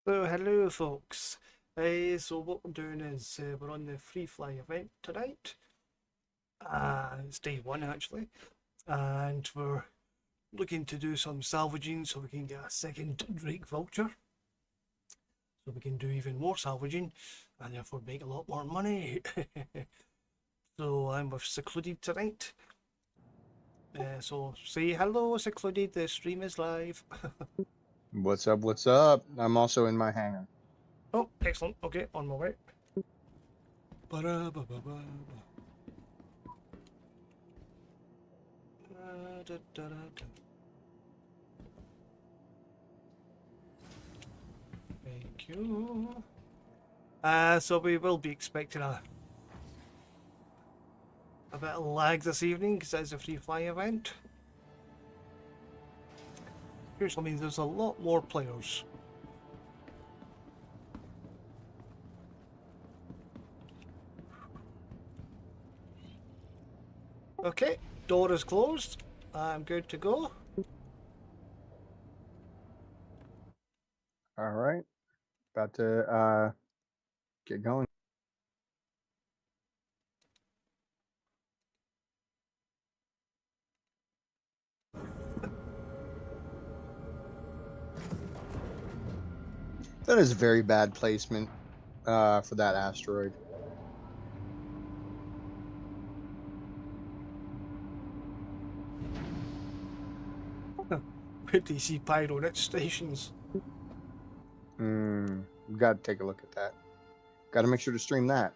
So hello folks. So what we're doing is we're on the free fly event tonight. It's day one actually, and we're looking to do some salvaging so we can get a second Drake Vulture, so we can do even more salvaging and therefore make a lot more money. So I'm with Secluded tonight. So say hello, Secluded. The stream is live. What's up? What's up? I'm also in my hangar. Oh, excellent. Okay, on my way. Ba-da-ba-ba-ba. Da-da-da-da. Thank you. So we will be expecting a bit of lag this evening because it's a free fly event. Usually means there's a lot more players. Okay, door is closed. I'm good to go. All right, about to get going. That is very bad placement for that asteroid. With DC Pyro net stations. Got to take a look at that. Got to make sure to stream that.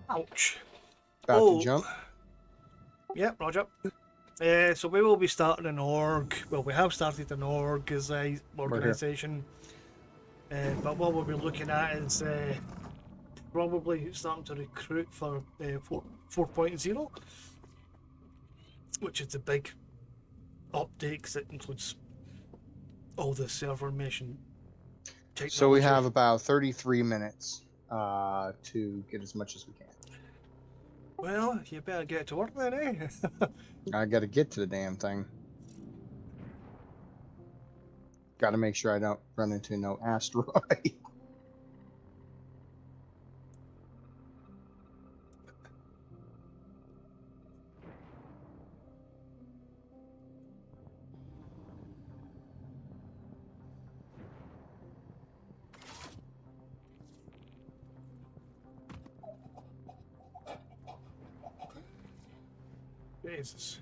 Ouch. About to jump. Yep, Roger. So we will be starting an org. Well, we have started an org as a organisation. But what we'll be looking at is probably starting to recruit for 4.0, which is a big update because it includes all the server mission technology. So we have about 33 minutes to get as much as we can. Well, you better get to work then, eh? I got to get to the damn thing. Got to make sure I don't run into no asteroid. Jesus.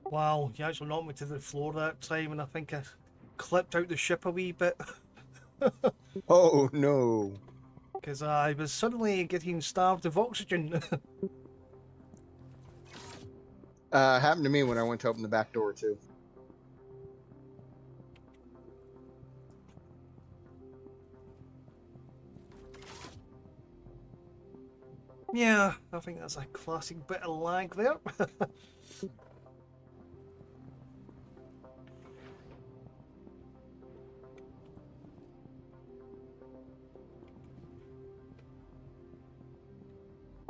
Wow, you actually knocked me to the floor that time, and I think I clipped out the ship a wee bit. Oh no. Because I was suddenly getting starved of oxygen. Happened to me when I went to open the back door too. Yeah, I think that's a classic bit of lag there.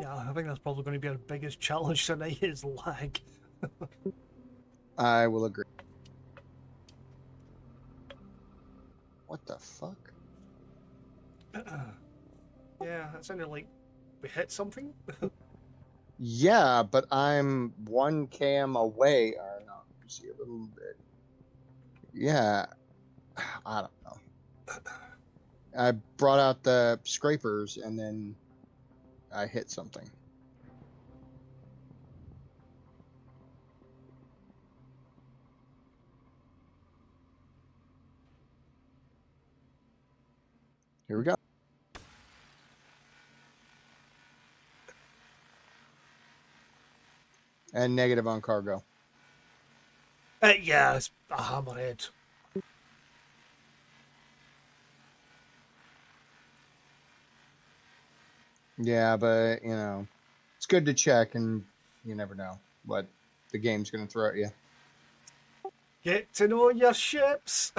Yeah, I think that's probably going to be our biggest challenge tonight is lag. I will agree. What the fuck? Yeah, that sounded like we hit something. Yeah, but I'm 1 km away. Or no, you see a little bit. Yeah, I don't know. I brought out the scrapers and then I hit something. Here we go. And negative on cargo. Yeah, it's a hammerhead. Yeah, but you know, it's good to check, and you never know what the game's going to throw at you. Get to know your ships.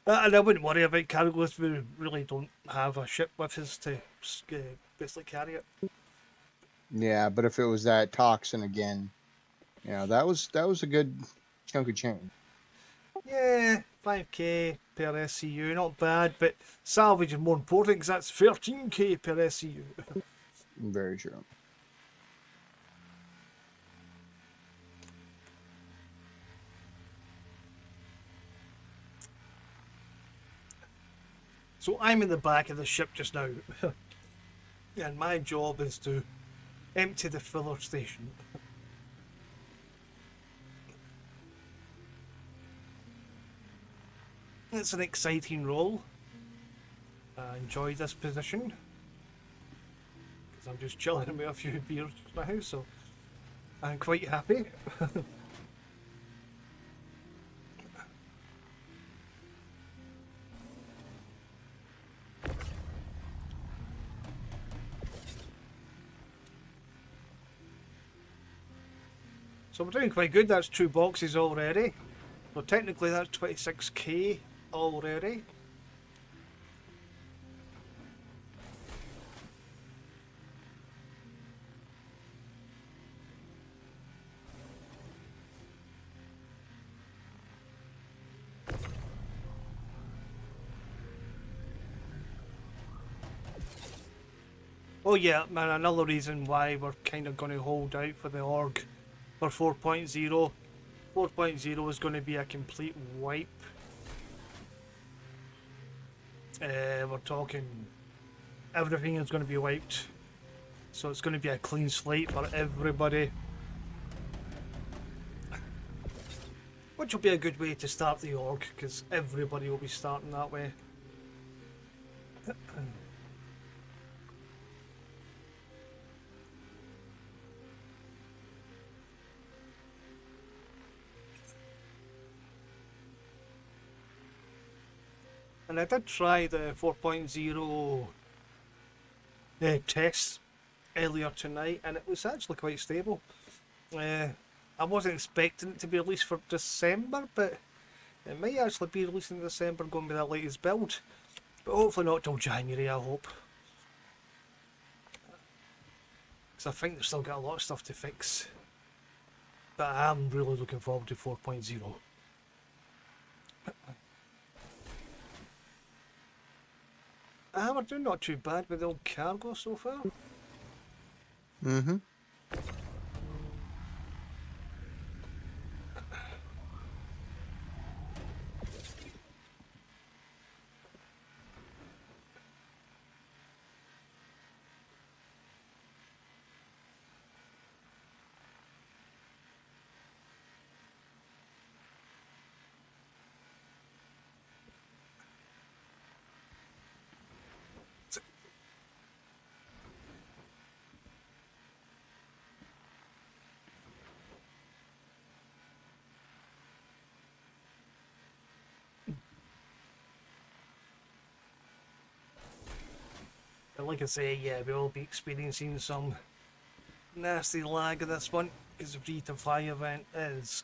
And I wouldn't worry about cargo if we really don't have a ship with us to basically carry it. Yeah, but if it was that toxin again, that was a good chunk of change. Yeah, 5k per SCU, not bad, but salvage is more important because that's 13k per SCU. Very true. So I'm in the back of the ship just now, and my job is to empty the filler station. It's an exciting role. I enjoy this position because I'm just chilling with a few beers now, so I'm quite happy. So we're doing quite good. That's 2 boxes already. Well, technically that's 26k already. Oh yeah, man, another reason why we're kind of going to hold out for the org for 4.0. 4.0 is going to be a complete wipe. We're talking everything is going to be wiped. So it's going to be a clean slate for everybody. Which will be a good way to start the org, because everybody will be starting that way. And I did try the 4.0 test earlier tonight, and it was actually quite stable. I wasn't expecting it to be released for December, but it might actually be released in December going with the latest build. But hopefully not till January, I hope. Because I think they've still got a lot of stuff to fix. But I'm really looking forward to 4.0. We're doing not too bad with the old cargo so far. Mm-hmm. But like I say, yeah, we'll be experiencing some nasty lag in this one, because the free to fly event is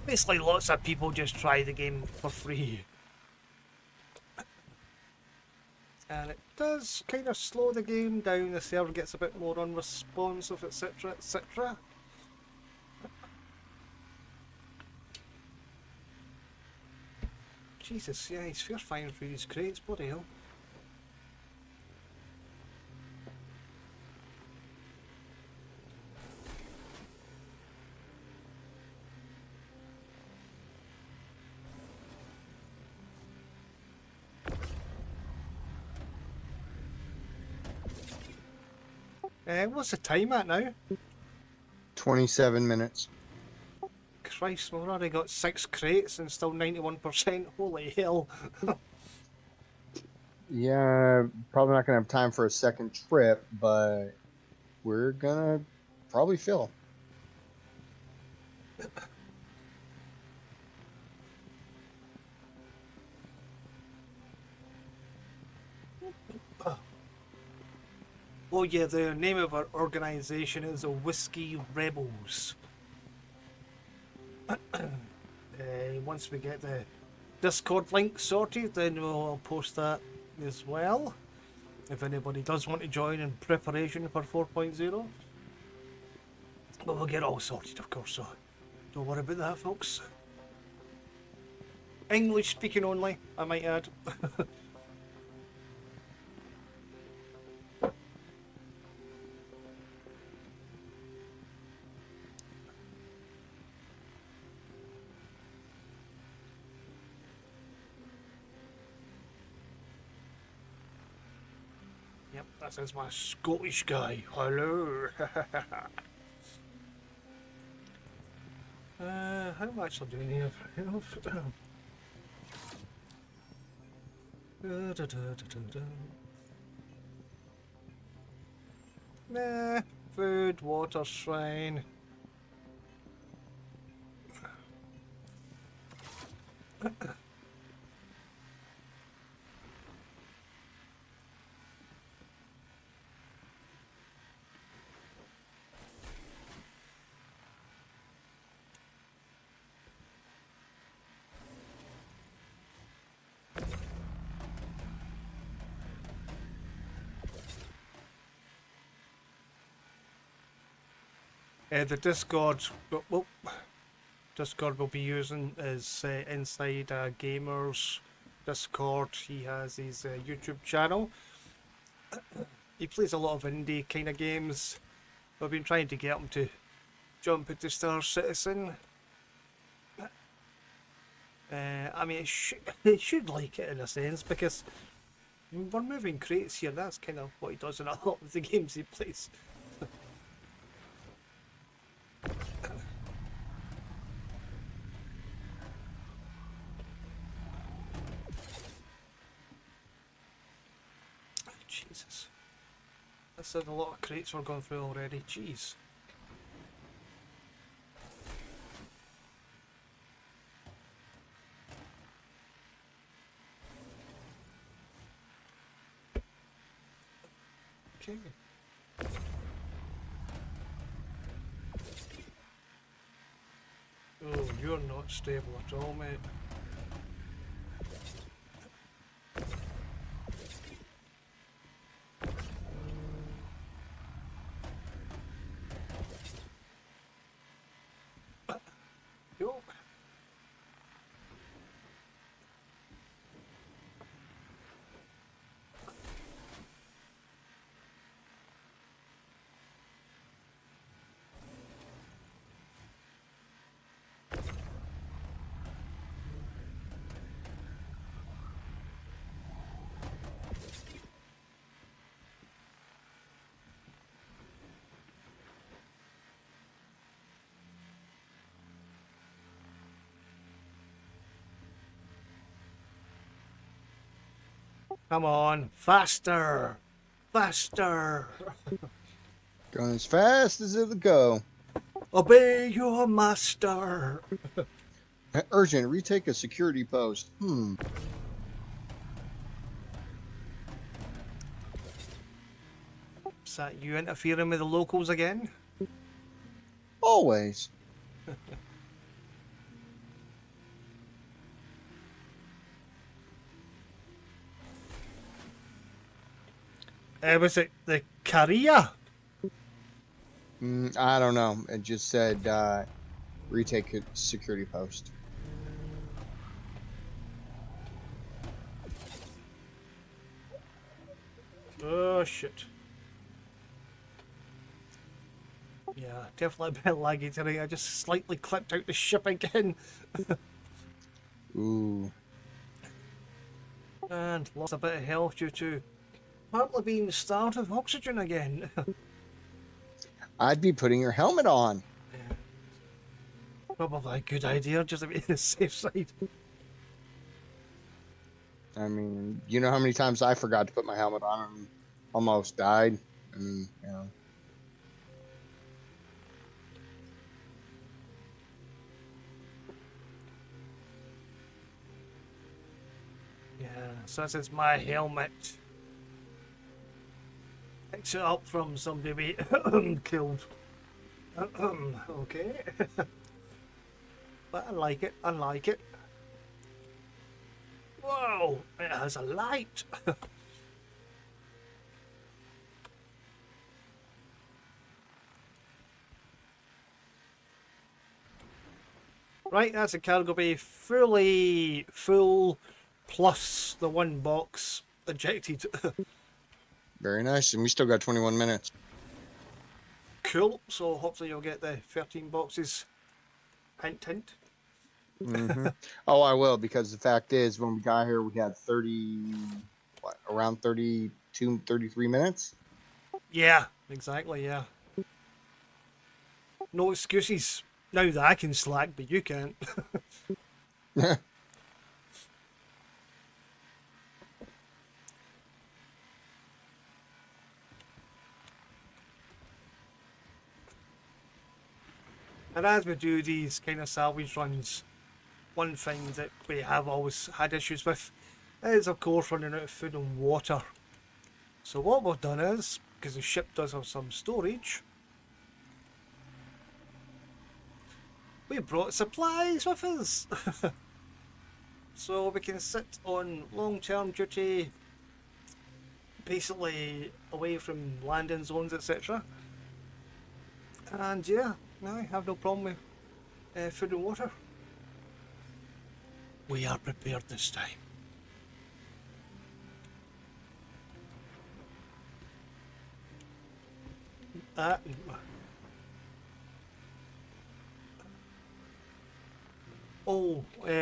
basically lots of people just try the game for free. And it does kind of slow the game down, the server gets a bit more unresponsive, etc, etc. Jesus, yeah, he's fair fine through these crates, bloody hell. What's the time at now? 27 minutes. Christ, we've already got 6 crates and still 91%. Holy hell. Yeah, probably not gonna have time for a second trip, but we're gonna probably fill. Oh yeah, the name of our organisation is the Whiskey Rebels. Once we get the Discord link sorted, then we'll post that as well. If anybody does want to join in preparation for 4.0. But we'll get it all sorted, of course, so don't worry about that, folks. English speaking only, I might add. Yep, that is my Scottish guy. Hello. How am I actually doing here? Nah, food, water, shrine. The Discord will be using is inside Gamer's Discord. He has his YouTube channel. He plays a lot of indie kind of games. I've been trying to get him to jump into Star Citizen. I mean, it should like it in a sense because we're moving crates here. That's kind of what he does in a lot of the games he plays. Jesus. That's a lot of crates we're going through already. Jeez. Okay. Oh, you're not stable at all, mate. Yo. Come on, faster! Faster! Going as fast as it'll go. Obey your master! Urgent, retake a security post. Is that you interfering with the locals again? Always. Was it the Korea? I don't know. It just said retake a security post. Oh shit. Yeah, definitely a bit laggy today. I just slightly clipped out the ship again. Ooh. And lost a bit of health due to partly being starved of oxygen again. I'd be putting your helmet on. Yeah. Probably a good idea, just to be on the safe side. I mean, you know how many times I forgot to put my helmet on and almost died? I mean, you know. Yeah, so this is my helmet. Picks it up from somebody we killed. Okay. But I like it, I like it. Whoa, it has a light. Right, that's a cargo bay fully full, plus the one box ejected. Very nice. And we still got 21 minutes. Cool, so hopefully you'll get the 13 boxes. Hint, hint. Hmm. Oh, I will, because the fact is, when we got here, we had 30, what, around 32, 33 minutes? Yeah, exactly, yeah. No excuses. Now that I can slack, but you can't. And as we do these kind of salvage runs, one thing that we have always had issues with is, of course, running out of food and water. So what we've done is, because the ship does have some storage, we brought supplies with us. So we can sit on long-term duty, basically away from landing zones, etc. And yeah, I have no problem with food and water. We are prepared this time. Uh,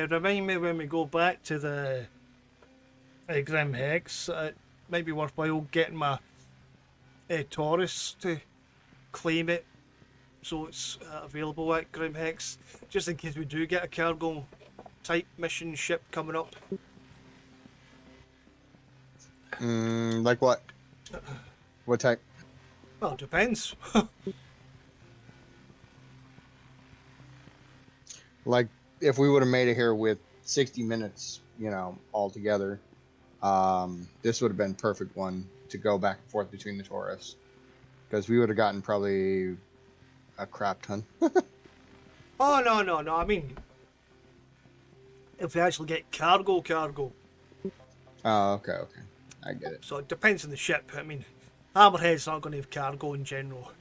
remind me when we go back to the Grim Hex, it might be worthwhile getting my Taurus to claim it so it's available at Grim Hex, just in case we do get a cargo type mission ship coming up. Like what? What type? Well, it depends. Like, if we would have made it here with 60 minutes, all together, this would have been perfect one to go back and forth between the Taurus, because we would have gotten probably a crap ton. Oh, no. I mean, if we actually get cargo. Oh, okay. I get it. So it depends on the ship. I mean, Hammerhead's not going to have cargo in general.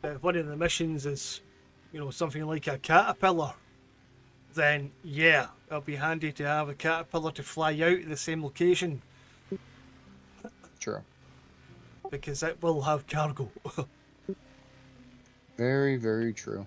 But if one of the missions is, something like a caterpillar, then yeah, it'll be handy to have a caterpillar to fly out at the same location, True. because it will have cargo. Very, very true.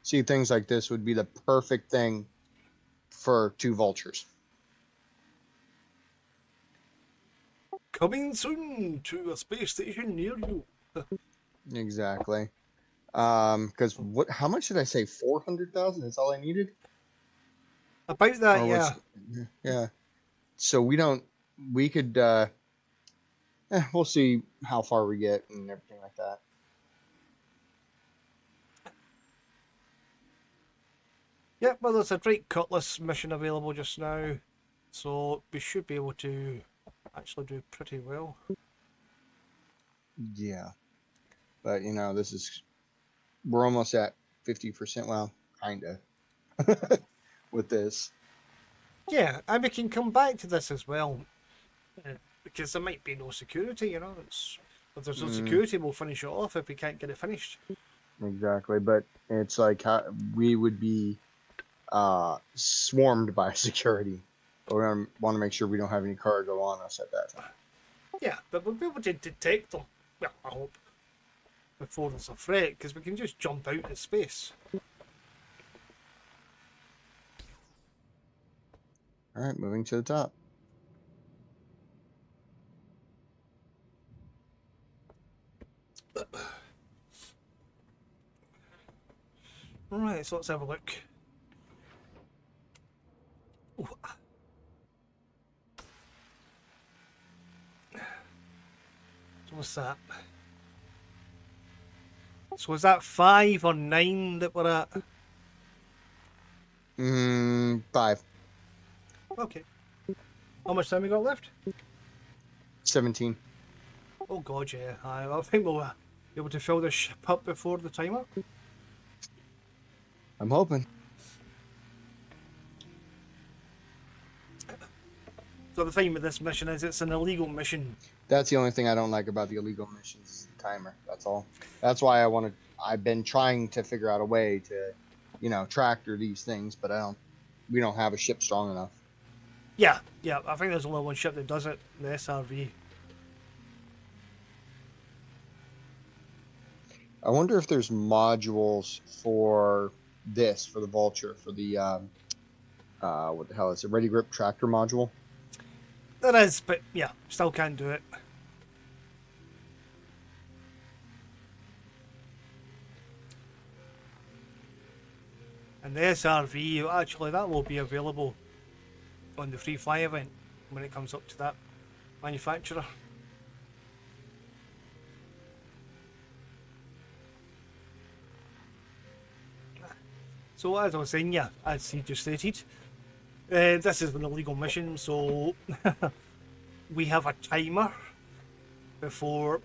See, things like this would be the perfect thing for 2 vultures. Coming soon to a space station near you. Exactly. Because how much did I say? 400,000? That's all I needed? About that, Or yeah. was, yeah. So we could, we'll see how far we get and everything like that. Yeah, well, there's a Drake Cutlass mission available just now, so we should be able to actually do pretty well. Yeah. But, we're almost at 50%. Well, kind of. With this. Yeah, and we can come back to this as well, because there might be no security, if there's no security, we'll finish it off if we can't get it finished. Exactly. But it's like we would be swarmed by security. But we're going to want to make sure we don't have any cargo on us at that time. Yeah, but we'll be able to detect them, well, I hope, before there's a threat, because we can just jump out in space. All right, moving to the top. Right, so let's have a look. was that? So was that 5 or 9 that we're at? 5. Okay. How much time we got left? 17. Oh god, yeah. I think we'll be able to fill this ship up before the timer. I'm hoping. So the thing with this mission is it's an illegal mission. That's the only thing I don't like about the illegal missions is the timer. That's all. That's why I've been trying to figure out a way to, tractor these things, but we don't have a ship strong enough. Yeah, I think there's only one ship that does it, the SRV. I wonder if there's modules for this, for the Vulture, for the, what the hell is it, Ready Grip Tractor module? There is, but yeah, still can't do it. And the SRV, actually, that will be available on the free fly event when it comes up to that manufacturer. So as I was saying, yeah, as he just stated, this is an illegal mission, so we have a timer before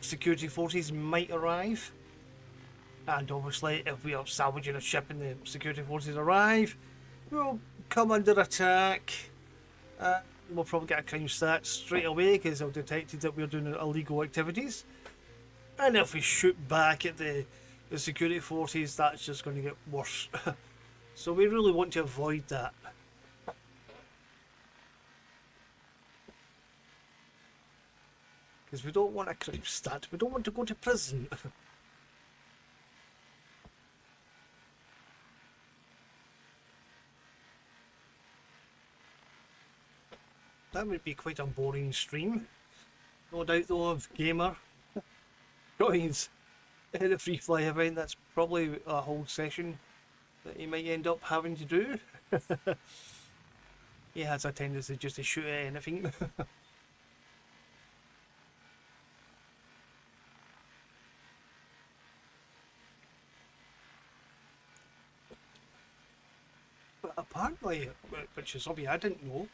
security forces might arrive. And obviously, if we are salvaging a ship and the security forces arrive, we'll come under attack. We'll probably get a crime stat straight away because they've detected that we're doing illegal activities. And if we shoot back at the security forces, that's just going to get worse. So we really want to avoid that. Because we don't want a crime stat. We don't want to go to prison. That would be quite a boring stream. No doubt though, of gamer joins the free fly event. That's probably a whole session that he might end up having to do. He has a tendency just to shoot at anything. But apparently, which is something I didn't know,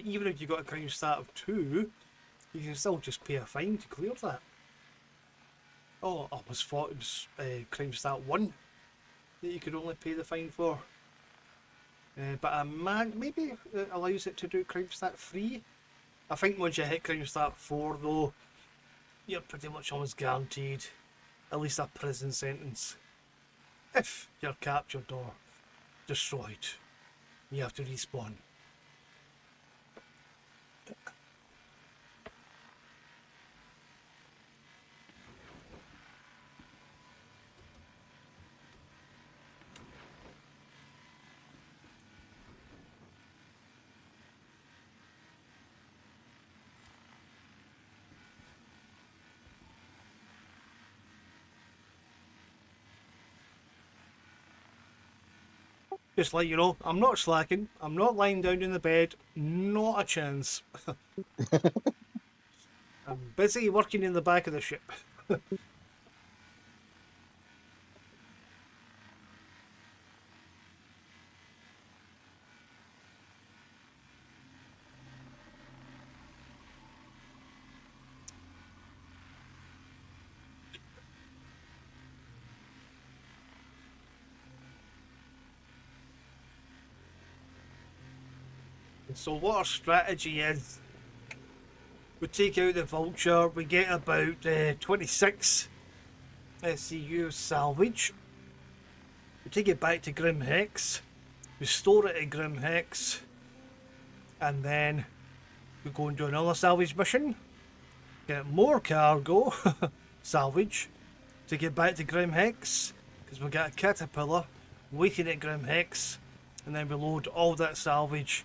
even if you got a crime stat of 2, you can still just pay a fine to clear that. Oh, I was thought it was crime stat 1 that you could only pay the fine for. But a man maybe allows it to do crime stat 3. I think once you hit crime stat 4 though, you're pretty much almost guaranteed at least a prison sentence. If you're captured or destroyed, you have to respawn. Just like, you know, I'm not slacking. I'm not lying down in the bed. Not a chance. I'm busy working in the back of the ship. So what our strategy is, we take out the Vulture, we get about 26 SCU salvage, we take it back to Grim Hex, we store it at Grim Hex, and then we go and do another salvage mission, get more cargo, salvage, take it back to Grim Hex, because we got a caterpillar waiting at Grim Hex, and then we load all that salvage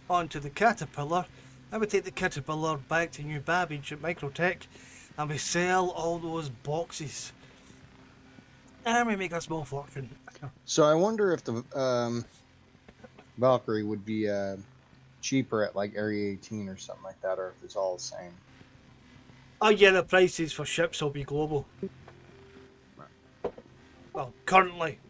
onto the caterpillar, and we take the caterpillar back to New Babbage at Microtech, and we sell all those boxes, and we make a small fortune. So I wonder if the Valkyrie would be cheaper at like Area 18 or something like that, or if it's all the same. Oh yeah, the prices for ships will be global. Well, currently.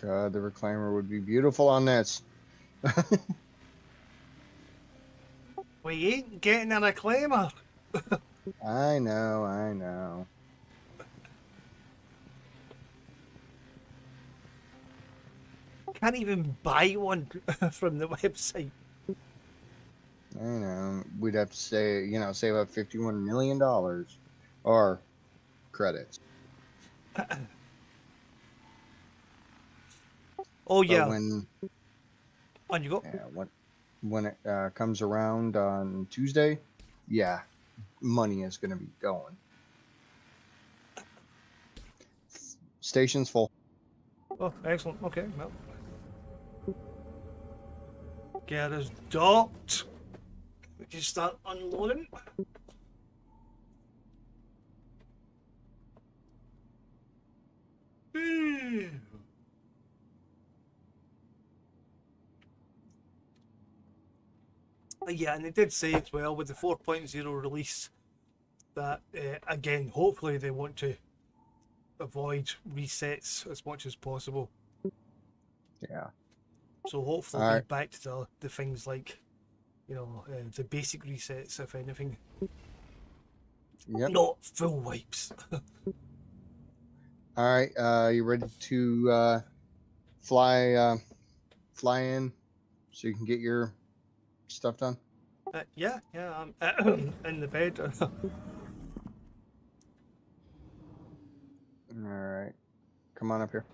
God, the reclaimer would be beautiful on this. We ain't getting a reclaimer. I know, I know. Can't even buy one from the website. I know. We'd have to say, save up $51 million or credits. Oh But yeah, on you go. when it comes around on Tuesday, yeah, money is going to be going. Station's full. Oh, excellent. Okay, well. Get us docked. We can start unloading. Yeah, and they did say as well with the 4.0 release that, again, hopefully they want to avoid resets as much as possible. Yeah. So hopefully All be right. back to the things like, the basic resets, if anything. Yep. Not full wipes. All right. You ready to fly in so you can get your stuff done? Yeah, I'm in the bed. All right. Come on up here.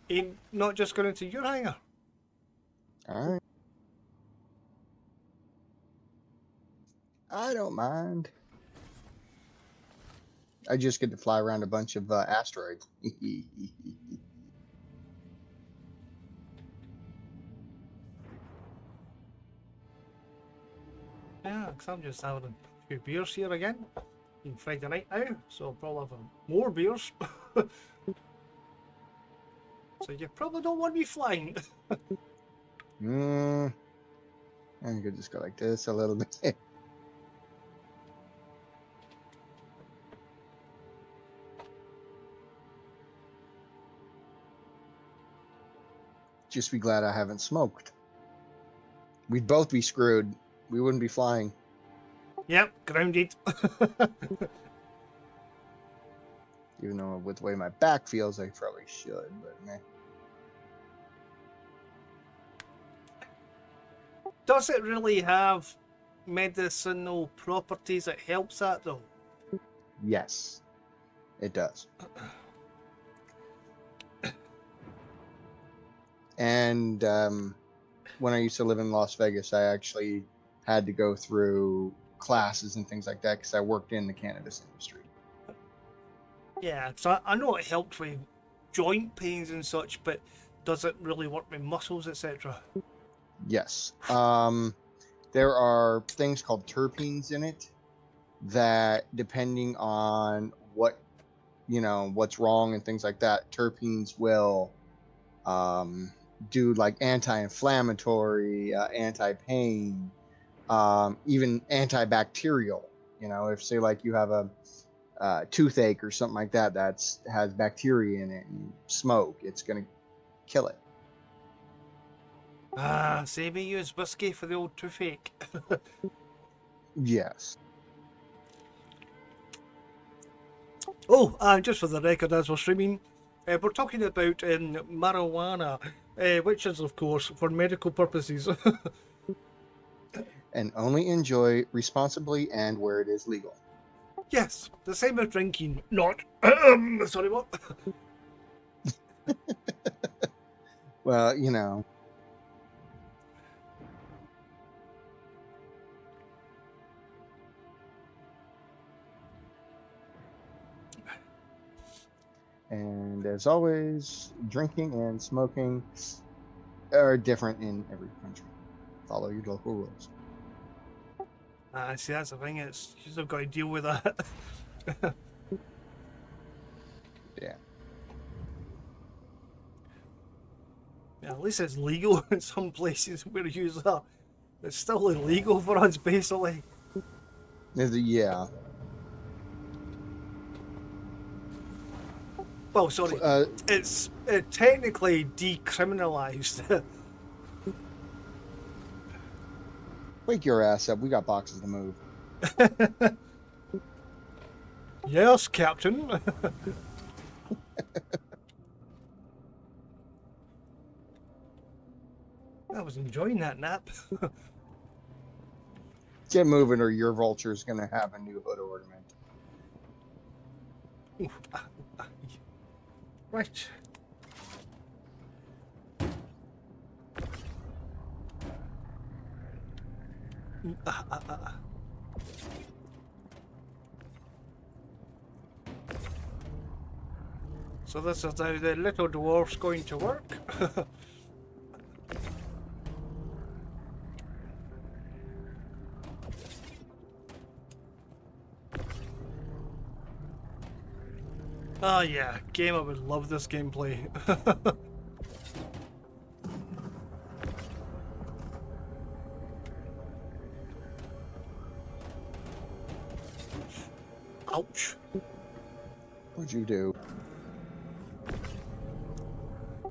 Ain't not just going into your hangar. All right. I don't mind. I just get to fly around a bunch of asteroids. Yeah, because I'm just having a few beers here again. In Friday night now, so I'll probably have more beers. So you probably don't want me flying. I could just go like this a little bit. Just be glad I haven't smoked. We'd both be screwed. We wouldn't be flying. Yep, grounded. Even though with the way my back feels, I probably should, but meh. Does it really have medicinal properties that helps that though? Yes, it does. And when I used to live in Las Vegas, I actually had to go through classes and things like that because I worked in the cannabis industry. Yeah, so I know it helped with joint pains and such, but does it really work with muscles, etc.? Yes. There are things called terpenes in it that, depending on what's wrong and things like that, terpenes will do like anti-inflammatory, anti-pain, even antibacterial. If say like you have a toothache or something like that has bacteria in it and you smoke, it's gonna kill it. Ah, say me use whiskey for the old toothache. Yes. Oh, just for the record, as we're streaming, we're talking about marijuana, which is, of course, for medical purposes. And only enjoy responsibly and where it is legal. Yes, the same as drinking. Not. Sorry, what? Well, you know. And as always, drinking and smoking are different in every country. Follow your local rules. See, that's the thing. It's you just got to deal with that. Yeah. Yeah, at least it's legal in some places where you are. It's still illegal for us, basically. Yeah. Well, sorry, it's technically decriminalised. Wake your ass up. We got boxes to move. Yes, Captain. I was enjoying that nap. Get moving, or your vulture's gonna have a new hood ornament. Right. So this is how the little dwarf's going to work. Ah, yeah, game. I would love this gameplay. Ouch. What'd you do?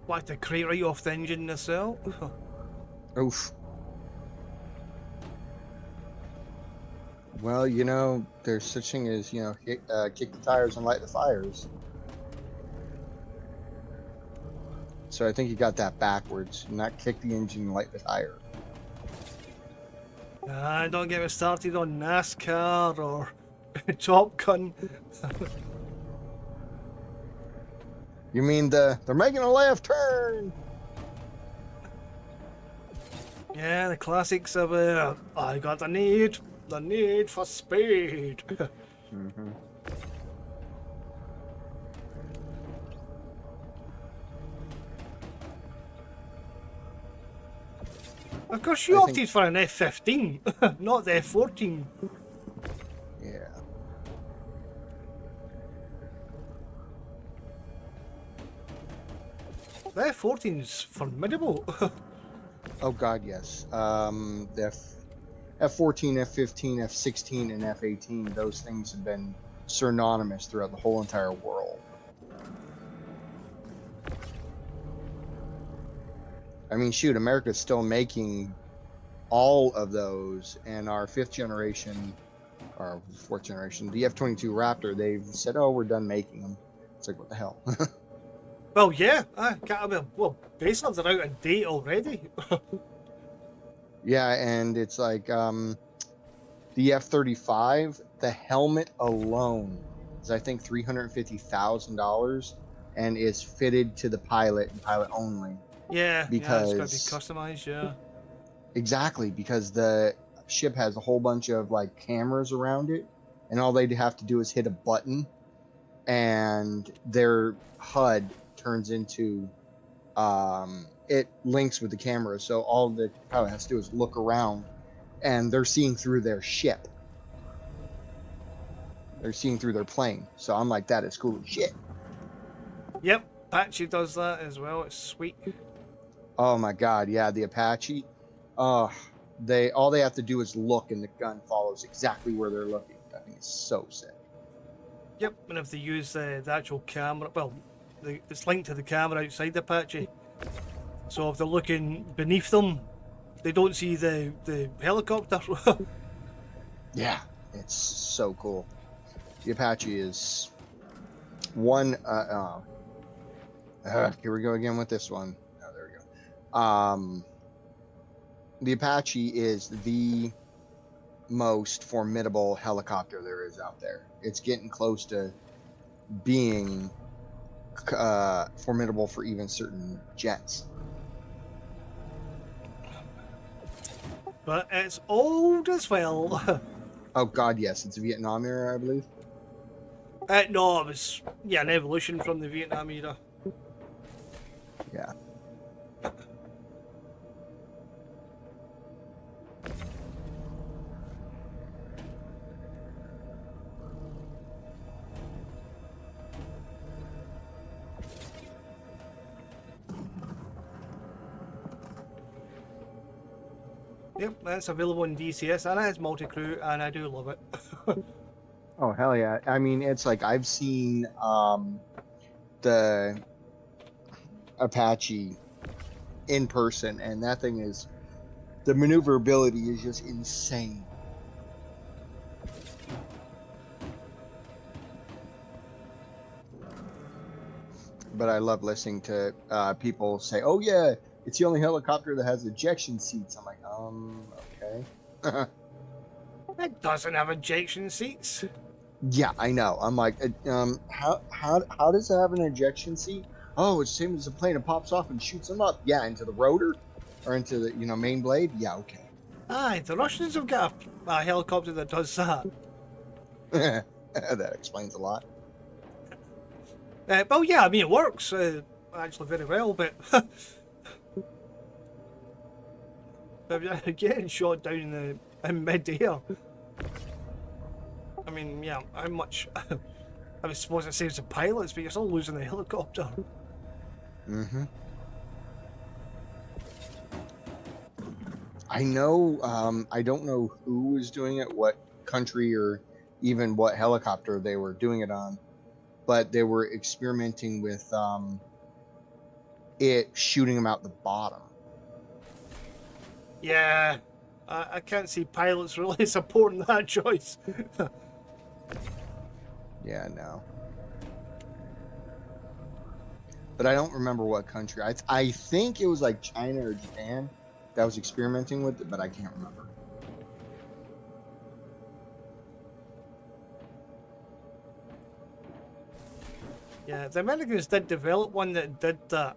Whacked the crate right off the engine itself. Oof. Well, you know, there's such thing as, you know, kick the tires and light the fires. So I think you got that backwards. Not kick the engine and light the tire. Don't get me started on NASCAR or Top Gun. You mean they're making a left turn? Yeah, the classics of I got the need for speed. Mm-hmm. Of course, you opted for an F-15, not the F-14. Yeah. The F-14's formidable. Oh God, yes. The F-14, F-15, F-16, and F-18. Those things have been synonymous throughout the whole entire world. I mean, shoot, America's still making all of those, and our fifth generation, or fourth generation, the F-22 Raptor, they've said, oh, we're done making them. It's like, what the hell? Well, yeah, well, baselines are out of date already. Yeah, and it's like the F-35, the helmet alone is, I think, $350,000 and is fitted to the pilot and pilot only. Yeah, Because it's got to be customized, yeah. exactly, because the ship has a whole bunch of like cameras around it, and all they have to do is hit a button, and their HUD turns into it links with the camera. So all the pilot has to do is look around, and they're seeing through their ship. They're seeing through their plane. So I'm like, that is cool as shit. Yep, Apache does that as well. It's sweet. Oh my God, yeah, the Apache. All they have to do is look, and the gun follows exactly where they're looking. That thing is so sick. Yep, and if they use the actual camera, well, it's linked to the camera outside the Apache. So if they're looking beneath them, they don't see the helicopter. Yeah, it's so cool. The Apache is one. Here we go again with this one. Oh, there we go. The Apache is the most formidable helicopter there is out there. It's getting close to being formidable for even certain jets. But it's old as well. Oh God, yes, it's a Vietnam era, I believe. No, it was, yeah, an evolution from the Vietnam era. Yeah. Yep, that's available in DCS, and it's multi-crew, and I do love it. Oh hell yeah! I mean, it's like I've seen the Apache in person, and that thing is, the maneuverability is just insane. But I love listening to people say, "Oh yeah, it's the only helicopter that has ejection seats." I'm like, okay. It doesn't have ejection seats. Yeah, I know. I'm like, how does it have an ejection seat? Oh, it's the same as a plane. It pops off and shoots them up. Yeah, into the rotor or into the main blade. Yeah, okay. Aye, the Russians have got a helicopter that does that. That explains a lot. Well, yeah, I mean, it works actually very well, but getting shot down in mid-air. I mean, yeah, how much? I suppose it saves the pilots, but you're still losing the helicopter. Mm-hmm. I know. I don't know who was doing it, what country, or even what helicopter they were doing it on, but they were experimenting with it shooting them out the bottom. Yeah, I can't see pilots really supporting that choice. Yeah, no. But I don't remember what country. I think it was like China or Japan that was experimenting with it, but I can't remember. Yeah, the Americans did develop one that did that.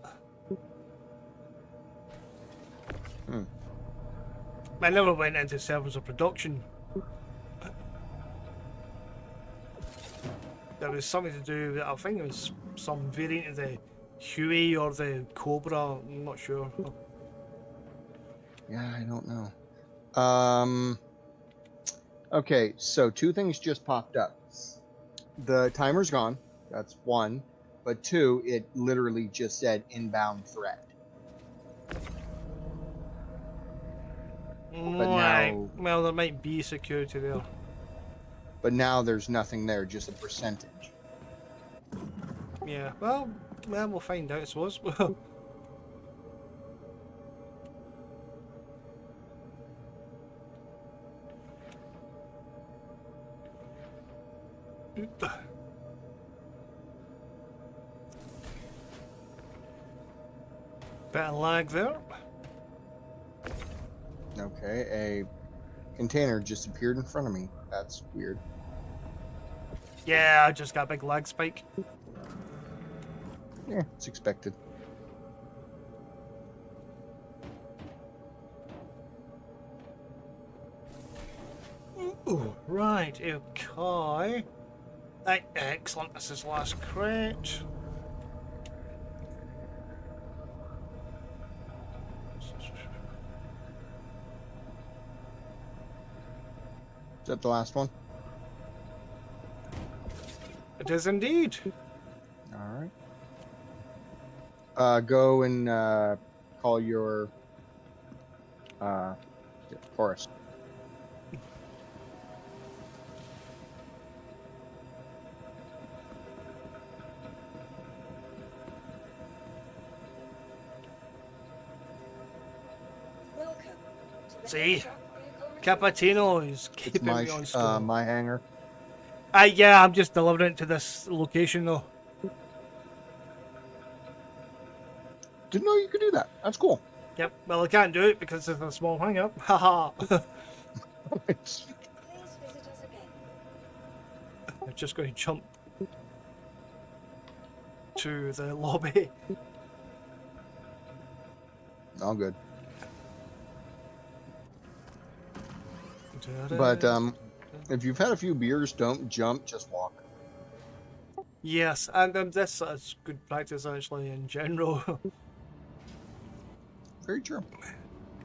I never went into service of production. There was something to do with, I think it was some variant of the Huey or the Cobra, I'm not sure. Yeah, I don't know. Okay, so two things just popped up. The timer's gone. That's one. But two, it literally just said inbound threat. But Right. now, Well, there might be security there. there's nothing there, just a percentage. Yeah, well, we'll find out, I suppose. Bit of lag there. Okay, a container just appeared in front of me. That's weird. Yeah, I just got a big lag spike. Yeah, it's expected. Ooh, right, okay. Right, excellent, this is last crate. Is that the last one? It is indeed. All right. Go and call your chorus. See, Cappuccino is keeping me on score. My hangar. Yeah, I'm just delivering it to this location though. Didn't know you could do that. That's cool. Yep, well I can't do it because it's a small hang-up. Haha. I'm just going to to the lobby. All good. But if you've had a few beers, don't jump, just walk. Yes, and this is good practice actually in general. Very true.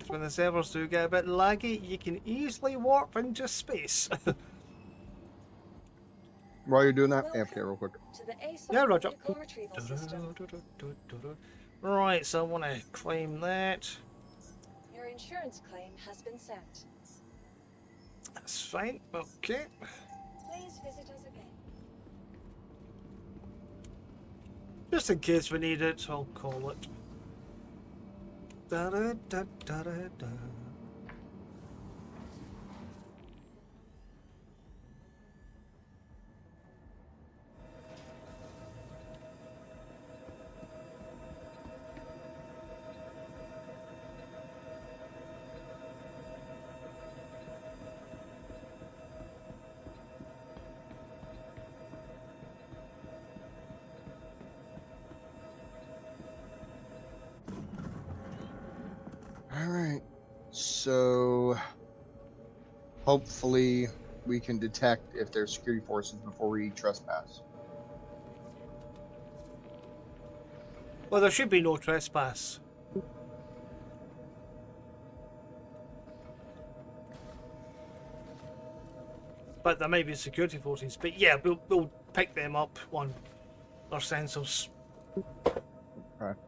When the servers do get a bit laggy, you can easily warp into space. While you're doing that, AFK real quick. Yeah, Roger. Vehicle retrieval system. Right, so I want to claim that. Your insurance claim has been sent. That's fine. Okay. Please visit us again. Just in case we need it, I'll call it. Da da da da da da. All right. So hopefully we can detect if there's security forces before we trespass. Well, there should be no trespass. But there may be security forces. But yeah, we'll pick them up on our sensors. Okay.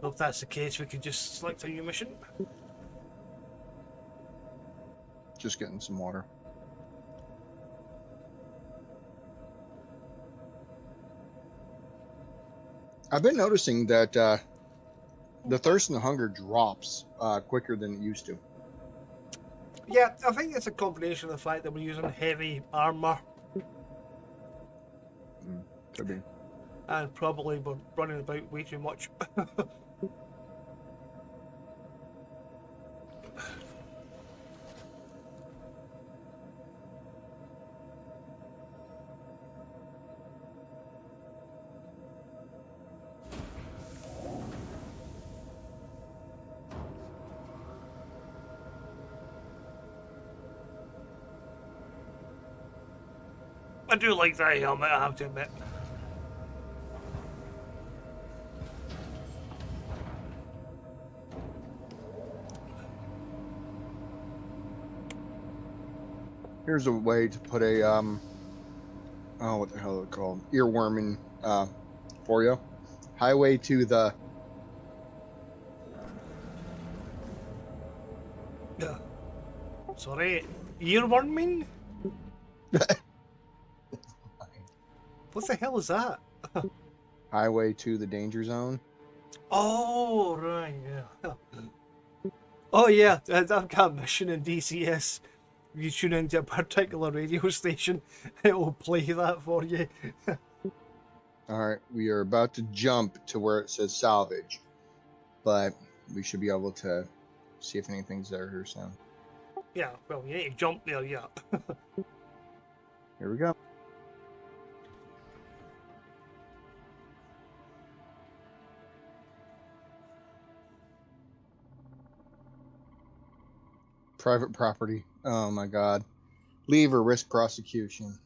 So if that's the case, we could just select a new mission. Just getting some water. I've been noticing that the thirst and the hunger drops quicker than it used to. Yeah, I think it's a combination of the fact that we're using heavy armor Could be. and probably we're running about way too much. I do like that helmet, I have to admit. Here's a way to put a oh, what the hell is it called? Earworm in for you. Highway to the Yeah. Sorry, earworming? What the hell is that? highway to the danger zone. Oh, right, yeah. Oh, yeah, I've got a mission in DCS. You tune into a particular radio station, it will play that for you. All right, we are about to jump to where it says salvage, but we should be able to see if anything's there here soon. Yeah, well, you need to jump there, yeah. Here we go. Private property. Oh my God. Leave or risk prosecution.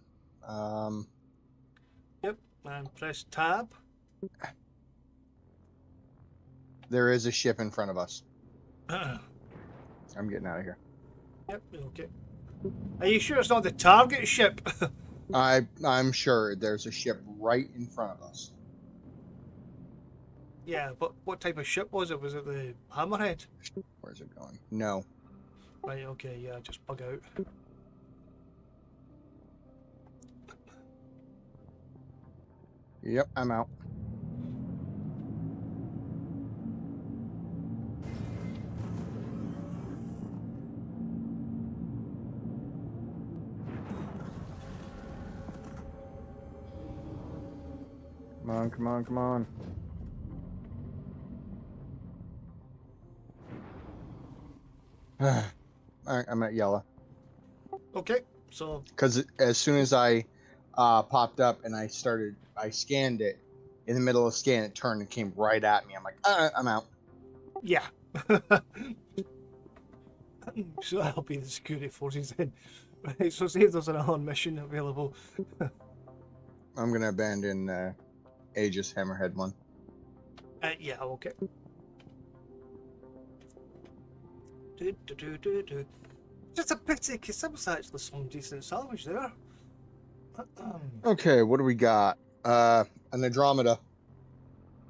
Yep, and press tab. There is a ship in front of us. Yep, I'm getting out of here. okay. Are you sure it's not the target ship? I'm sure there's a ship right in front of us. Yeah, but what type of ship was it? Was it the Hammerhead? Where's it going? No. Right, okay, yeah, just bug out. Yep, I'm out. Come on, come on, come on. Alright, I'm at yellow. Okay, so Because as soon as I popped up, and I scanned it. In the middle of scan, it turned and came right at me. I'm like, I'm out. Yeah. So that'll be the security forces then. Right, so see if there's another mission available. I'm gonna abandon Aegis Hammerhead one. Yeah, okay. Do. Just a pity, because there was actually some decent salvage there. Okay, what do we got? An Andromeda.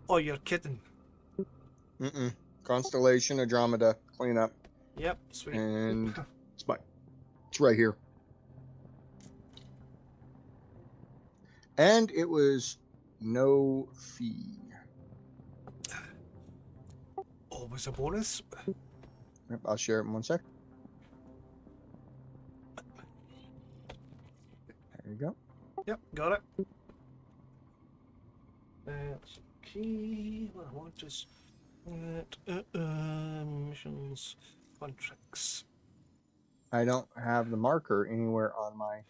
Oh, you're kidding. Constellation Andromeda cleanup, Yep, sweet. and it's right here. And it was no fee. Always a bonus. Yep, I'll share it in 1 sec. There you go. Yep, got it. That's key. What I want is missions, contracts. I don't have the marker anywhere on my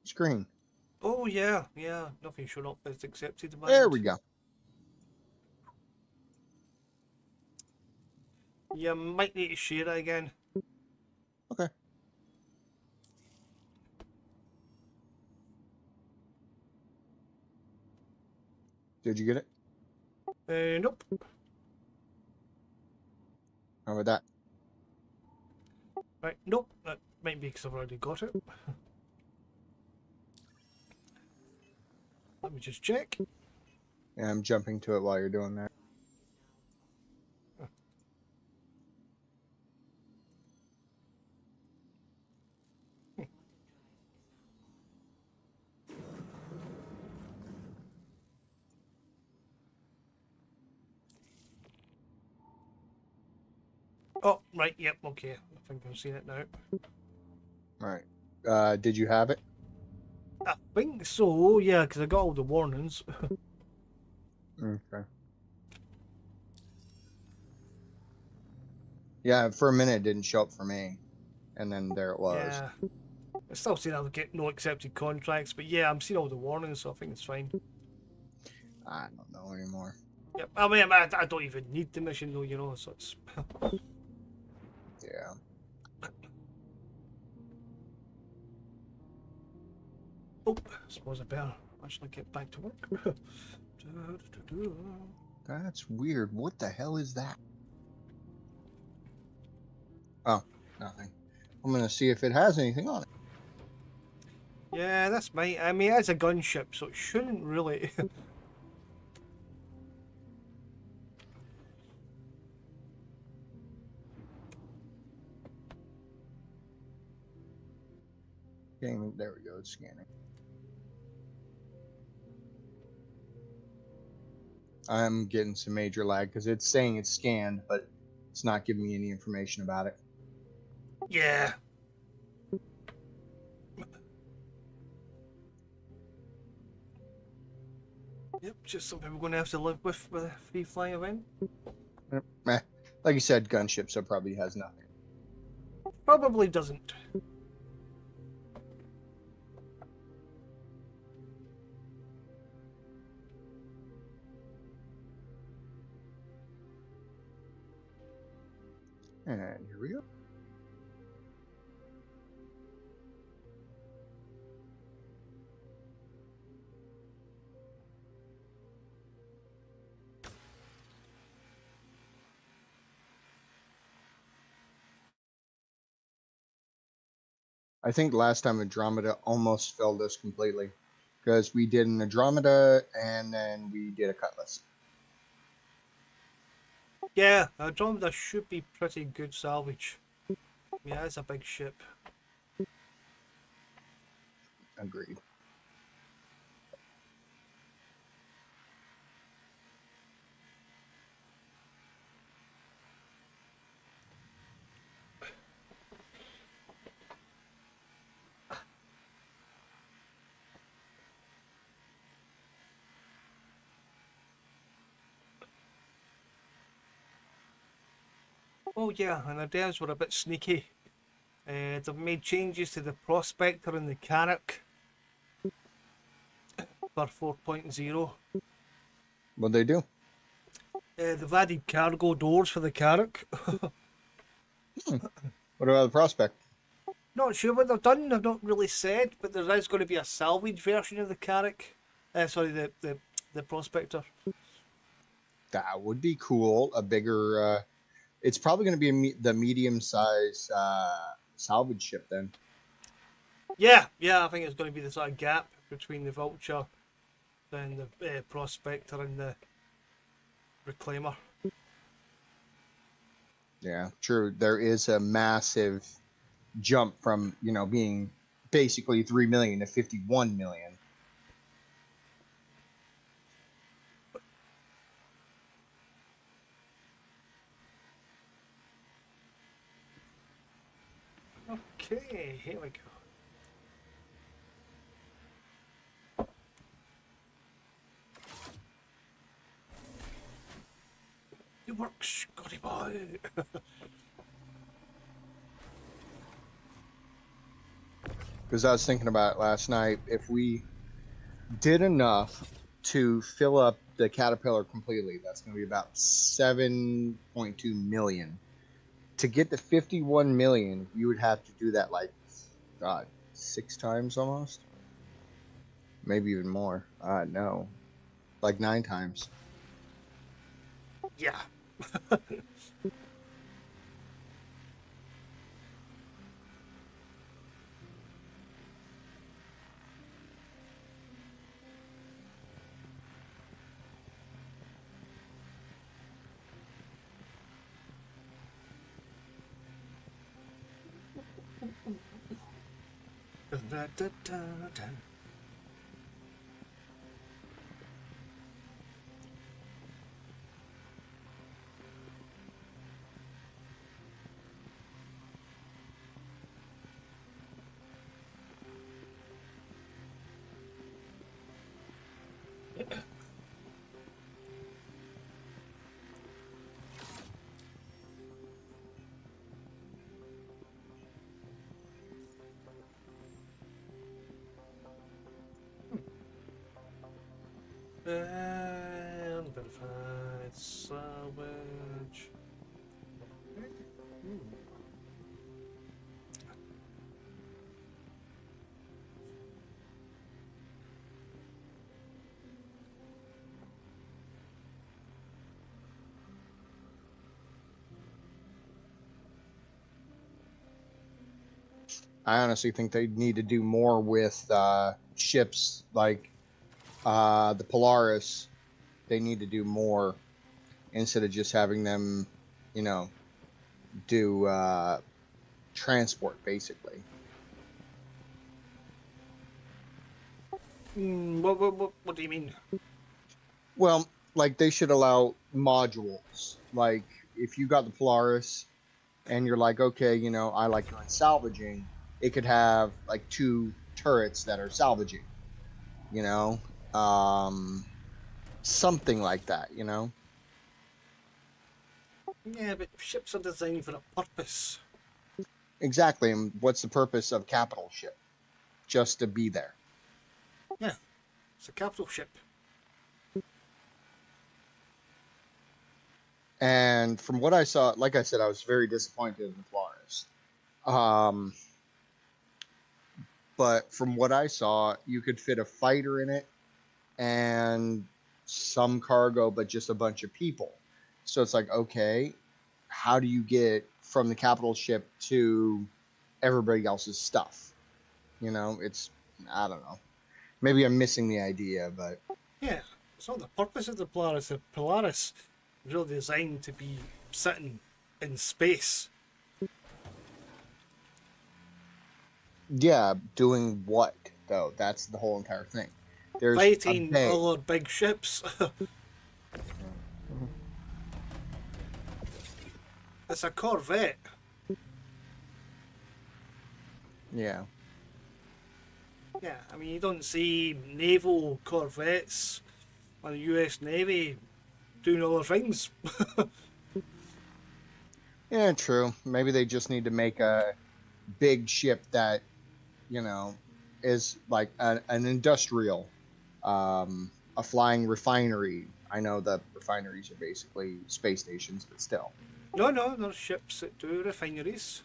screen. Oh yeah, nothing showed up as accepted. There we go. You might need to share it again. Okay. Did you get it? Nope. How about that? Right, nope. That might be because I've already got it. Let me just check. Yeah, I'm jumping to it while you're doing that. Oh, right, yep, okay. I think I've seen it now. All right. Did you have it? I think so, yeah, because I got all the warnings. Okay. Yeah, for a minute it didn't show up for me, and then there it was. Yeah. I still saying I'll get no accepted contracts, but yeah, I'm seeing all the warnings, so I think it's fine. I don't know anymore. Yep. I mean, I don't even need the mission though, you know, so it's... Yeah. Oh, I suppose I better actually get back to work. That's weird. What the hell is that? Oh, nothing. I'm gonna see if it has anything on it. Yeah, that's my... I mean, it's a gunship, so it shouldn't really... Game, there we go. It's scanning. I'm getting some major lag because it's saying it's scanned, but it's not giving me any information about it. Yeah. Yep, just something we're going to have to live with a free fly event. Like you said, gunship, so probably has nothing. Probably doesn't. And here we go. I think last time Andromeda almost failed us completely because we did an Andromeda and then we did a Cutlass. Yeah, Andromeda should be pretty good salvage. Yeah, it's a big ship. Agreed. Oh yeah, and the devs were a bit sneaky. They've made changes to the Prospector and the Carrack. for 4.0. What'd they do? They've added cargo doors for the Carrack. What about the Prospect? Not sure what they've done. They've not really said, but there is going to be a salvage version of the Carrack. Sorry, the Prospector. That would be cool. A bigger. It's probably going to be the medium-sized salvage ship then. Yeah, I think it's going to be the sort of gap between the Vulture and the Prospector and the Reclaimer. Yeah, true. There is a massive jump from being basically 3 million to 51 million. Okay, here we go. It works, Scotty boy. Because I was thinking about it last night. If we did enough to fill up the Caterpillar completely, that's going to be about 7.2 million. To get to 51 million, you would have to do that like, God, 6 times almost? Maybe even more. No. Like 9 times. Yeah. Da, da, da, da. And verified salvage. I honestly think they need to do more with ships like the Polaris. They need to do more instead of just having them, do transport basically. What do you mean? Well, like they should allow modules. Like if you got the Polaris and you're like, okay, I like doing salvaging, it could have like 2 turrets that are salvaging, you know, um, something like that. Yeah, but ships are designed for a purpose. Exactly. And what's the purpose of capital ship? Just to be there. Yeah, it's a capital ship. And from what I saw, like I said, I was very disappointed in the Polaris. Um, but from what I saw, you could fit a fighter in it and some cargo, but just a bunch of people. So it's like, okay, how do you get from the capital ship to everybody else's stuff? It's, I don't know. Maybe I'm missing the idea, but Yeah, it's not the purpose of the Polaris. The Polaris is really designed to be sitting in space. yeah, doing what though? That's the whole entire thing. There's a Fighting bay. other big ships. It's a Corvette. Yeah. Yeah, I mean, you don't see naval corvettes on the US Navy doing other things. Yeah, true. Maybe they just need to make a big ship that, is like an industrial, a flying refinery. I know that refineries are basically space stations, but still. No, no, there's ships that do refineries.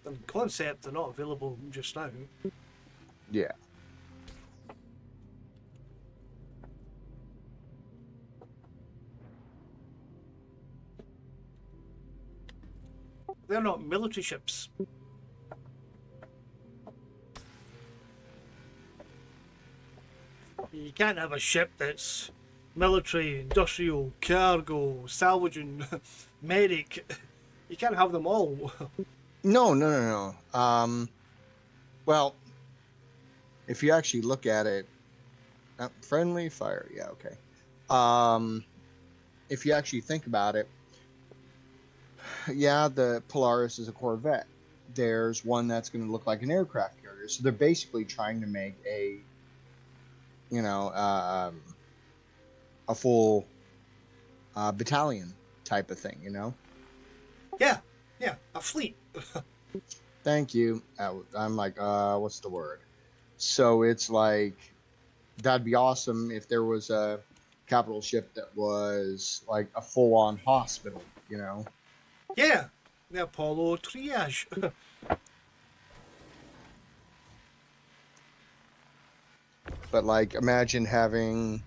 In concept, they're not available just now. Yeah. They're not military ships. You can't have a ship that's military, industrial, cargo, salvaging, medic. You can't have them all. No, no, no, no. Well, if you actually look at it, friendly fire. Yeah, okay. If you actually think about it, yeah, the Polaris is a Corvette. There's one that's going to look like an aircraft carrier. So they're basically trying to make a, you know, a full battalion type of thing, you know? Yeah, yeah, a fleet. Thank you. I'm like, what's the word? So it's like, that'd be awesome if there was a capital ship that was like a full-on hospital, you know? Yeah, the Apollo triage. But like, imagine having,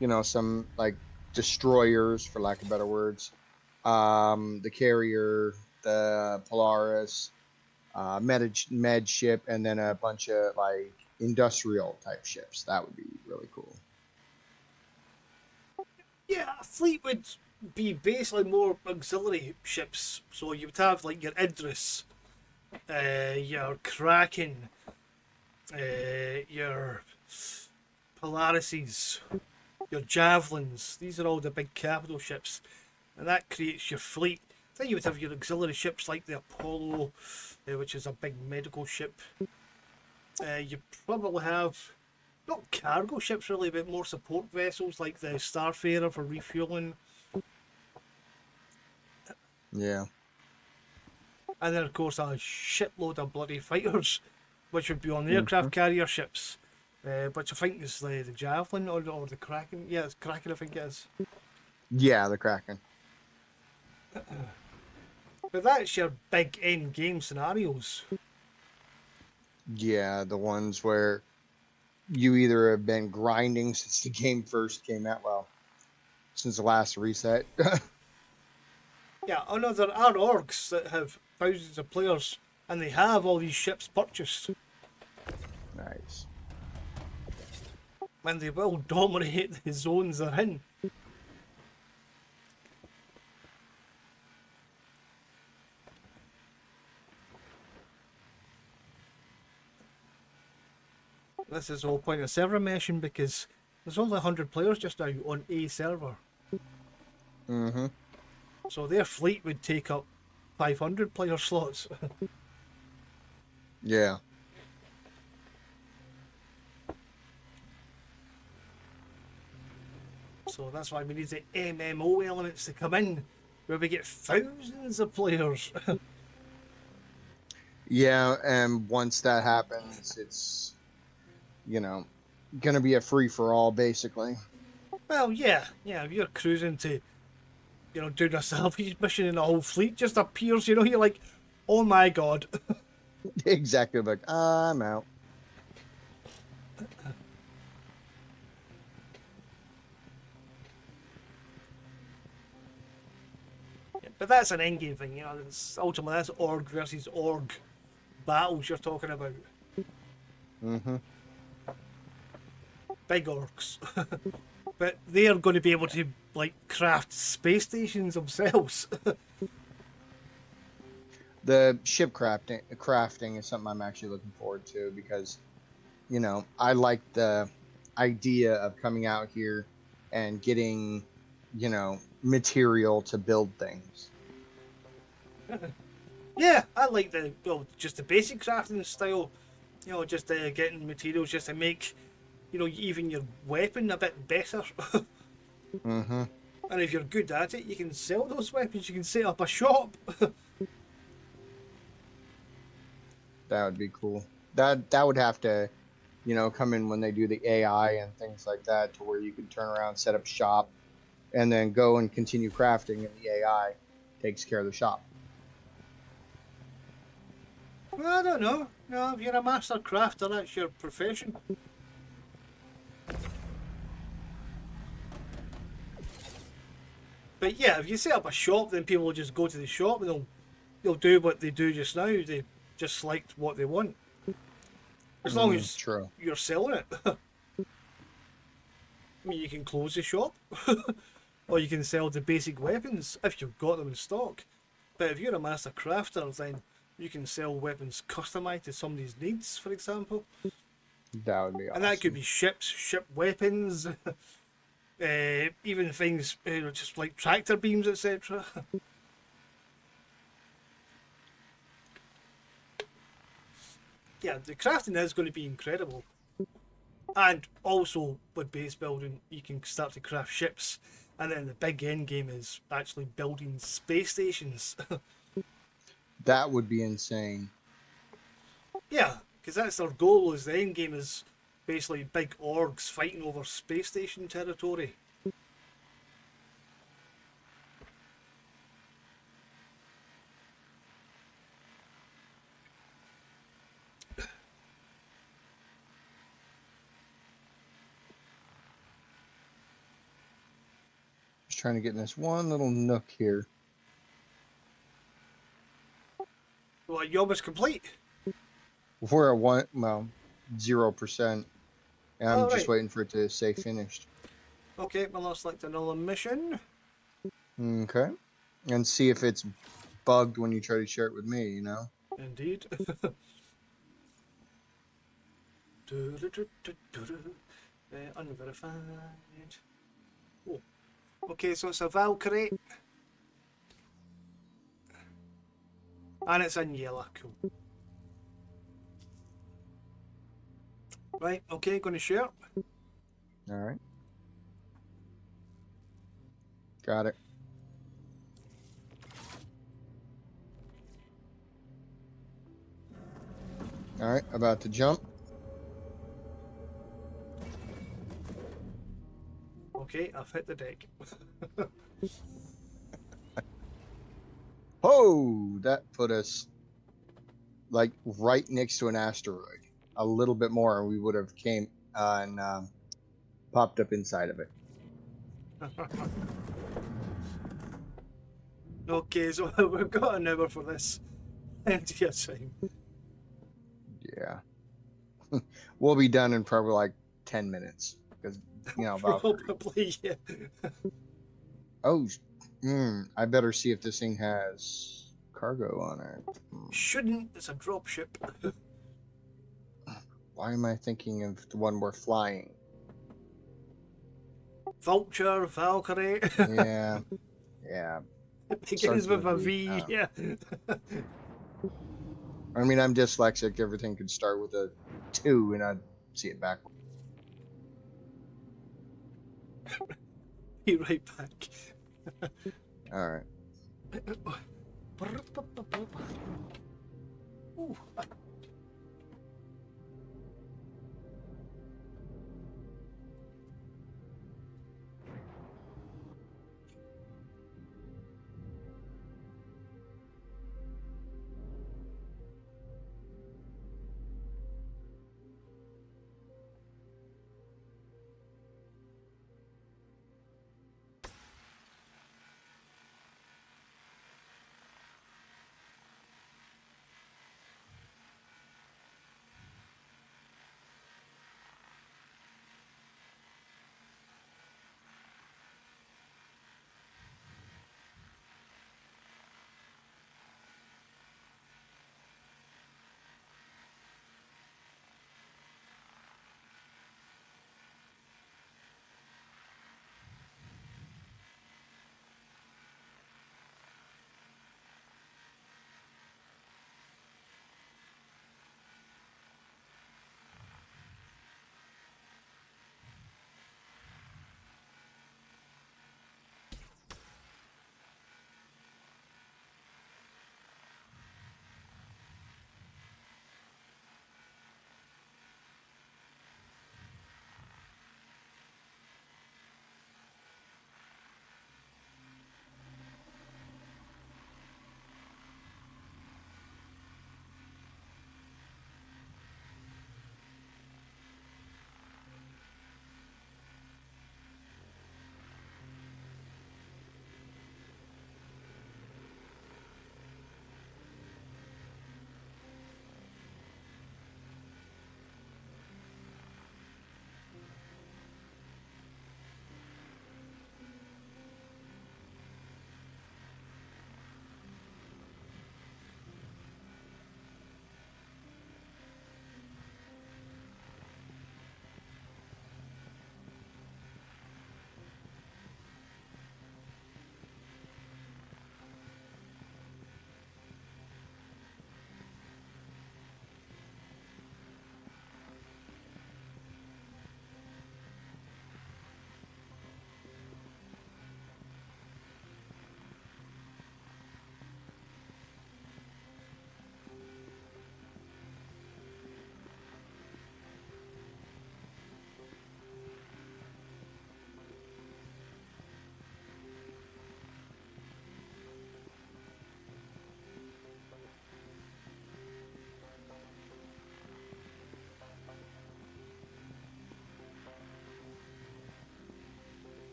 you know, some like destroyers, for lack of better words, the carrier, the Polaris, med ship, and then a bunch of like industrial type ships. That would be really cool. Yeah, a fleet would be basically more auxiliary ships. So you would have like your Idris, your Kraken, your Polarises, your Javelins. These are all the big capital ships, and that creates your fleet. Then you would have your auxiliary ships like the Apollo, which is a big medical ship. You probably have not cargo ships really, but more support vessels like the Starfarer for refueling. Yeah. And then, of course, a shitload of bloody fighters, which would be on the aircraft carrier ships, which I think is the Javelin or the Kraken. Yeah, it's Kraken, I think it is. Yeah, the Kraken. But that's your big end game scenarios. Yeah, the ones where you either have been grinding since the game first came out, well, since the last reset. Yeah, oh no, there are orgs that have thousands of players, and they have all these ships purchased, Nice. and they will dominate the zones they're in. This is the whole point of server meshing, because there's only 100 players just now on a server. Mm-hmm. So their fleet would take up 500 player slots. Yeah. So that's why we need the MMO elements to come in, where we get thousands of players. Yeah, and once that happens, it's, you know, gonna be a free-for-all, basically. Well, yeah, if you're cruising to, doing a salvage mission and a whole fleet just appears, you're like, oh my god. Exactly, like, I'm out. But that's an endgame thing, ultimately that's org versus org battles you're talking about. Mm-hmm. Big orcs. But they are going to be able to, like, craft space stations themselves. The ship crafting is something I'm actually looking forward to because, you know, I like the idea of coming out here and getting, you know, material to build things. Yeah, I like just the basic crafting style. Just getting materials just to make, even your weapon a bit better. Mm-hmm. And if you're good at it, you can sell those weapons. You can set up a shop. That would be cool. That would have to, come in when they do the AI and things like that, to where you can turn around, set up shop, and then go and continue crafting, and the AI takes care of the shop. Well, I don't know. No, if you're a master crafter, that's your profession. But yeah, if you set up a shop, then people will just go to the shop and they'll do what they do just now. They just select what they want. As long as True. you're selling it. I mean, you can close the shop, or you can sell the basic weapons if you've got them in stock. But if you're a master crafter, then you can sell weapons customized to somebody's needs, for example. That would be awesome. And that could be ships, ship weapons, even things just like tractor beams, etc. Yeah, the crafting is going to be incredible. And also with base building, you can start to craft ships, and then the big end game is actually building space stations. That would be insane. Yeah, because that's their goal. Is the end game is basically big orgs fighting over space station territory. Just trying to get in this one little nook here. Well, your job is complete. We're at 0%. And I'm Oh, just right. waiting for it to say finished. Okay, well, let's select another mission. Okay. And see if it's bugged when you try to share it with me, Indeed. Unverified. Oh. Okay, so it's a Valkyrie. And it's in yellow. Cool. Right, okay, going to share. All right. Got it. All right, about to jump. Okay, I've hit the deck. Oh, that put us like right next to an asteroid. A little bit more, and we would have came and popped up inside of it. Okay, so we've got an hour for this. Empty a time. Yeah. We'll be done in probably like 10 minutes. Because, Valkyrie. Probably, yeah. Oh, I better see if this thing has cargo on it. Shouldn't, it's a dropship. Why am I thinking of the one we're flying? Vulture, Valkyrie. Yeah. Yeah. It begins with a V, yeah. I mean, I'm dyslexic. Everything could start with a 2 and I'd see it backwards. Be right back. All right. Ooh.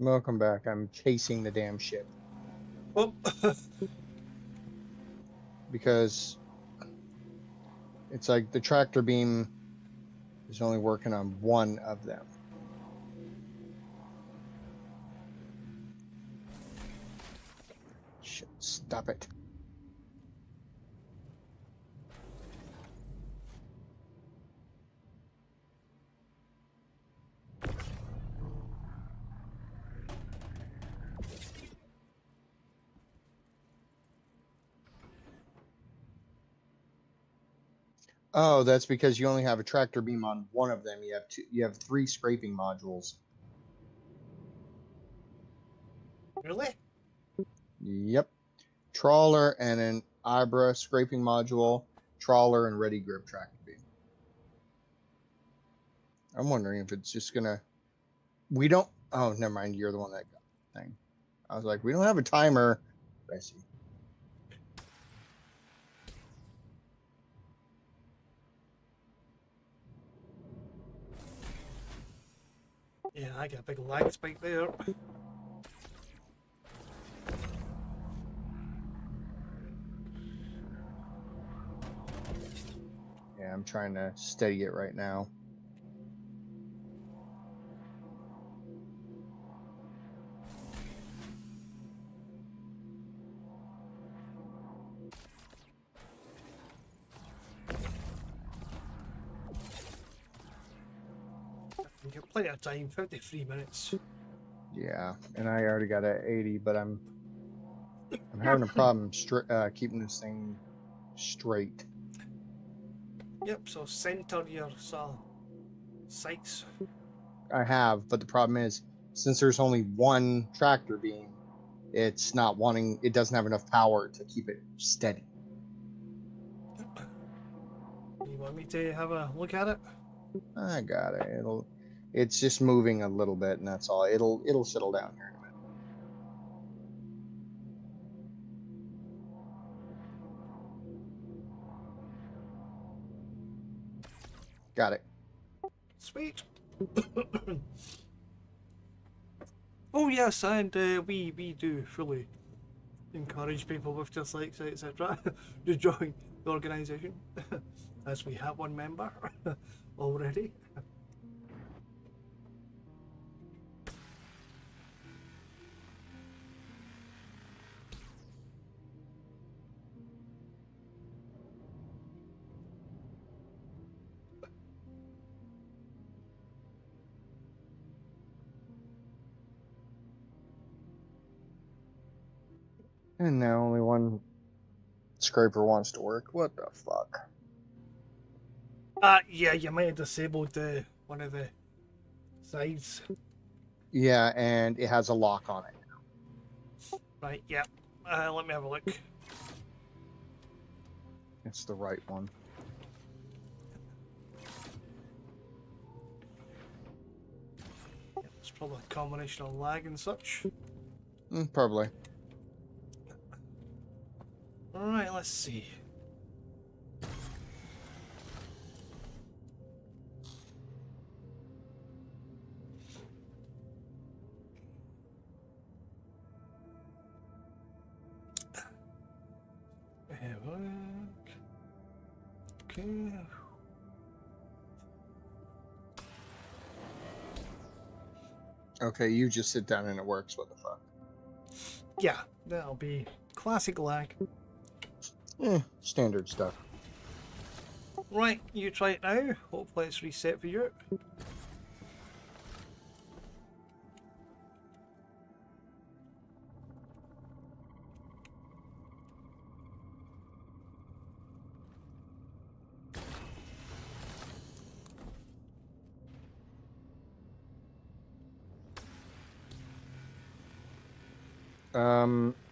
Welcome back. I'm chasing the damn ship Oh, because it's like the tractor beam is only working on one of them. Shit, stop it. Oh, that's because you only have a tractor beam on one of them. You have 3 scraping modules. really? Yep. Trawler and an Ibra scraping module, trawler and ready grip tractor beam. I'm wondering if it's just gonna. We don't. Oh, never mind. You're the one that got the thing. I was like, we don't have a timer. I see. Yeah, I got a big lag spike there. Yeah, I'm trying to steady it right now. You got plenty of time, 53 minutes. Yeah, and I already got at 80, but I'm having a problem keeping this thing straight. Yep, so center your sights. I have, but the problem is, since there's only one tractor beam, it's not wanting. It doesn't have enough power to keep it steady. You want me to have a look at it? I got it. It's just moving a little bit, and that's all. It'll settle down here in a minute. Got it. Sweet. Oh yes, and we do fully encourage people with dislikes, etc. to join the organisation, as we have one member already. And now only one scraper wants to work. What the fuck? Yeah, you might have disabled one of the sides. Yeah, and it has a lock on it. Right, yeah. Let me have a look. It's the right one. Yeah, it's probably a combination of lag and such. Probably. Alright, let's see. Have a look. Okay. Okay, you just sit down and it works. What the fuck? Yeah, that'll be classic lag. Standard stuff. Right, you try it now. Hopefully it's reset for you.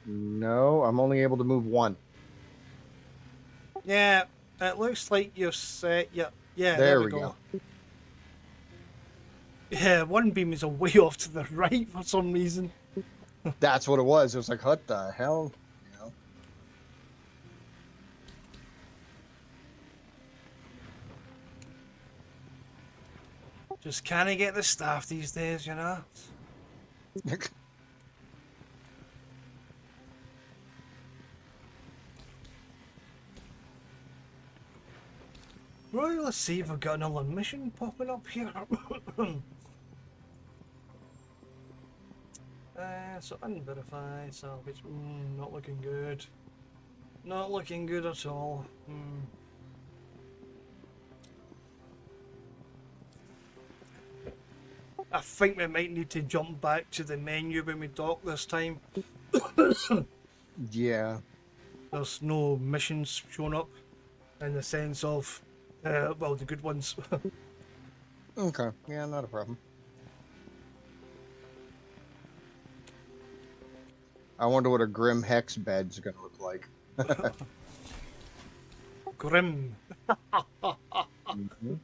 No, I'm only able to move one. Yeah, it looks like you're set. Yeah, yeah, There we go. Yeah, one beam is way off to the right for some reason. That's what it was. It was like, what the hell? You know? Just can't get the staff these days, you know. Right, let's see if I've got another mission popping up here. So unverify, salvage, not looking good. Not looking good at all. I think we might need to jump back to the menu when we dock this time. Yeah. There's no missions showing up in the sense of, well, the good ones. Okay. Yeah, not a problem. I wonder what a Grim Hex bed's gonna look like. Grim. Mhm.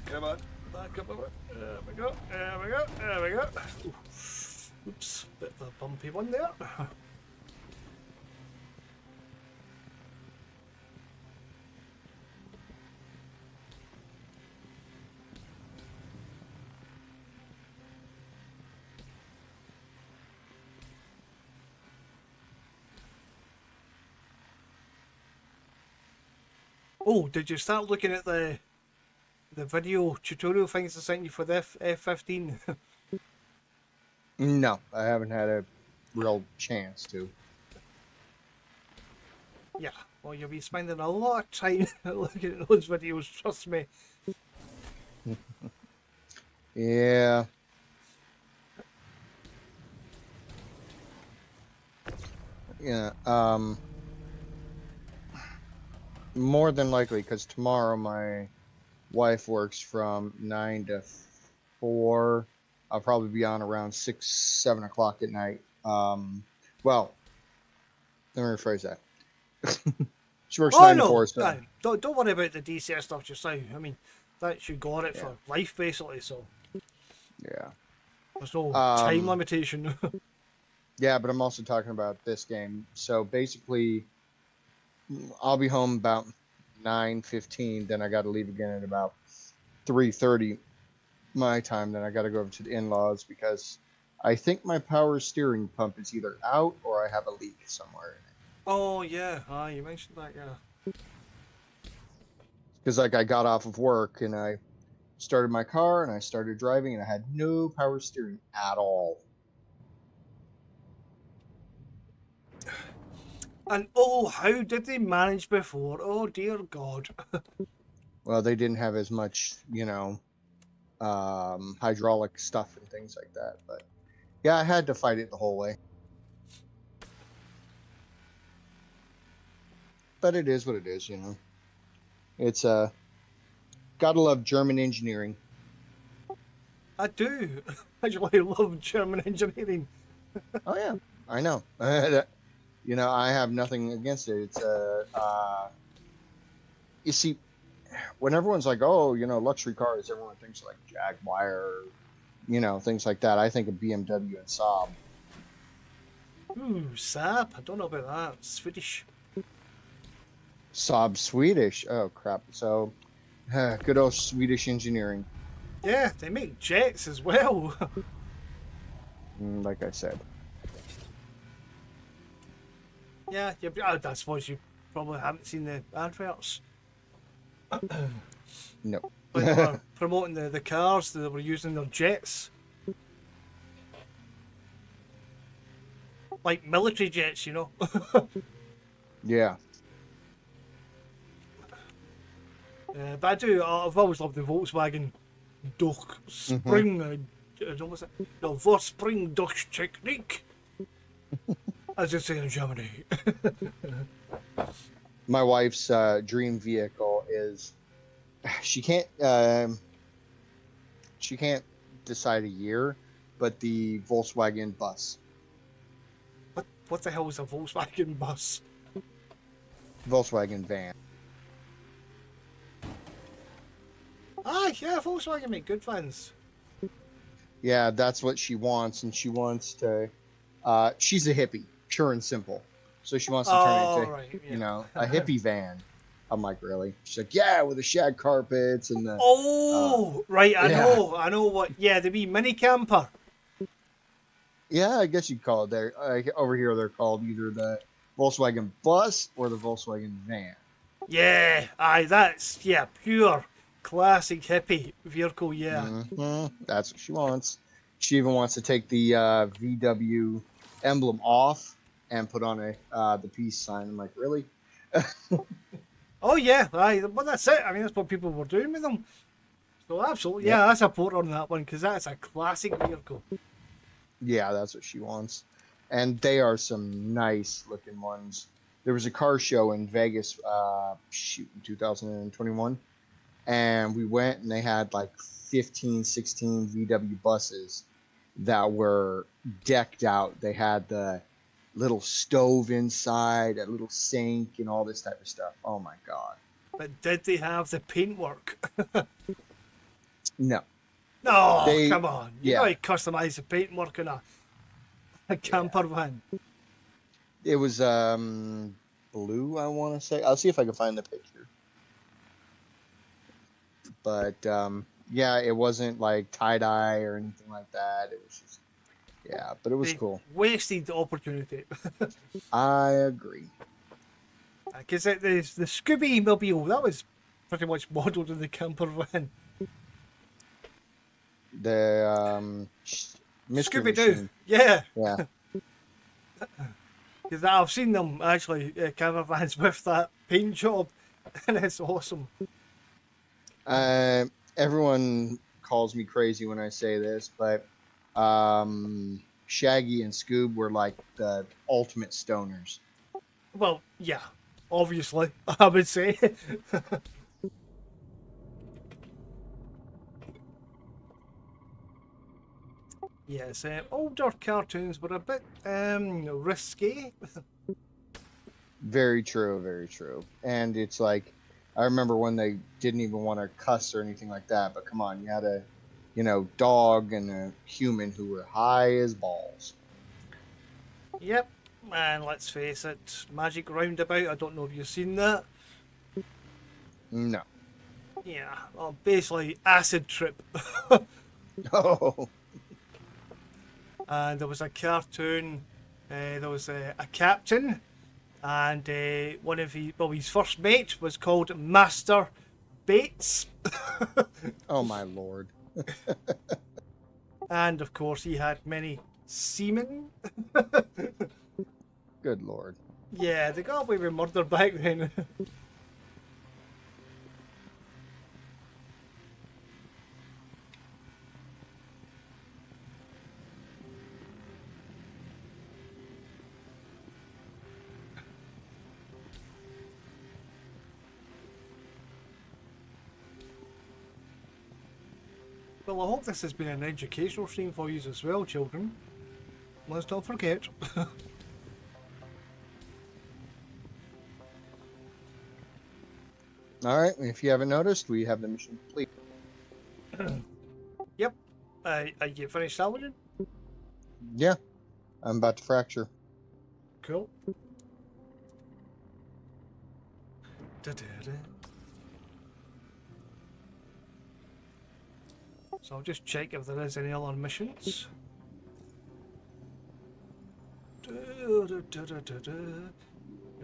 Come on, back up a bit. There we go, there we go, there we go. Oops, bit of a bumpy one there. Oh, did you start looking at the video tutorial things I sent you for the F-15? No, I haven't had a real chance to. Yeah, well, you'll be spending a lot of time looking at those videos, trust me. Yeah. Yeah. More than likely, because tomorrow my wife works from 9 to 4. I'll probably be on around 6, 7 o'clock at night. Well, let me rephrase that. She works Oh 9 to no, 4. So, no, don't worry about the DCS stuff just now. I mean, that should go on it Yeah. for life, basically, so yeah. there's no time Um, limitation. Yeah, but I'm also talking about this game. So basically, I'll be home about 9:15. Then I got to leave again at about 3:30 my time. Then I got to go over to the in-laws because I think my power steering pump is either out or I have a leak somewhere in it. Oh yeah, you mentioned that, yeah. Because like I got off of work and I started my car and I started driving and I had no power steering at all. And oh, how did they manage before? Oh dear God. Well, they didn't have as much, hydraulic stuff and things like that. But yeah, I had to fight it the whole way. But it is what it is. It's gotta love German engineering. I do. I actually love German engineering. Oh yeah, I know. I have nothing against it. It's you see, when everyone's like, oh, luxury cars, everyone thinks like Jaguar, things like that. I think of BMW and Saab. Ooh, Saab. I don't know about that. Swedish. Saab Swedish. Oh crap. So, good old Swedish engineering. Yeah, they make jets as well. Like I said. Yeah, I suppose you probably haven't seen the adverts. No. But they were promoting the cars that were using their jets. Like military jets, Yeah. But I've always loved the Volkswagen Doch Spring. What's it? The Vorspring Doch Technique. As you say in Germany. My wife's dream vehicle is she can't decide a year, but the Volkswagen bus. What the hell is a Volkswagen bus? Volkswagen van. Yeah, Volkswagen make good vans. Yeah, that's what she wants, and she wants to. She's a hippie, pure and simple. So she wants to turn it into, Right, yeah. a hippie van. I'm like, really? She's like, yeah, with the shag carpets and the Oh, right, I yeah. know what. Yeah, the wee mini camper. Yeah, I guess you'd call it there. Over here, they're called either the Volkswagen bus or the Volkswagen van. Yeah, aye, that's, yeah, pure classic hippie vehicle, yeah. That's what she wants. She even wants to take the VW emblem off and put on the peace sign. I'm like, really? Oh, yeah, aye, well, that's it. I mean, that's what people were doing with them. So, absolutely, Yep. yeah, I support her on that one because that's a classic vehicle. Yeah, that's what she wants. And they are some nice looking ones. There was a car show in Vegas, in 2021. And we went and they had like 15, 16 VW buses that were decked out. They had the little stove inside, a little sink, and all this type of stuff. Oh my God. But did they have the paintwork? No, No, they, come on. You yeah, gotta customise the paintwork in a yeah. camper van. It was blue, I want to say. I'll see if I can find the picture. But yeah, it wasn't like tie dye or anything like that. It was just, yeah, but it was They cool. wasted the opportunity. I agree. Because the Scooby Mobile, that was pretty much modelled in the camper van. The Mystery Scooby Doo, Machine. yeah. Yeah. Because I've seen them actually, camper vans with that paint job, and it's awesome. Everyone calls me crazy when I say this, but Shaggy and Scoob were like the ultimate stoners. Well, yeah, obviously, I would say. Yes, older cartoons were a bit risky. Very true, very true. And it's like, I remember when they didn't even want to cuss or anything like that, but come on, you had a, dog and a human who were high as balls. Yep, and let's face it, Magic Roundabout, I don't know if you've seen that. No. Yeah, well, basically acid trip. Oh, And there was a cartoon, there was a captain, and one of his first mate was called Master Bates. oh my lord. And of course, he had many seamen. Good lord. Yeah, they got away with murder back then. Well, I hope this has been an educational stream for you as well, children. Let's not forget. All right, if you haven't noticed, we have the mission complete. Yep. You finished salvaging? Yeah, I'm about to fracture. Cool. Da-da-da. So I'll just check if there is any other missions.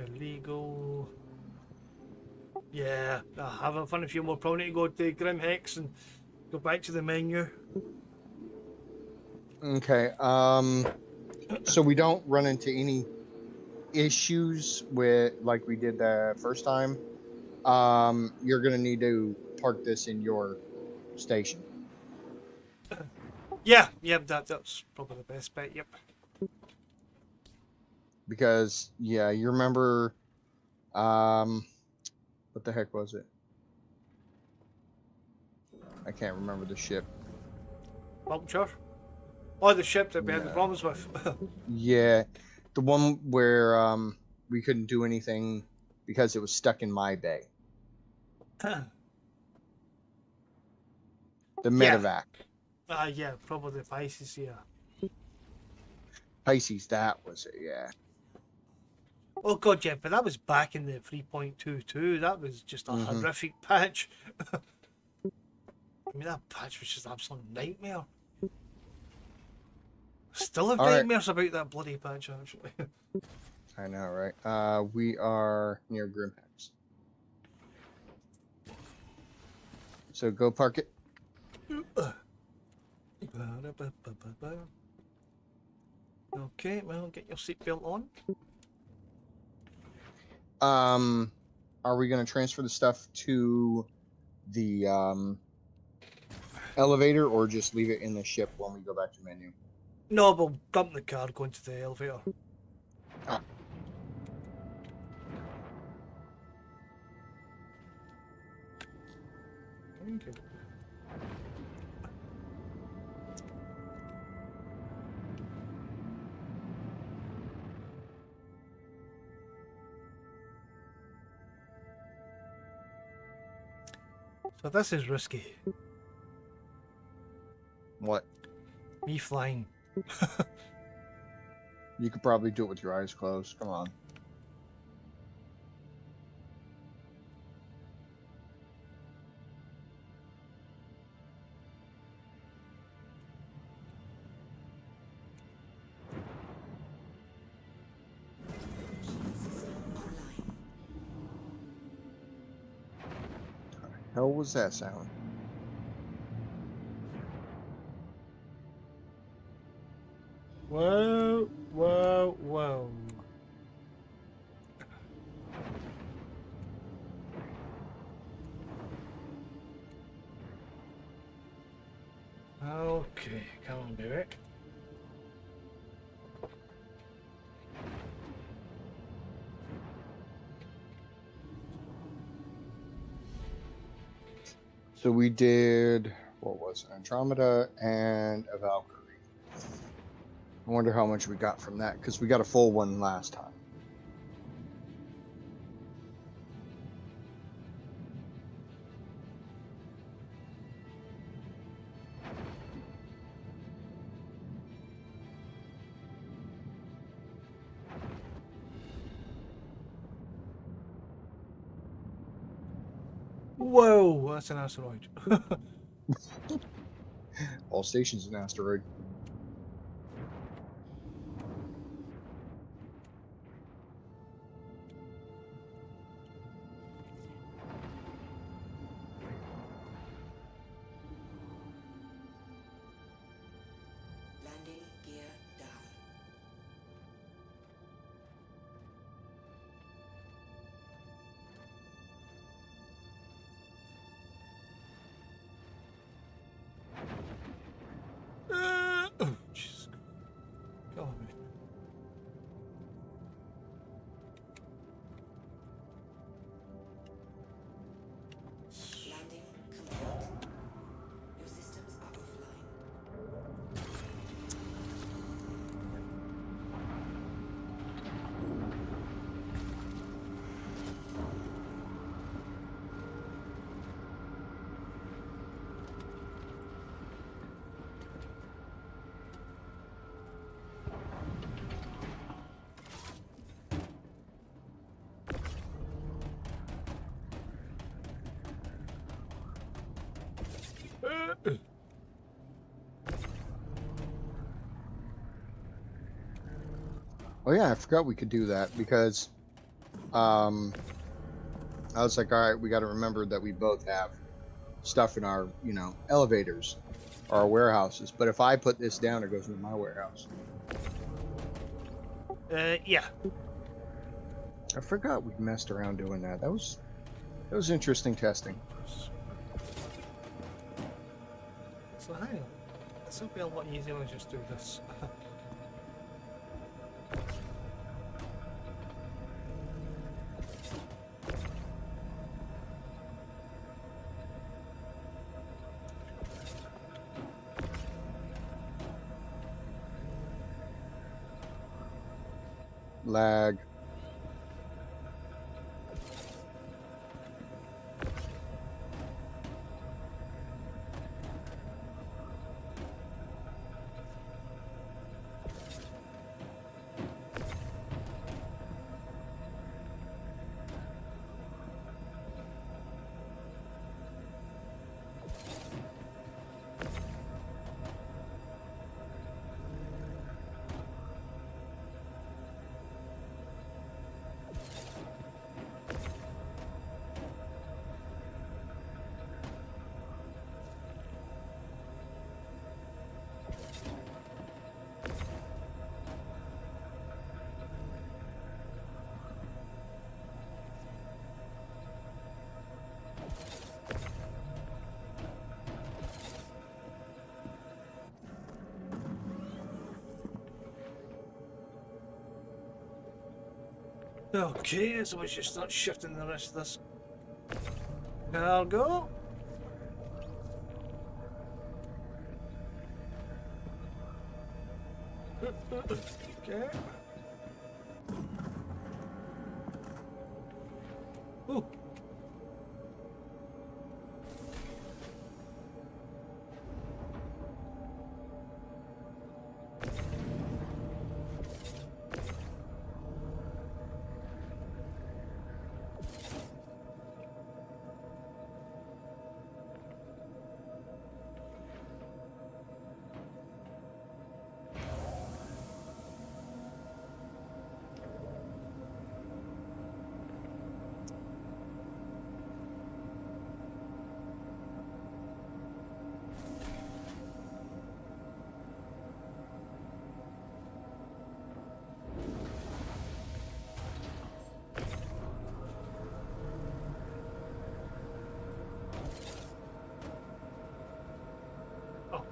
Illegal. Yeah, I haven't found a few more. Probably need to go to Grim Hex and go back to the menu. Okay. So we don't run into any issues with like we did the first time. You're gonna need to park this in your station. Yeah, that's probably the best bet. Yep. Because yeah, you remember what the heck was it? I can't remember the ship. Vulture. Oh, the ship that we had the No. problems with. Yeah, the one where we couldn't do anything because it was stuck in my bay. The Yeah. medevac. Yeah, probably the Pisces, yeah. Pisces, that was it, yeah. Oh god, yeah, but that was back in the 3.22. That was just a Mhm. horrific patch. I mean, that patch was just an absolute nightmare. Still have All right. nightmares about that bloody patch, actually. I know, right? We are near Grimhex. So go park it. Okay, well, get your seatbelt on. Are we gonna transfer the stuff to the elevator or just leave it in the ship when we go back to menu? No, we'll dump the car, go into the elevator. Ah. Okay. So this is risky. What? Me flying. You could probably do it with your eyes closed. Come on. Hell was that sound? Whoa, whoa, whoa. Okay, come on, baby. So we did, what was it? Andromeda and a Valkyrie. I wonder how much we got from that because we got a full one last time. Whoa, that's an asteroid. All stations an asteroid. Landing gear down. Oh, jeez. Come on, baby. Landing complete. Your systems are offline. Oh yeah, I forgot we could do that because I was like, all right, we got to remember that we both have stuff in our, elevators, our warehouses. But if I put this down, it goes into my warehouse. Yeah. I forgot we messed around doing that. That was interesting testing. So hang on. This will be a lot easier than just do this. Lag. Okay, so we should start shifting the rest of this cargo. Okay. Ooh.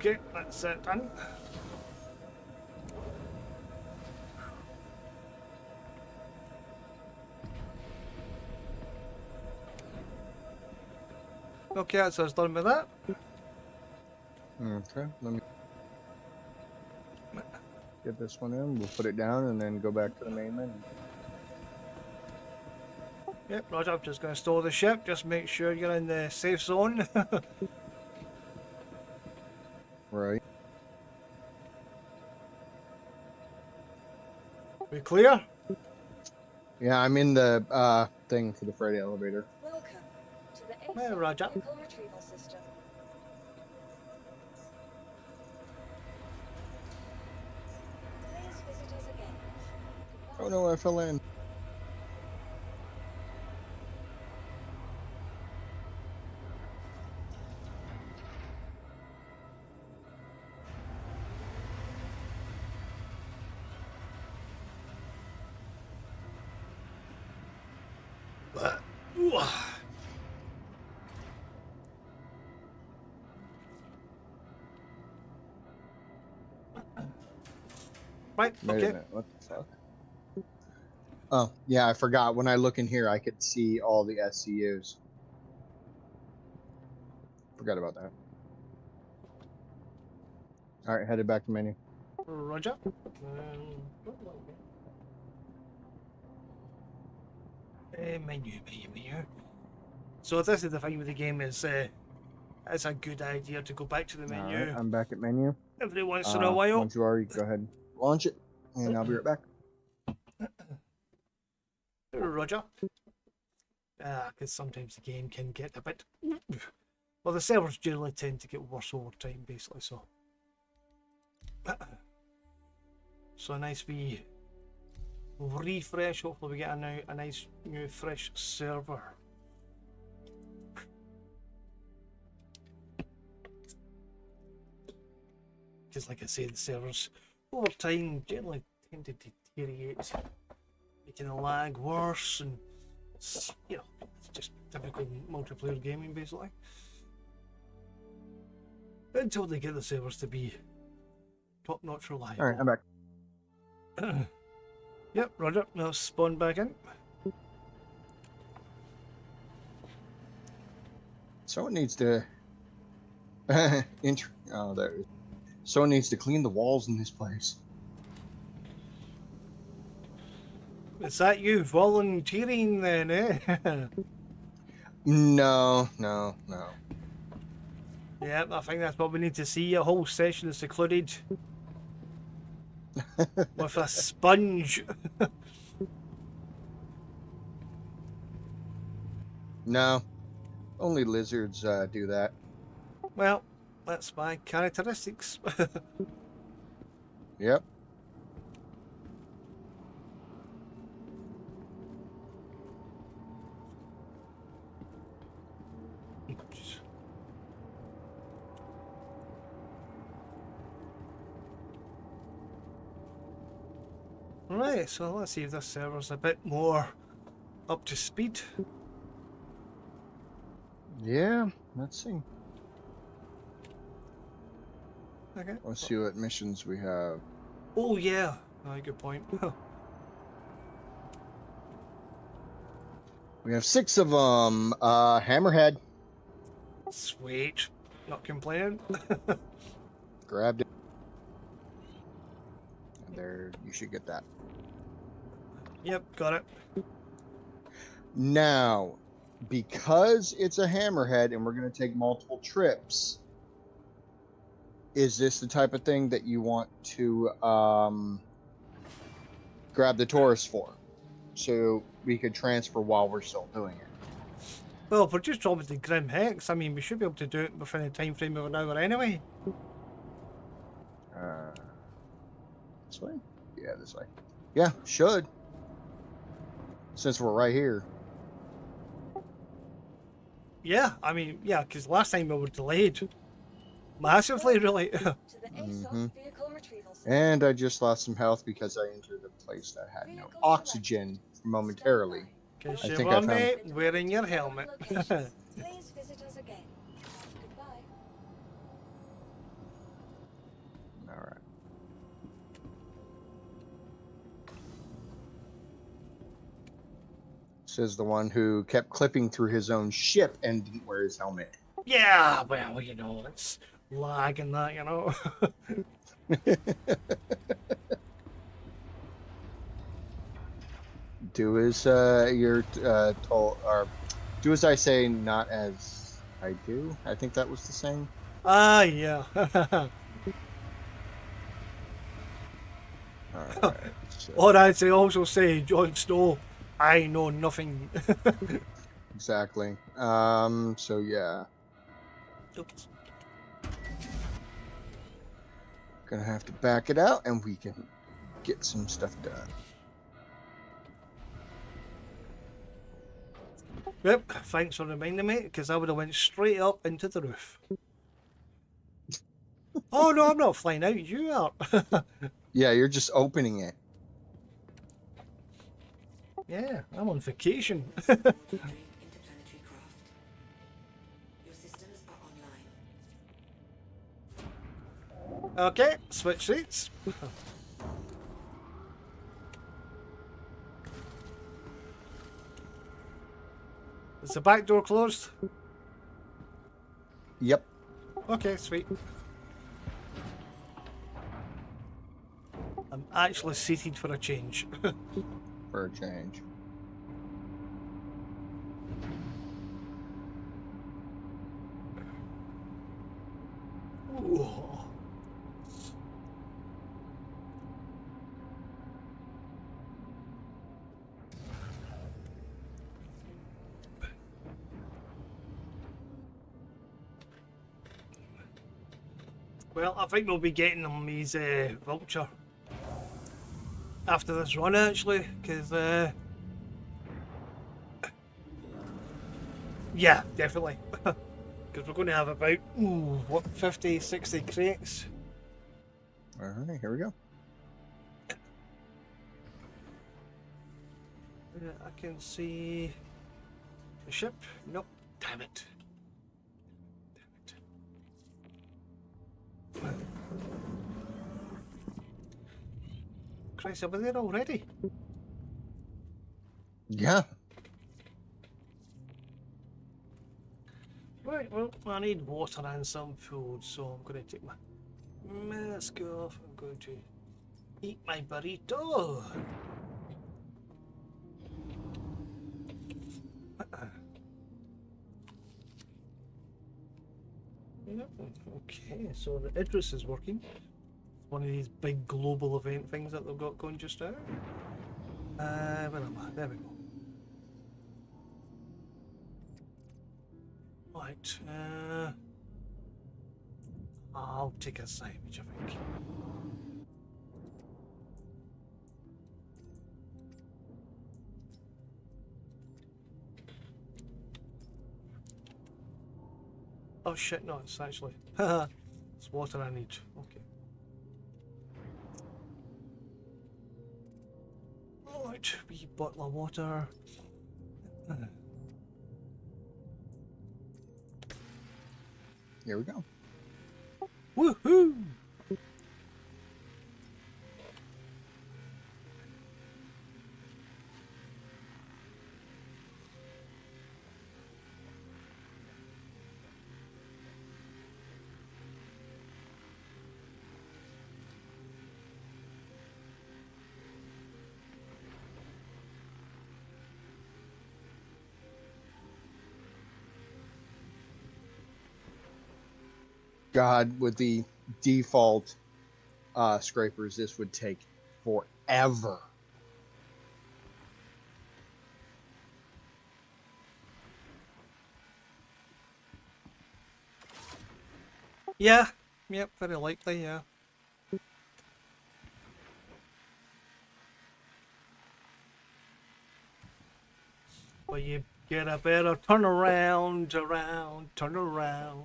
Okay, that's it done. Okay, so it's done with that. Okay, let me get this one in. We'll put it down and then go back to the main menu. Yep, Roger, I'm just going to store the ship. Just make sure you're in the safe zone. Right. We clear? Yeah, I'm in the thing for the freight elevator. Welcome to the Well, ASOC Roger. vehicle retrieval system. Please visit us again. Oh no, I fell in. Right, Wait a okay. minute, what the fuck? Oh, yeah, I forgot. When I look in here, I could see all the SCUs. Forgot about that. All right, headed back to menu. Roger. Menu. So this is the thing with the game is it's a good idea to go back to the All menu right, I'm back at menu. every once in a while. Once you are, you go ahead and launch it, and I'll be right back. Roger. Because sometimes the game can get a bit... Well, the servers generally tend to get worse over time, basically, so... So a nice wee refresh. Hopefully we get a nice new fresh server. Because like I say, the servers over time generally tend to deteriorate, making the lag worse, and it's, you know, it's just typical multiplayer gaming basically. Until they get the servers to be top-notch reliable. All right, I'm back. Yep, Roger. Now spawn back in. Someone needs to. Oh, there it is. Someone needs to clean the walls in this place. Is that you volunteering then, eh? No. Yeah, I think that's what we need to see. A whole session is secluded with a sponge. No. Only lizards do that. Well, that's my characteristics. Yep. Right, so let's see if this server's a bit more up to speed. Yeah. Let's see. Okay. Let's see what missions we have. Oh yeah, good point. We have 6 of them. Hammerhead. Sweet. Not complaining. Grabbed it. And there, you should get that. Yep, got it. Now, because it's a hammerhead and we're going to take multiple trips, is this the type of thing that you want to grab the Taurus for? So we could transfer while we're still doing it. Well, if we're just dropping the Grim Hex, I mean, we should be able to do it within a time frame of an hour anyway. This way? Yeah, this way. Yeah, should. Since we're right here. Yeah, I mean, yeah, because last time we were delayed. Massively, really. To the ASOS vehicle retrieval system. And I just lost some health because I entered a place that had no oxygen momentarily. Because I you think were, I found- mate, wearing your helmet. Locations. Please visit us again. Goodbye. Alright. Says the one who kept clipping through his own ship and didn't wear his helmet. Yeah, well, you know, it's lag and that, you know. Do as you're told, or do as I say, not as I do. I think that was the saying. Ah, yeah. Alright. So, Or as they also say, Jon Snow, I know nothing. exactly. So yeah, Oops. gonna have to back it out, and we can get some stuff done. Yep, thanks for reminding me, because I would have went straight up into the roof. Oh no, I'm not flying out, you are. Yeah, you're just opening it. Yeah, I'm on vacation. Entering interplanetary craft. Your systems are online. Okay, switch seats. Is the back door closed? Yep. Okay, sweet. I'm actually seated for a change. For a change. Ooh. Well, I think we'll be getting them his Vulture after this run, actually, because yeah, definitely. Because we're going to have about, what, 50, 60 crates. Alright, here we go. I can see the ship. Nope. Damn it. Damn it. Christ, are we there already? Yeah. Right, well, I need water and some food, so I'm going to take my mask off. I'm going to eat my burrito. Yep, okay, so the Idris is working. It's one of these big global event things that they've got going just now. Where am I? There we go. Right, I'll take a sandwich, I think. Oh shit, no, it's actually, it's water I need, okay. Alright, wee bottle of water. Here we go. Woohoo! God, with the default scrapers, this would take forever. Yeah, yep, very likely, yeah. But you get a better turn around, turn around.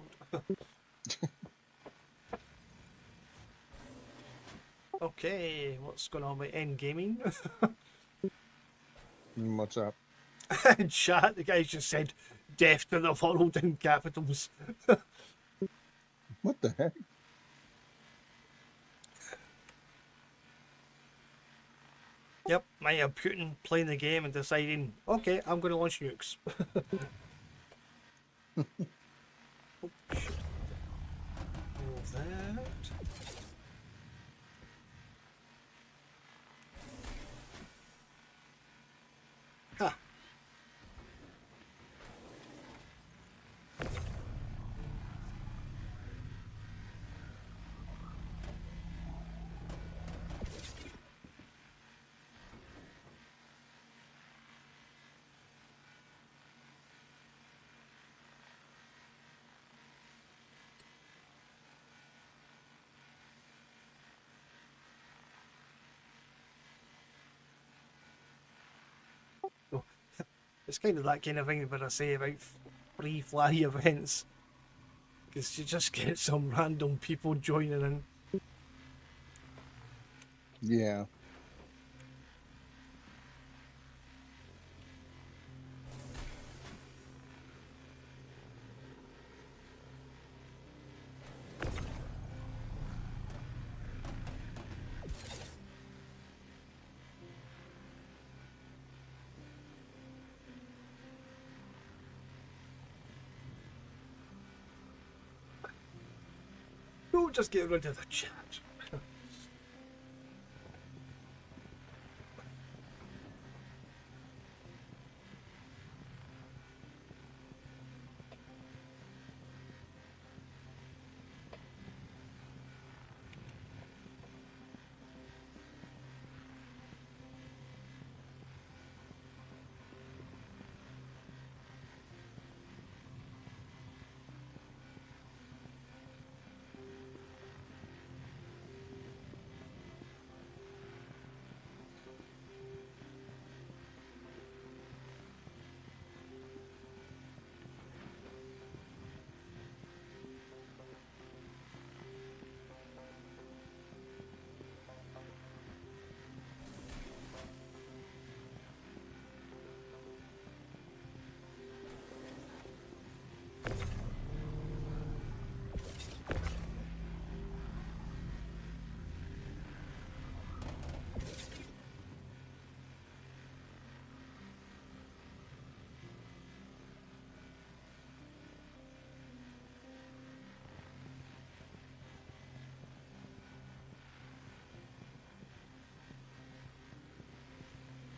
Okay, what's going on with end gaming? What's up? In chat, the guy just said, "Death to the world" in capitals. What the heck? Yep, might have Putin playing the game and deciding, okay, I'm going to launch nukes. Oh, shit. All of that. Huh. So, it's kind of that kind of thing that I say about free fly events. Because you just get some random people joining in. Yeah. Don't just get rid of the chat.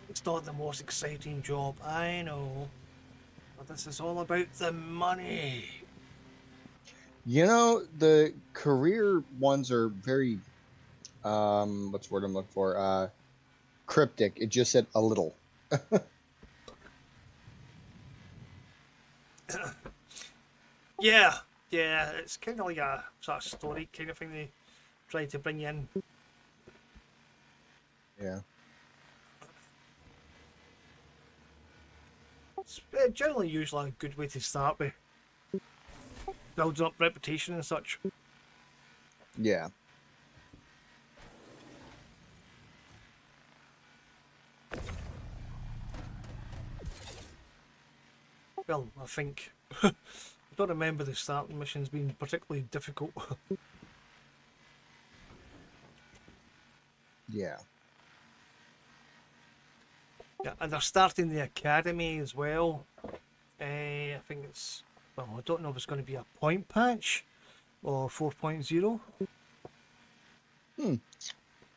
It's not the most exciting job, I know. But this is all about the money. You know, the career ones are very what's the word I'm looking for? Cryptic. It just said a little. Yeah, yeah, it's kind of like a sort of story kind of thing they try to bring in. Yeah. It's generally usually a good way to start with building up reputation and such. Yeah. Well, I think I don't remember the starting missions being particularly difficult. Yeah. Yeah, and they're starting the academy as well. I think it's, well, I don't know if it's going to be a point patch or 4.0.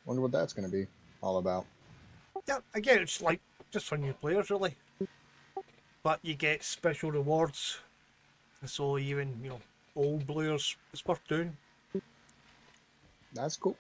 Wonder what that's going to be all about. Yeah, again, it's like just for new players really, but you get special rewards. So even old Blair's. It's worth doing. That's cool.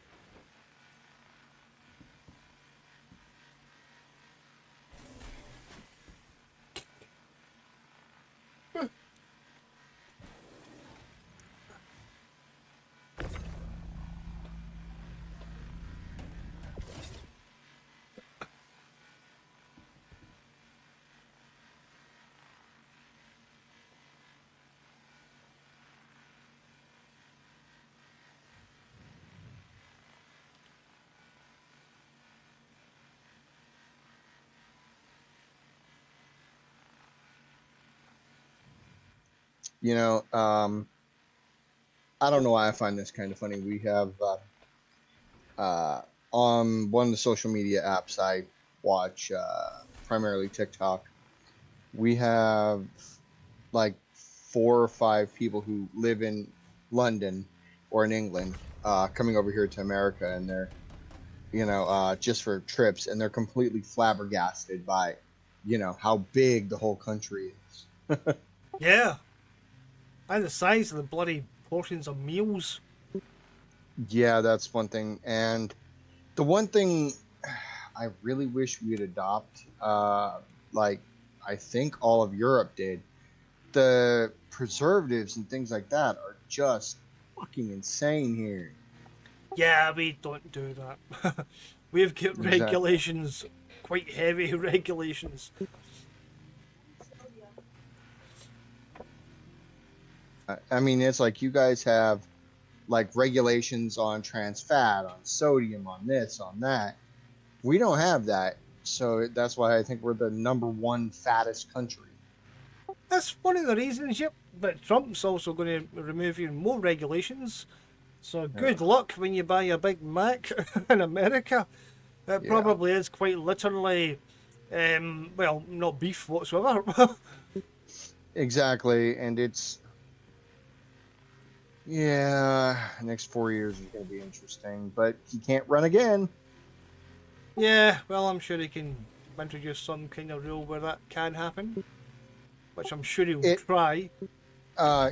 You know, I don't know why I find this kind of funny. We have on one of the social media apps I watch, primarily TikTok, we have like 4 or 5 people who live in London or in England, coming over here to America, and they're, just for trips, and they're completely flabbergasted by, how big the whole country is. Yeah. And the size of the bloody portions of meals. Yeah, that's one thing. And the one thing I really wish we'd adopt, like I think all of Europe did, the preservatives and things like that are just fucking insane here. Yeah, we don't do that. We've got Exactly. regulations, quite heavy regulations. I mean, it's like you guys have like regulations on trans fat, on sodium, on this, on that. We don't have that. So that's why I think we're the number one fattest country. That's one of the reasons, yep. But Trump's also going to remove even more regulations. So good Yeah. luck when you buy a Big Mac in America. It Yeah. probably is quite literally, well, not beef whatsoever. Exactly. And it's, yeah, next 4 years is going to be interesting, but he can't run again. Yeah, well, I'm sure he can introduce some kind of rule where that can happen, which I'm sure he'll It, try.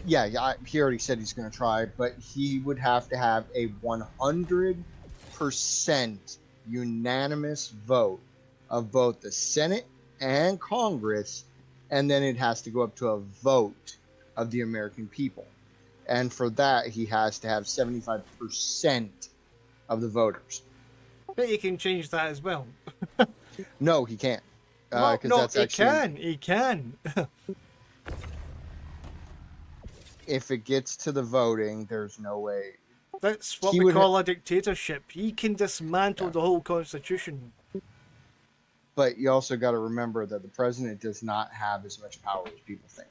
yeah, he already said he's going to try, but he would have to have a 100% unanimous vote of both the Senate and Congress, and then it has to go up to a vote of the American people. And for that, he has to have 75% of the voters. But he can change that as well. No, he can't, Well, because no, that's he actually, can. He can. if it gets to the voting, there's no way That's what he we would. call a dictatorship. He can dismantle Yeah. the whole constitution. But you also got to remember that the president does not have as much power as people think.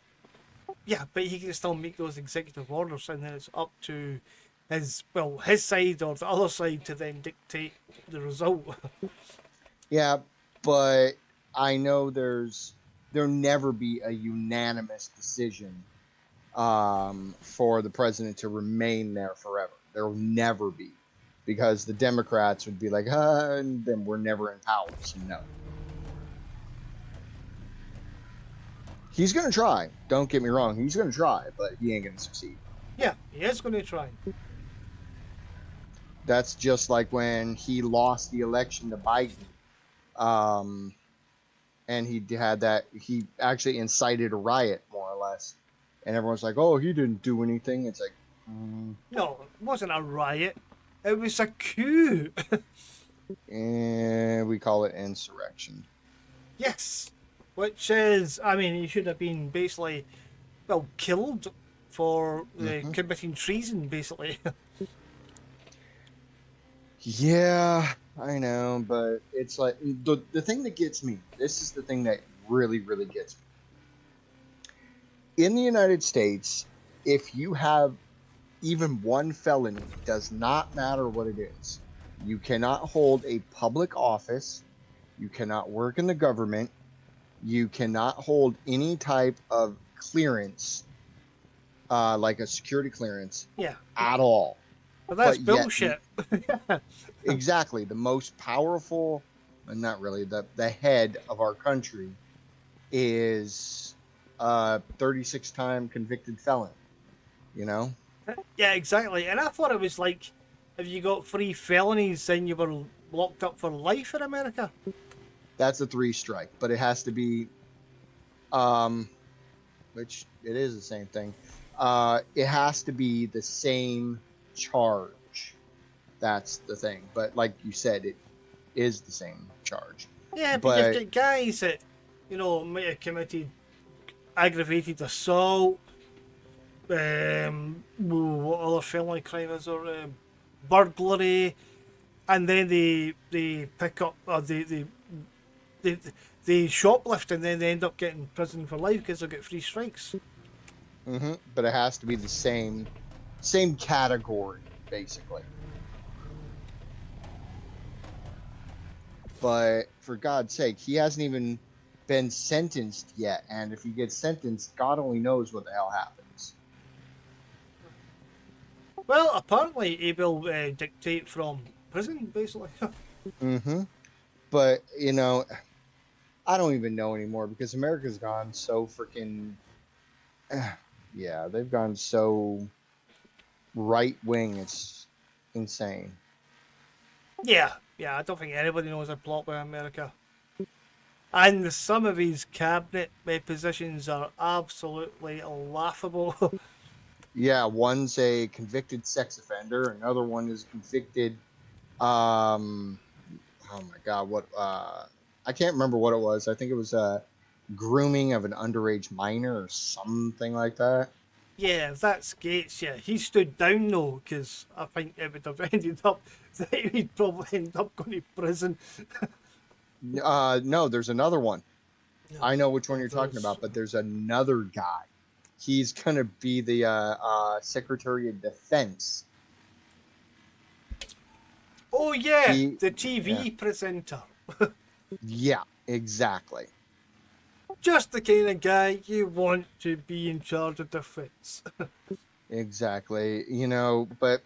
Yeah, but he can still make those executive orders, and then it's up to his side or the other side to then dictate the result. Yeah, but I know there'll never be a unanimous decision, for the president to remain there forever. There will never be, because the Democrats would be like, and then we're never in power. So no, he's gonna try. Don't get me wrong, he's gonna try, but he ain't gonna succeed. Yeah, he is going to try. That's just like when he lost the election to Biden. Um, and he actually incited a riot, more or less, and everyone's like, oh, he didn't do anything. It's like, No, it wasn't a riot. It was a coup. we call it insurrection. Yes. Which is, I mean, he should have been basically, well, killed for Hmm. committing treason, basically. Yeah, I know, but it's like the thing that gets me. This is the thing that really really gets me. In the United States, if you have even one felony, does not matter what it is, you cannot hold a public office, you cannot work in the government, you cannot hold any type of clearance, like a security clearance, Yeah. at all. But that's But yet the bullshit. exactly the most powerful, and not really, the head of our country is a 36-time convicted felon. You know, Yeah, exactly. And I thought it was like, if you got 3 felonies, then you were locked up for life in America. that's a 3 strike, but it has to be, um, which it is the same thing. It has to be the same charge. That's the thing. But like you said, it is the same charge. Yeah, but you've But got guys that, might have committed aggravated assault, what other felony crime is there? Burglary, and then they pick up, or they, they shoplift, and then they end up getting prison for life because they've got 3 strikes. but it has to be the same category, basically. But for God's sake, he hasn't even been sentenced yet. And if he gets sentenced, God only knows what the hell happens. Well, apparently he will dictate from prison, basically. But, I don't even know anymore because America's gone so freaking. Yeah, they've gone so right wing. It's insane. Yeah, I don't think anybody knows a plot with America. And some of his cabinet positions are absolutely laughable. Yeah, one's a convicted sex offender, another one is convicted. Um, oh my God, what? I can't remember what it was. I think it was grooming of an underage minor or something like that. Yeah, that's Gates. Yeah, he stood down though, because I think it would have ended up that he'd probably end up going to prison. No, there's another one. I know which one you're talking There's- about, but there's another guy. He's gonna be the Secretary of Defense. Oh yeah, He, the TV yeah, presenter. yeah, exactly. Just the kind of guy you want to be in charge of defense. Exactly. But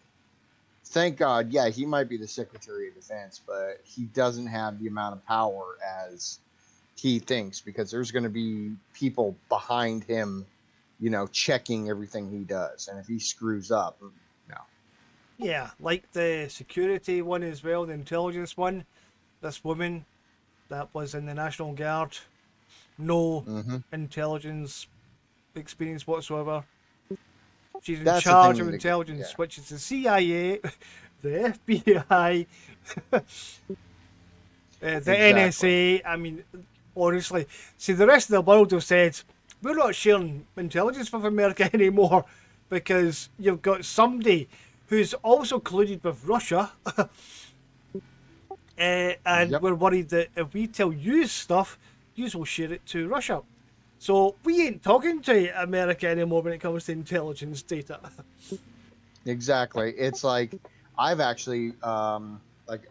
thank God, yeah, he might be the Secretary of Defense, but he doesn't have the amount of power as he thinks because there's going to be people behind him, checking everything he does. And if he screws up, no. Yeah, like the security one as well, the intelligence one. This woman that was in the National Guard, no Hmm. intelligence experience whatsoever. She's in That's the charge thing. of Yeah. intelligence, which is the CIA, the FBI, the Exactly. NSA. I mean, honestly, see, the rest of the world have said, we're not sharing intelligence with America anymore because you've got somebody who's also colluded with Russia. And Yep. we're worried that if we tell you stuff, you will share it to Russia. So we ain't talking to America anymore when it comes to intelligence data. Exactly. It's like I've actually like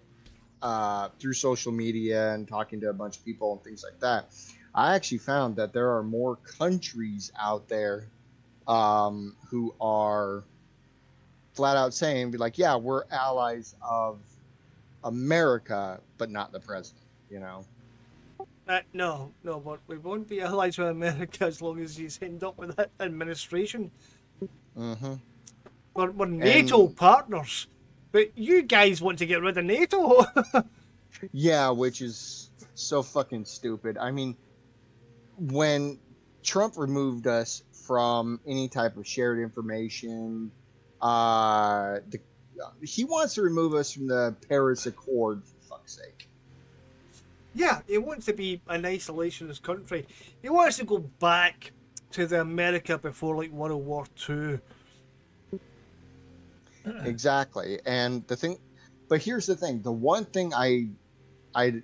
through social media and talking to a bunch of people and things like that, I actually found that there are more countries out there who are flat out saying, be like, yeah, we're allies of America, but not the president. No, but we won't be allies with America as long as he's end up with that administration. Hmm. We're NATO And partners, but you guys want to get rid of NATO. yeah, which is so fucking stupid. I mean, when Trump removed us from any type of shared information, he wants to remove us from the Paris Accord, for fuck's sake. Yeah, he wants to be an isolationist country. He wants to go back to the America before like World War II. Exactly. And but here's the thing: the one thing I I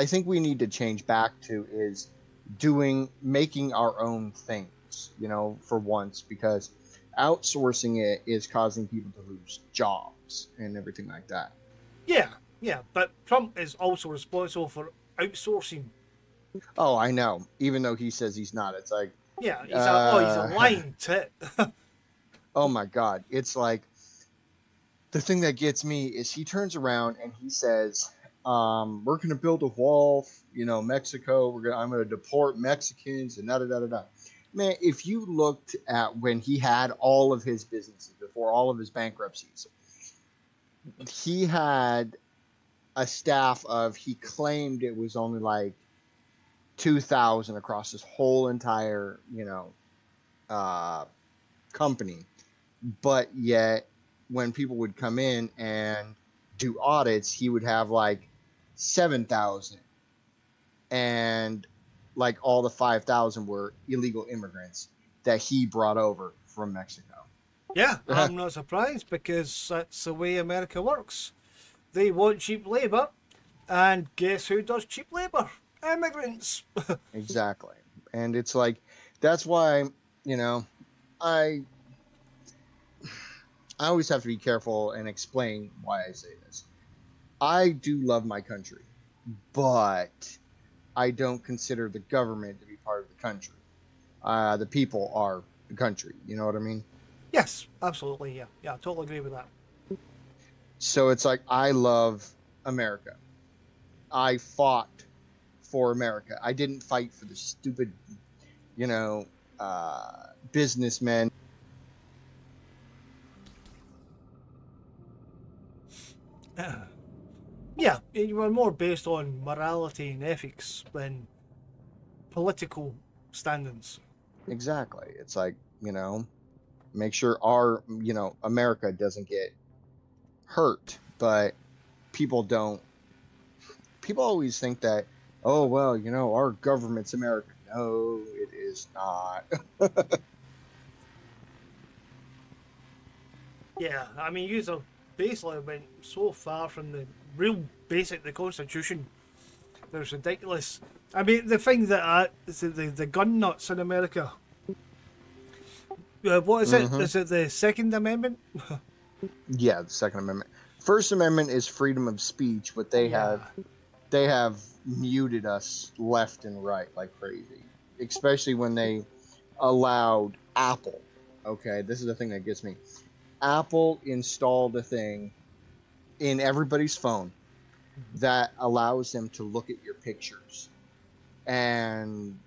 think we need to change back to is making our own things, for once, because outsourcing it is causing people to lose jobs and everything like that. Yeah, but Trump is also responsible for outsourcing. Oh, I know. Even though he says he's not, it's like, Yeah, he's a uh, lying tit. oh my God. It's like the thing that gets me is he turns around and he says, we're going to build a wall, Mexico. I'm going to deport Mexicans and da da da da da. Man, if you looked at when he had all of his businesses before all of his bankruptcies, he had a staff of, he claimed it was only like 2,000 across his whole entire, uh, company. But yet, when people would come in and do audits, he would have like 7,000, and like all the 5,000 were illegal immigrants that he brought over from Mexico. Yeah, I'm not surprised because that's the way America works. They want cheap labour, and guess who does cheap labour? Immigrants. Exactly. And it's like, that's why, you know, I I always have to be careful and explain why I say this. I do love my country, but I don't consider the government to be part of the country. The people are the country. You know what I mean? Yes, absolutely. Yeah, I totally agree with that. So it's like, I love America. I fought for America. I didn't fight for the stupid, you know, businessmen. Yeah, you were more based on morality and ethics than political standings. Exactly. It's like, make sure our, America doesn't get hurt, but people don't. People always think that, oh, well, our government's America. No, it is not. Yeah, I mean, you basically went so far from the real basic, the Constitution. There's ridiculous. I mean, the thing that the gun nuts in America. What is it? Mhm. Is it the Second Amendment? Yeah, the Second Amendment. First Amendment is freedom of speech, but they Yeah. have muted us left and right like crazy. Especially when they allowed Apple. Okay, this is the thing that gets me. Apple installed a thing in everybody's phone that allows them to look at your pictures and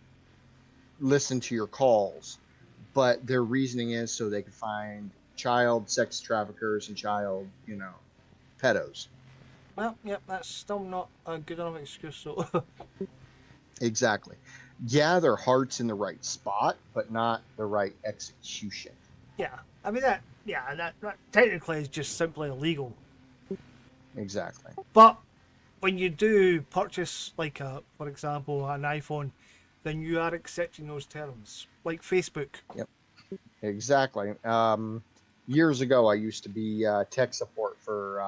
listen to your calls. But their reasoning is so they can find child sex traffickers and child, pedos. Well, yep, that's still not a good enough excuse. So, Exactly. Yeah, their heart's in the right spot, but not the right execution. yeah, I mean that. Yeah, that technically is just simply illegal. Exactly. But when you do purchase, like for example, an iPhone, then you are accepting those terms, like Facebook. Yep. Exactly. Years ago, I used to be tech support for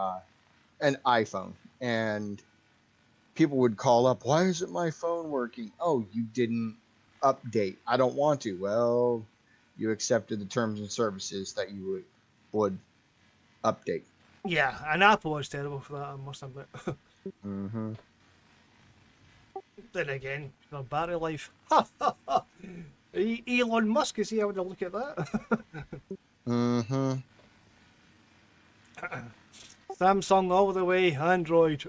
an iPhone, and people would call up, "Why isn't my phone working?" "Oh, you didn't update." "I don't want to." "Well, you accepted the terms and services that you would update." Yeah, and Apple is terrible for that, I must admit. Mm-hmm. Then again, battery life. Elon Musk, is he having a look at that? Mm-hmm. Samsung all the way, Android.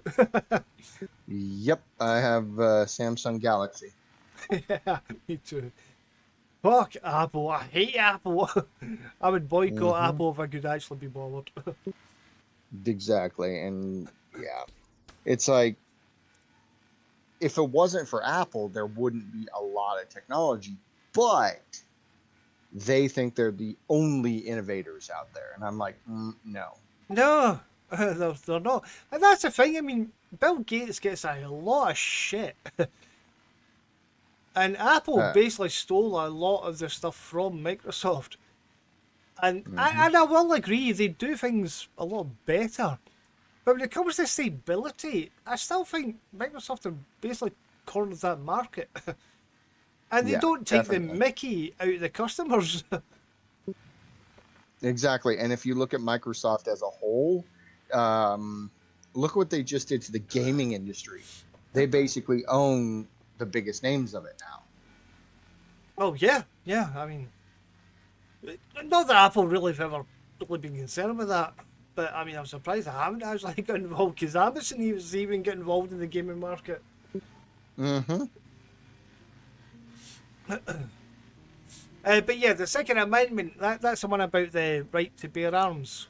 Yep, I have Samsung Galaxy. Yeah, me too. Fuck Apple, I hate Apple. I would boycott Mhm. Apple if I could actually be bothered. Exactly, and yeah, it's like, if it wasn't for Apple, there wouldn't be a lot of technology, but they think they're the only innovators out there, and I'm like, no. No, they're not. And that's the thing, I mean, Bill Gates gets a lot of shit. And Apple Uh, basically stole a lot of their stuff from Microsoft. And mhm. I will agree, they do things a lot better. But when it comes to stability, I still think Microsoft have basically cornered that market. And they Yeah, don't take the definitely. mickey out of the customers. Exactly, and if you look at Microsoft as a whole, um, look what they just did to the gaming industry. They basically own the biggest names of it now. Oh, yeah, I mean, not that Apple really have ever really been concerned with that. But I mean, I'm surprised I haven't actually got involved because Amazon even get involved in the gaming market. Mm-hmm. But yeah, the Second Amendment, that's the one about the right to bear arms.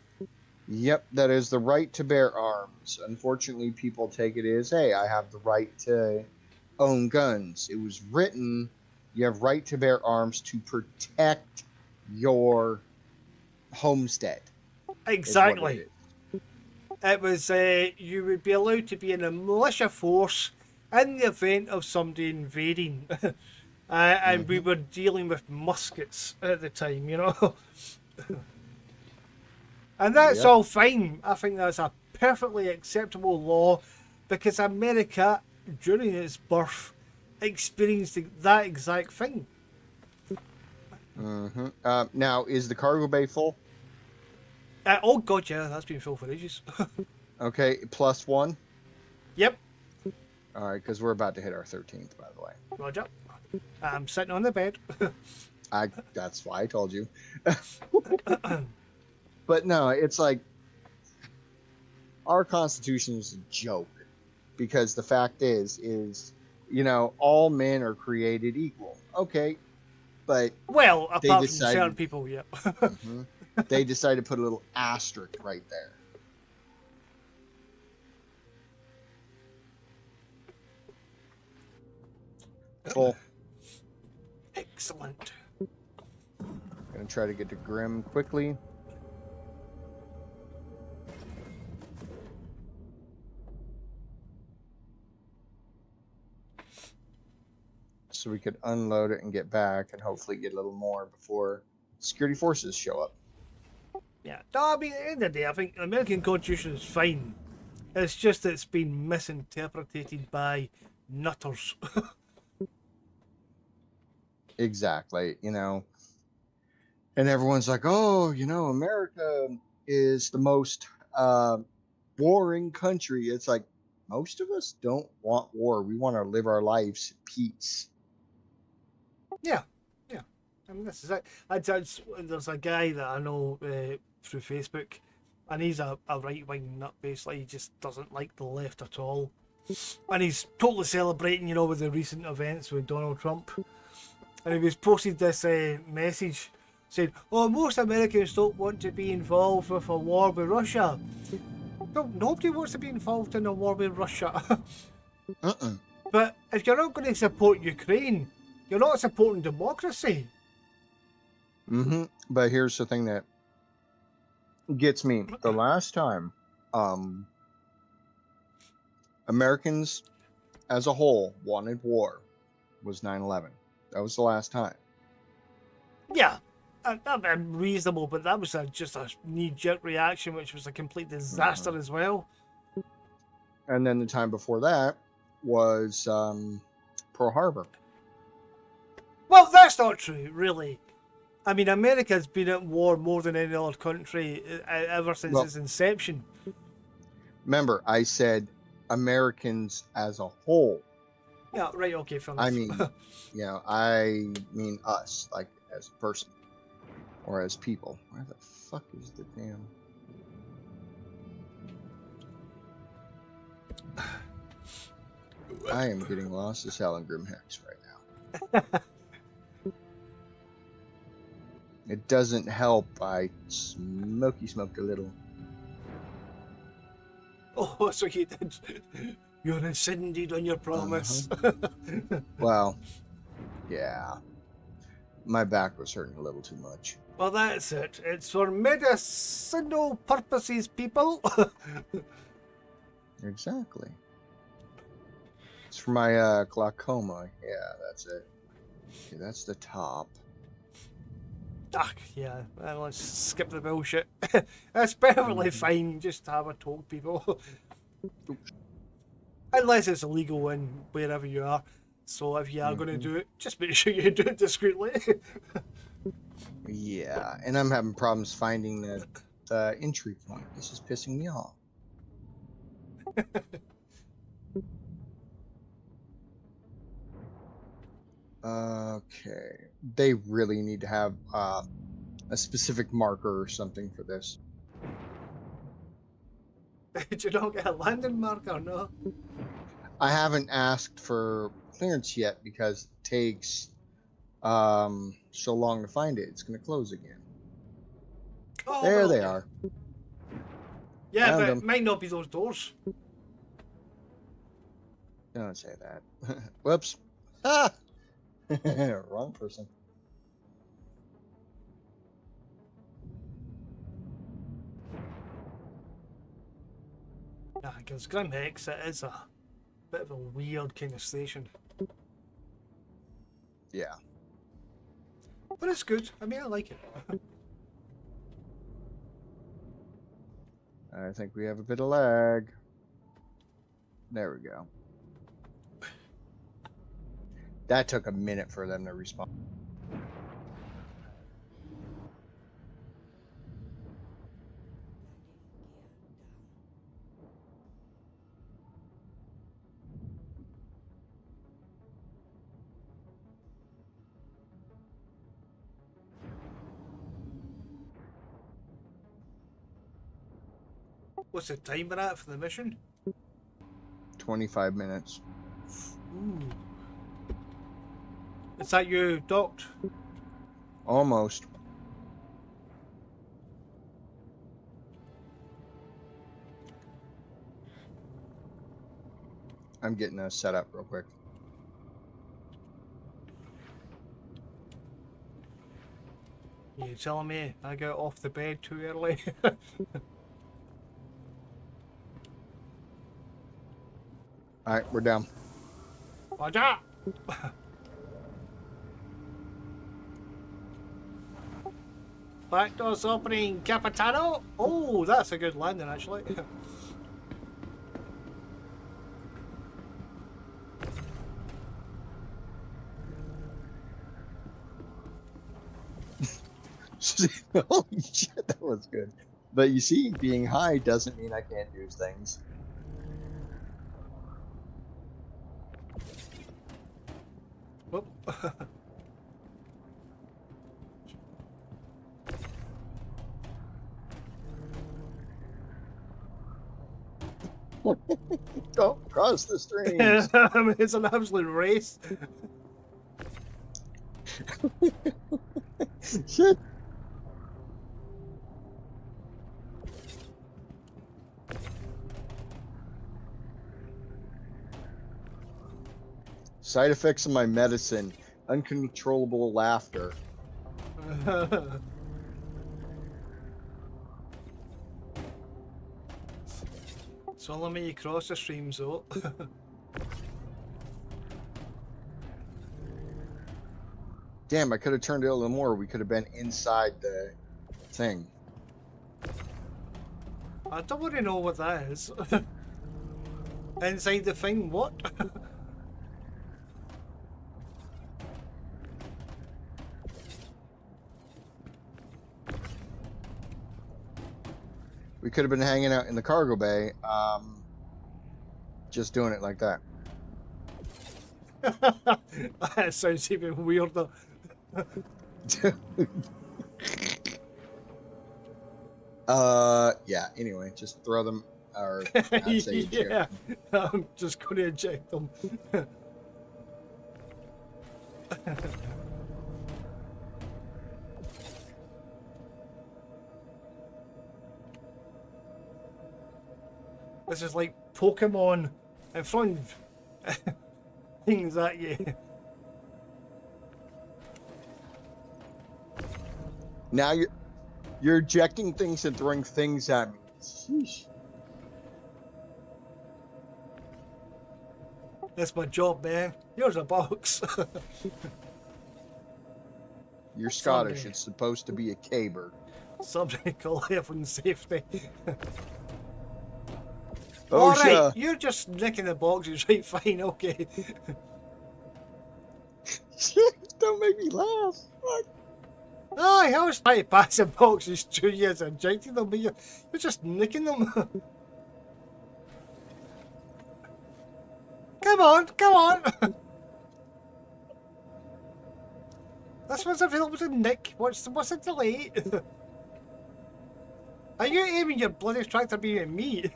Yep, that is the right to bear arms. Unfortunately, people take it as, hey, I have the right to own guns. It was written, you have right to bear arms to protect your homestead, is what it Exactly. is. It was you would be allowed to be in a militia force in the event of somebody invading. And we Mm-hmm. were dealing with muskets at the time, you know. And that's Yep. all fine. I think that's a perfectly acceptable law because America, during its birth, experienced that exact thing. Mm-hmm. Now, is the cargo bay full? Oh, God, yeah, that's been full for ages. Okay, +1. Yep, All right, because we're about to hit our 13th, by the way. Roger. I'm sitting on the bed. That's why I told you. But no, it's like our Constitution is a joke because the fact is, all men are created equal. Okay, but Well, they apart from certain decided, people, yep. mhm, they decided to put a little asterisk right there. Full. Excellent. Gonna try to get to Grim quickly. So we could unload it and get back and hopefully get a little more before security forces show up. Yeah. No, I mean, at the end of the day, I think the American Constitution is fine. It's just that it's been misinterpreted by nutters. Exactly, and everyone's like, oh, America is the most warring country. It's like most of us don't want war. We want to live our lives in peace. Yeah, yeah. I mean, this is it. There's a guy that I know through Facebook, and he's a right wing nut. Basically, he just doesn't like the left at all, and he's totally celebrating, with the recent events with Donald Trump. And he was posted this message saying, "Oh, most Americans don't want to be involved with a war with Russia." No, nobody wants to be involved in a war with Russia. Uh-uh. But if you're not going to support Ukraine, you're not supporting democracy. But here's the thing that gets me: the last time Americans as a whole wanted war was 9/11. That was the last time. Yeah, that's reasonable, but that was just a knee-jerk reaction, which was a complete disaster as well. And then the time before that was Pearl Harbor. Well, that's not true, really. I mean, America's been at war more than any other country ever since its inception. Remember, I said Americans as a whole. Yeah, right, okay, fair enough. I mean, I mean us, like as a person or as people. Where the fuck is the damn? I am getting lost as hell in Grimhex right now. It doesn't help. I smoked a little. Oh, so you did. You're rescinded on your promise. Well, yeah. My back was hurting a little too much. Well, that's it. It's for medicinal purposes, people. Exactly. It's for my glaucoma. Yeah, that's it. Okay, that's the top. Yeah, well, let's skip the bullshit. That's perfectly fine just to have a talk, people. Unless it's illegal in wherever you are. So if you are going to do it, just make sure you do it discreetly. Yeah, and I'm having problems finding the entry point. This is pissing me off. Okay, they really need to have a specific marker or something for this. Did you not get a landing marker? No. I haven't asked for clearance yet because it takes So long to find it. It's gonna close again. Oh, There well, they yeah. are. Yeah, Found but it them. might not be those doors. Don't say that. Whoops. Ah! Wrong person. Yeah, because Grim Hex, it is a bit of a weird kind of station. Yeah. But it's good. I mean, I like it. I think we have a bit of lag. There we go. That took a minute for them to respond. What's the timer at for the mission? 25 minutes. Ooh. Is that you docked? Almost. I'm getting us set up real quick. You telling me I got off the bed too early? Alright, we're down. Roger! Back doors opening, Capitano! Oh, that's a good landing actually. Holy shit, that was good. But you see, being high doesn't mean I can't do things. Whoop. Go across the streams. I mean, it's an absolute race. Shit. Side effects of my medicine: uncontrollable laughter. So let me cross the streams though. Damn, I could have turned it a little more. We could have been inside the thing. I don't want to know what that is. Inside the thing, what? We could have been hanging out in the cargo bay, just doing it like that. That sounds even weirder. Yeah, anyway, just throw them, or I'd say eject Yeah, them. I'm just going to eject them. This is like Pokemon in front of things at you. Now you're ejecting things and throwing things at me. Sheesh. That's my job, man. Here's a box. You're Scottish. Someday. It's supposed to be a caber. Subject call health and safety. Oh, Alright, yeah. you're just nicking the boxes, right? Fine, okay. Don't make me laugh. Fuck. Aye, I was trying to pass the boxes to you as ejecting them, but you're just nicking them. Come on, come on! This one's available to Nick. What's the delay? Are you aiming your bloody tractor beam at me?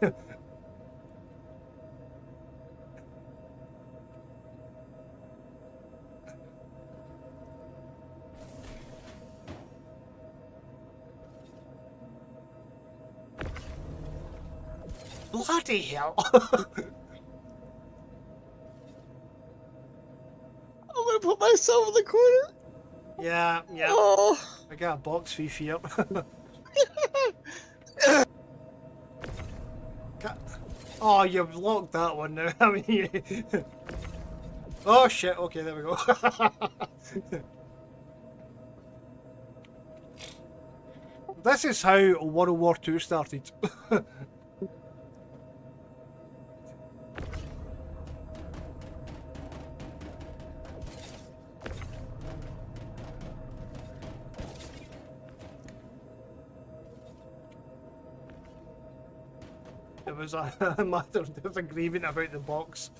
Bloody hell! I'm gonna put myself in the corner. Yeah, yeah. Oh. I got a box fee here. Oh, you've locked that one now. I mean, oh shit. Okay, there we go. This is how World War II started. It was a matter of disagreement about the box.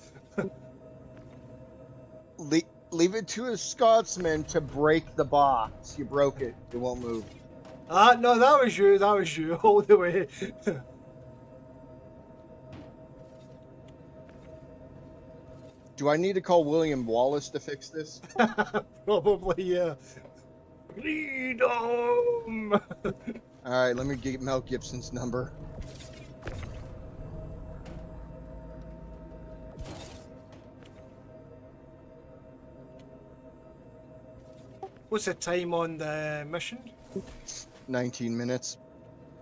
Leave it to a Scotsman to break the box. You broke it. It won't move. Ah, no, that was you. That was you all the way. Do I need to call William Wallace to fix this? Probably, yeah. Freedom! All right, let me get Mel Gibson's number. What's the time on the mission? 19 minutes.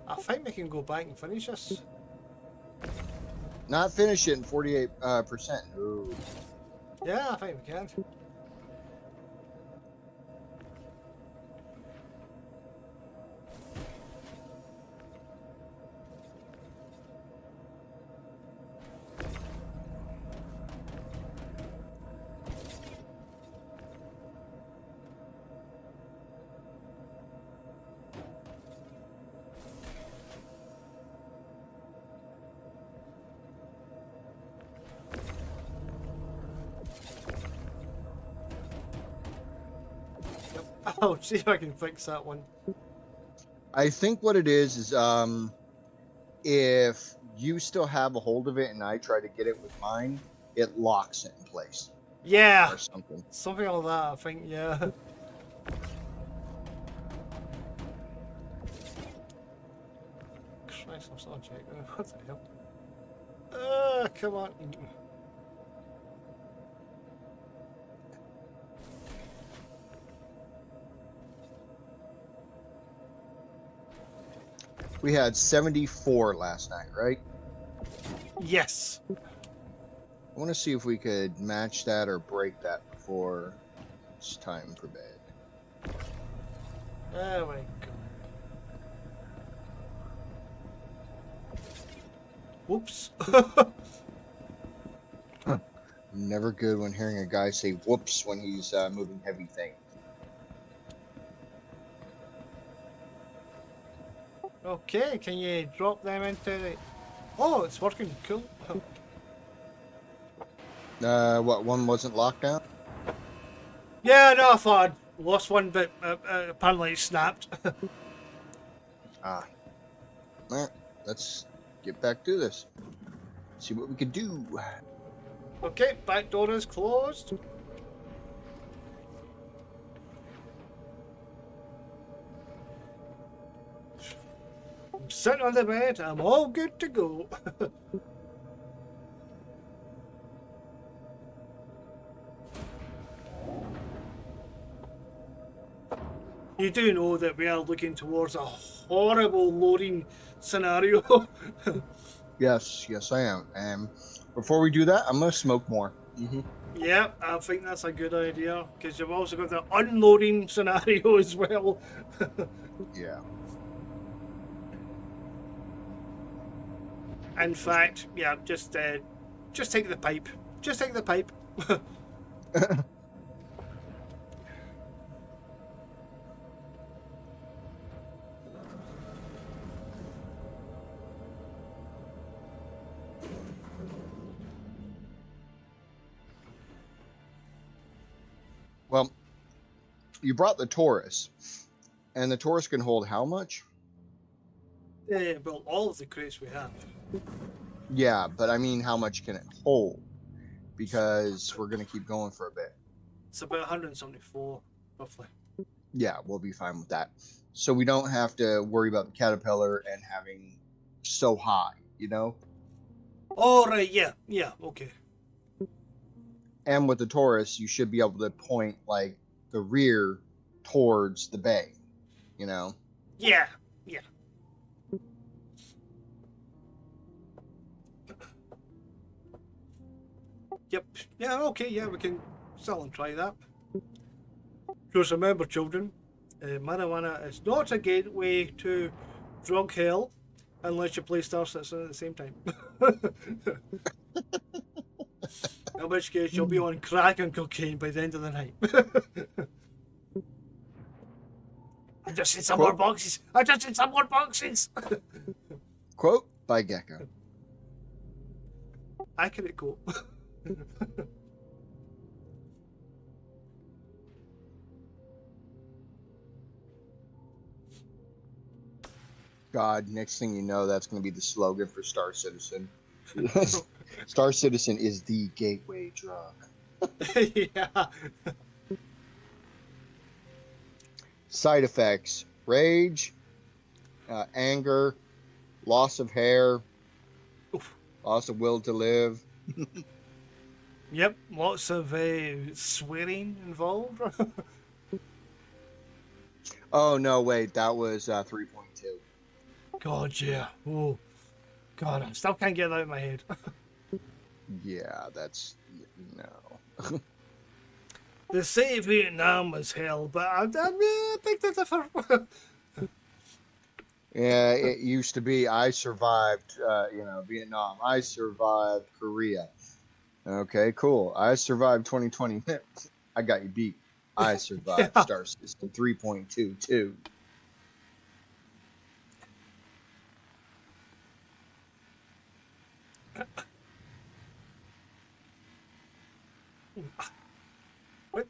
I think we can go back and finish this. Not finish it in 48%. Ooh. Yeah, I think we can. I'll see if I can fix that one. I think what it is if you still have a hold of it and I try to get it with mine, it locks it in place Yeah, or something. something like that, I think, yeah. Christ, I'm still checking. What the hell? Come on. We had 74 last night, right? Yes. I want to see if we could match that or break that before it's time for bed. There we go. Whoops. Never good when hearing a guy say whoops when he's moving heavy things. Okay, can you drop them into the... Oh, it's working, cool. What, one wasn't locked down? Yeah, no, I thought I'd lost one, but apparently it snapped. Ah. Alright, let's get back to this. See what we can do. Okay, back door is closed. I'm sitting on the bed, I'm all good to go. You do know that we are looking towards a horrible loading scenario. Yes, I am. And before we do that, I'm gonna smoke more. Yeah, I think that's a good idea, because you've also got the unloading scenario as well. Yeah. In fact, yeah, just take the pipe. Just take the pipe. Well, you brought the Taurus, and the Taurus can hold how much? Well, all of the crates we have. Yeah, but I mean, how much can it hold? Because we're gonna keep going for a bit. It's about 174, roughly. Yeah, we'll be fine with that. So we don't have to worry about the caterpillar and having so high, you know? Oh, right, yeah, okay. And with the Taurus, you should be able to point like the rear towards the bay. You know. Yeah, yeah. Yep, yeah, okay, yeah, we can still try that. Just remember, children, marijuana is not a gateway to drug hell unless you play Star Citizen at the same time. In which case, you'll be on crack and cocaine by the end of the night. I just need some more Quote boxes. I just need some more boxes. quote by Gecko. Accurate quote. God, next thing you know, that's going to be the slogan for Star Citizen. Star Citizen is the gateway drug. Yeah. Side effects: rage, anger, loss of hair, Oof. loss of will to live. Yep, lots of swearing involved. Oh no, wait, that was 3.2. God, yeah. Oh, God, I still can't get that out of my head. Yeah, that's no. They say Vietnam was hell, but I think that's a Yeah, it used to be. I survived, Vietnam. I survived Korea. Okay, cool. I survived 2020. I got you beat. I survived yeah. Star System 3.22.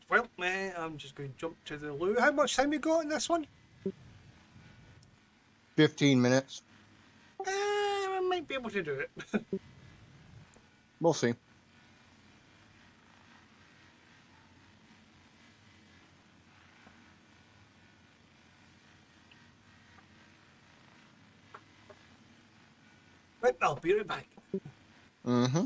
Well, I'm just going to jump to the loo. How much time you got in this one? 15 minutes. I might be able to do it. We'll see. Right, I'll be right back. Mm-hmm.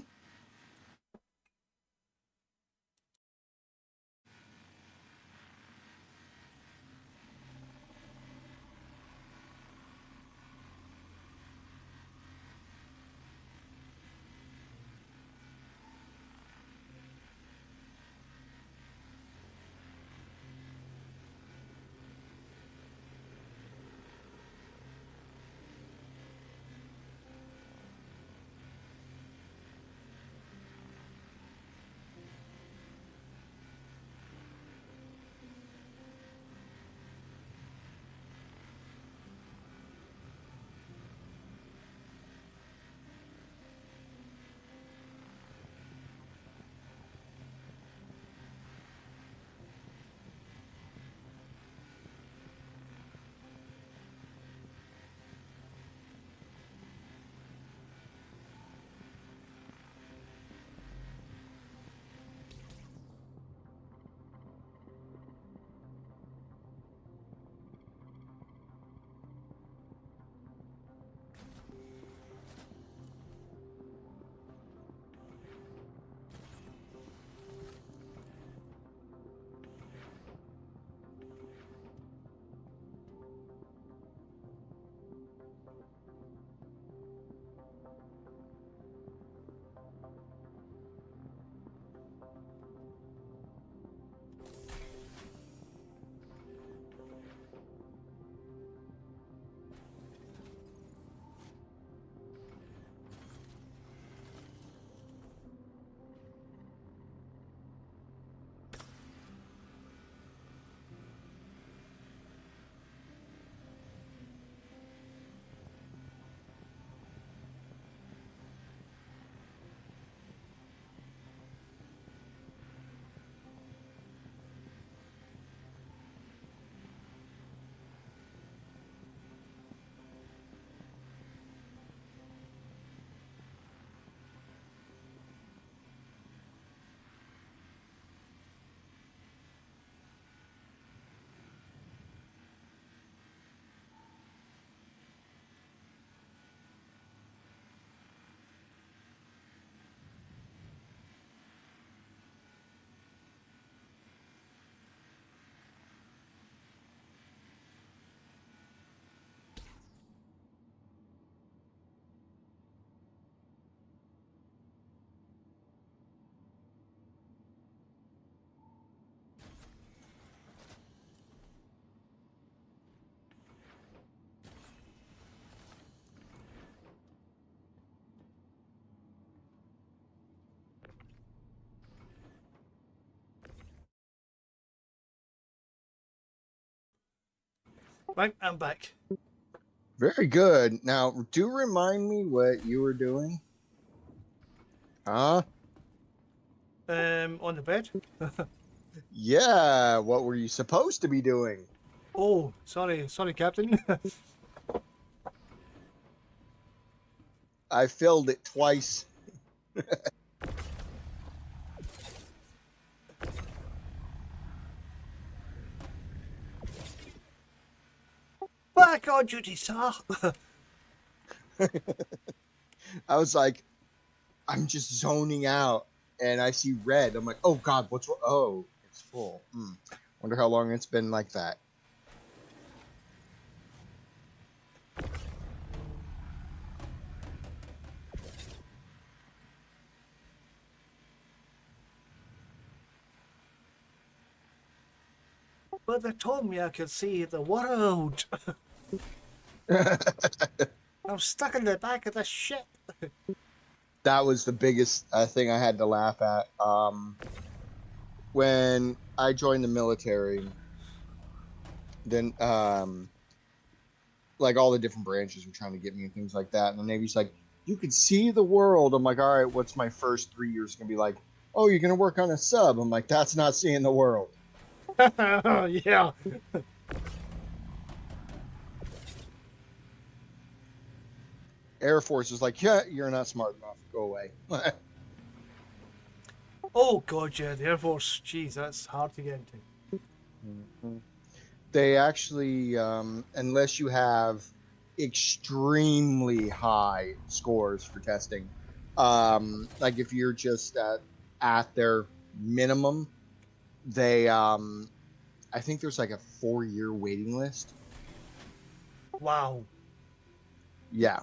Right, I'm back. Very good. Now, do remind me what you were doing. Huh? On the bed. Yeah. What were you supposed to be doing? Oh, sorry, Captain. I filled it twice. Back on duty, sir. I was like, I'm just zoning out, and I see red. I'm like, oh God, what's wrong? Oh, it's full. Wonder how long it's been like that. But they told me I could see the world. I'm stuck in the back of the ship. That was the biggest thing I had to laugh at. When I joined the military, then like all the different branches were trying to get me and things like that, and the Navy's like, you could see the world. I'm like, all right, what's my first 3 years gonna be like? Oh, you're gonna work on a sub. I'm like, that's not seeing the world. Yeah. Air Force is like, yeah, you're not smart enough. Go away. Oh god, yeah, the Air Force. Jeez, that's hard to get into. They actually, unless you have extremely high scores for testing, like if you're just at their minimum, they, I think there's like a 4-year waiting list. Wow. Yeah,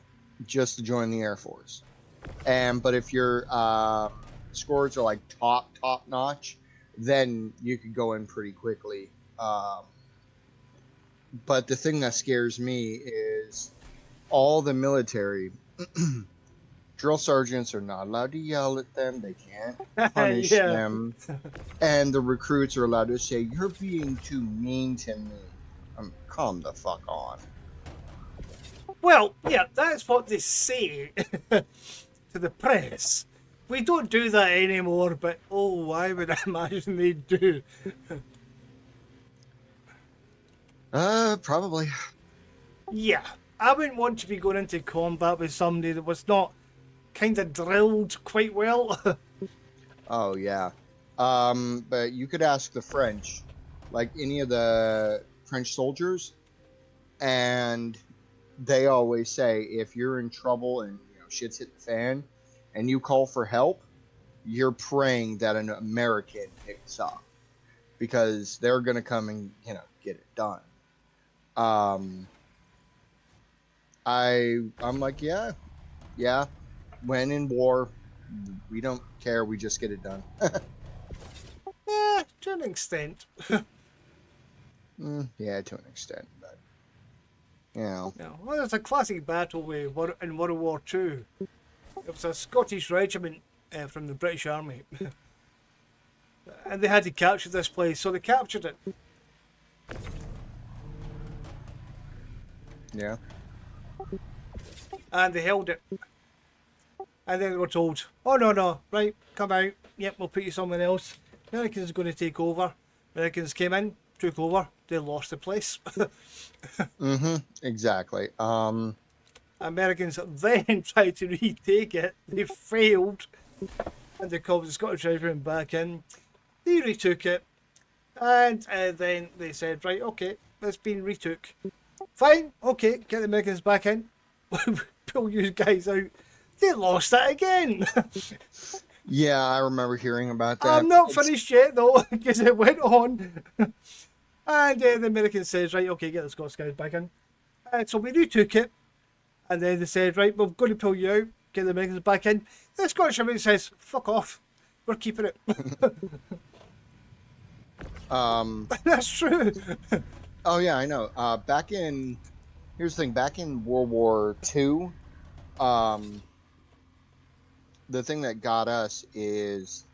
just to join the Air Force. But if your scores are like top notch, then you could go in pretty quickly. But the thing that scares me is all the military drill sergeants are not allowed to yell at them. They can't punish Yeah. them. And the recruits are allowed to say, you're being too mean to me. Calm the fuck on. Well, yeah, that's what they say to the press. We don't do that anymore, but oh, I would imagine they do. Probably. Yeah, I wouldn't want to be going into combat with somebody that was not kind of drilled quite well. Oh, yeah. But you could ask the French, like any of the French soldiers, and they always say if you're in trouble and shit's hit the fan and you call for help, you're praying that an American picks up because they're gonna come and get it done. I'm like, yeah. When in war, we don't care. We just get it done. Yeah, to an extent. Yeah, to an extent, but Yeah, well, there's a classic battle in World War II. It was a Scottish regiment from the British Army. And they had to capture this place, so they captured it. yeah. And they held it. And then they were told, oh no, right, come out. Yep, we'll put you somewhere else. Americans are going to take over. Americans came in, took over. They lost the place. Exactly. Americans then tried to retake it. They failed. And they called the Scottish Regiment back in. They retook it. And then they said, right, okay, it's been retook. Fine, okay, get the Americans back in. Pull you guys out. They lost it again. Yeah, I remember hearing about that. I'm not finished yet though, because it went on. And the Americans says, right, okay, get the Scots guys back in. So we retook it. And then they said, right, we're going to pull you out, get the Americans back in. The Scottish Army says, fuck off, we're keeping it. That's true. Oh yeah, I know. Here's the thing. Back in World War II, the thing that got us is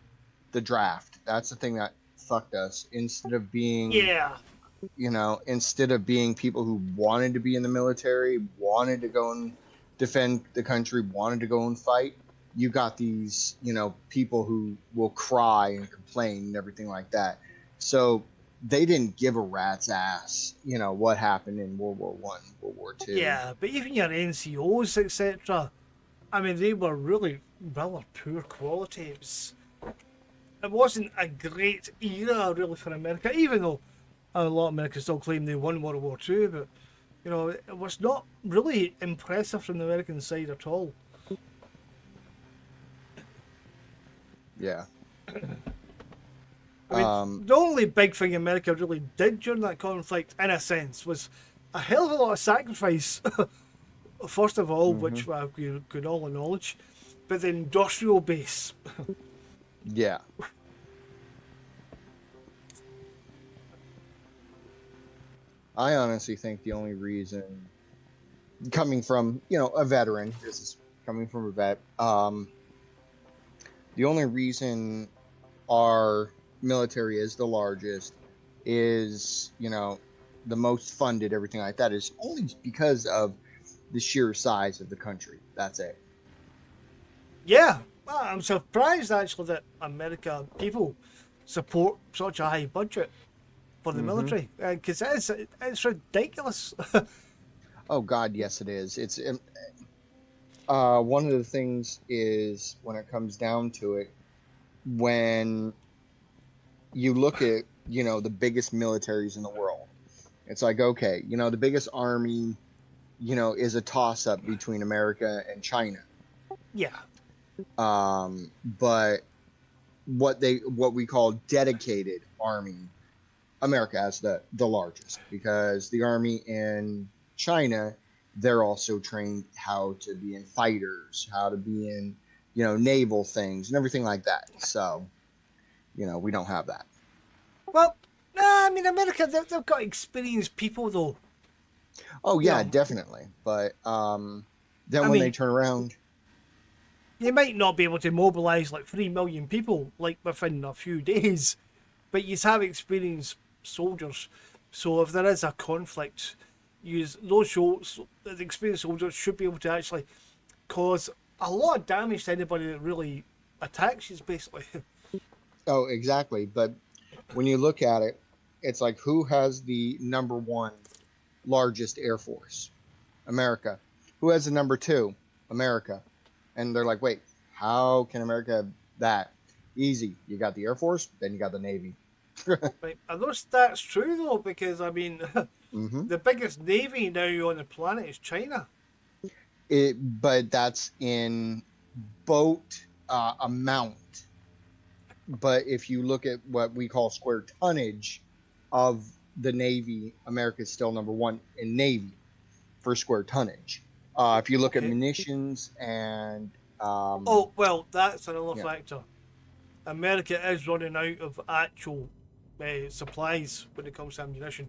the draft. That's the thing that fucked us. Instead of being Yeah. instead of being people who wanted to be in the military, wanted to go and defend the country, wanted to go and fight, you got these, people who will cry and complain and everything like that. So they didn't give a rat's ass, what happened in World War I, World War II. Yeah, but even your NCOs, etc. I mean, they were really rather poor quality. It wasn't a great era really for America, even though a lot of Americans still claim they won World War II. But it was not really impressive from the American side at all. Yeah. I mean, the only big thing America really did during that conflict, in a sense, was a hell of a lot of sacrifice. First of all, which we could all acknowledge, but the industrial base. Yeah. I honestly think the only reason, coming from, a veteran, this is coming from a vet, the only reason our military is the largest, is, the most funded, everything like that, is only because of the sheer size of the country. That's it. Yeah, well, I'm surprised actually that America people support such a high budget for the military, because it's ridiculous. Oh God, yes, it is. It's one of the things is, when it comes down to it, when you look at, the biggest militaries in the world, it's like, okay, the biggest army, is a toss up between America and China. Yeah, But what we call dedicated army, America has the largest, because the army in China, they're also trained how to be in fighters, how to be in, naval things and everything like that. So, we don't have that. well, nah, I mean America they've got experienced people though. Oh yeah, Yeah. definitely. But then I when they mean- turn around, You might not be able to mobilise like 3 million people like within a few days, but you have experienced soldiers. So if there is a conflict, the experienced soldiers should be able to actually cause a lot of damage to anybody that really attacks you, basically. oh, exactly. But when you look at it, it's like, who has the number one largest air force? America. Who has the number two? America. And they're like, wait, how can America have that? Easy. You got the Air Force, then you got the Navy. Right. Are those stats true though? Because I mean, the biggest navy now on the planet is China. But that's in boat amount. But if you look at what we call square tonnage of the Navy, America is still number one in Navy for square tonnage. If you look at Okay. munitions and Oh well, that's another Yeah. factor. America is running out of actual supplies when it comes to ammunition.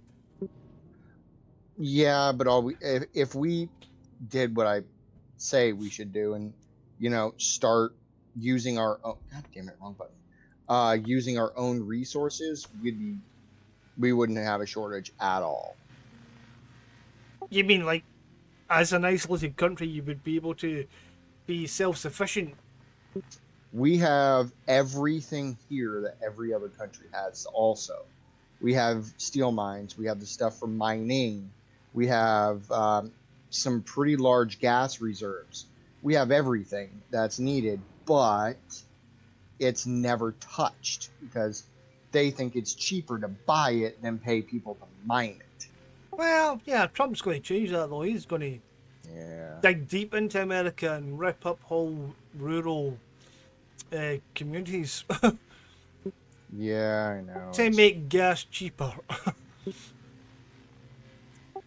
yeah, but if we did what I say we should do, and start using our own, God damn it, wrong button. Using our own resources, we wouldn't have a shortage at all. You mean like, as an isolated country, you would be able to be self-sufficient? We have everything here that every other country has. Also, we have steel mines. We have the stuff for mining. We have some pretty large gas reserves. We have everything that's needed, but it's never touched because they think it's cheaper to buy it than pay people to mine it. Well, yeah, Trump's going to change that though. He's going to Yeah. dig deep into America and rip up whole rural communities Yeah, I know. to make gas cheaper.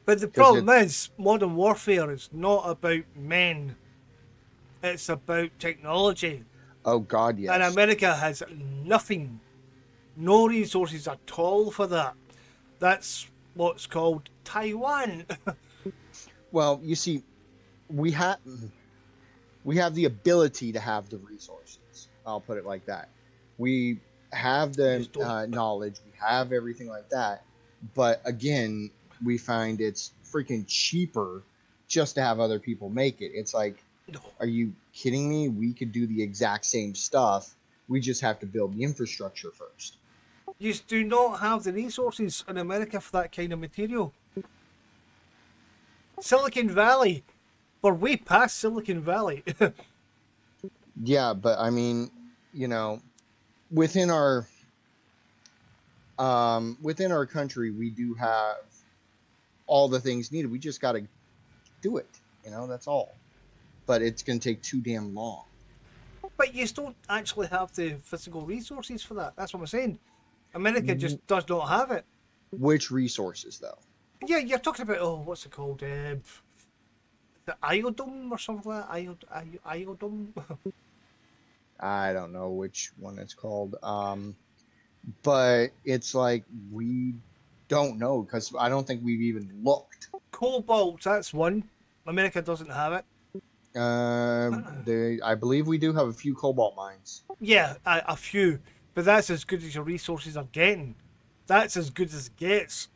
But the 'Cause problem is, modern warfare is not about men. It's about technology. Oh God, yes. And America has nothing, no resources at all for that. That's what's called Taiwan. Well, you see, we have the ability to have the resources. I'll put it like that. We have Just the don't. knowledge. We have everything like that. But again, we find it's freaking cheaper just to have other people make it. It's like, No. are you kidding me? We could do the exact same stuff. We just have to build the infrastructure first. You do not have the resources in America for that kind of material. Silicon Valley. We're way past Silicon Valley. Yeah, but I mean, within our country, we do have all the things needed. We just got to do it. That's all. But it's going to take too damn long. But you don't actually have the physical resources for that. That's what I'm saying. America just does not have it. Which resources, though? Yeah, you're talking about, what's it called? The iodome or something like that? Iodome? I don't know which one it's called. But it's like we don't know because I don't think we've even looked. Cobalt, that's one. America doesn't have it. I believe we do have a few cobalt mines. Yeah, a few. But that's as good as your resources are getting. That's as good as it gets.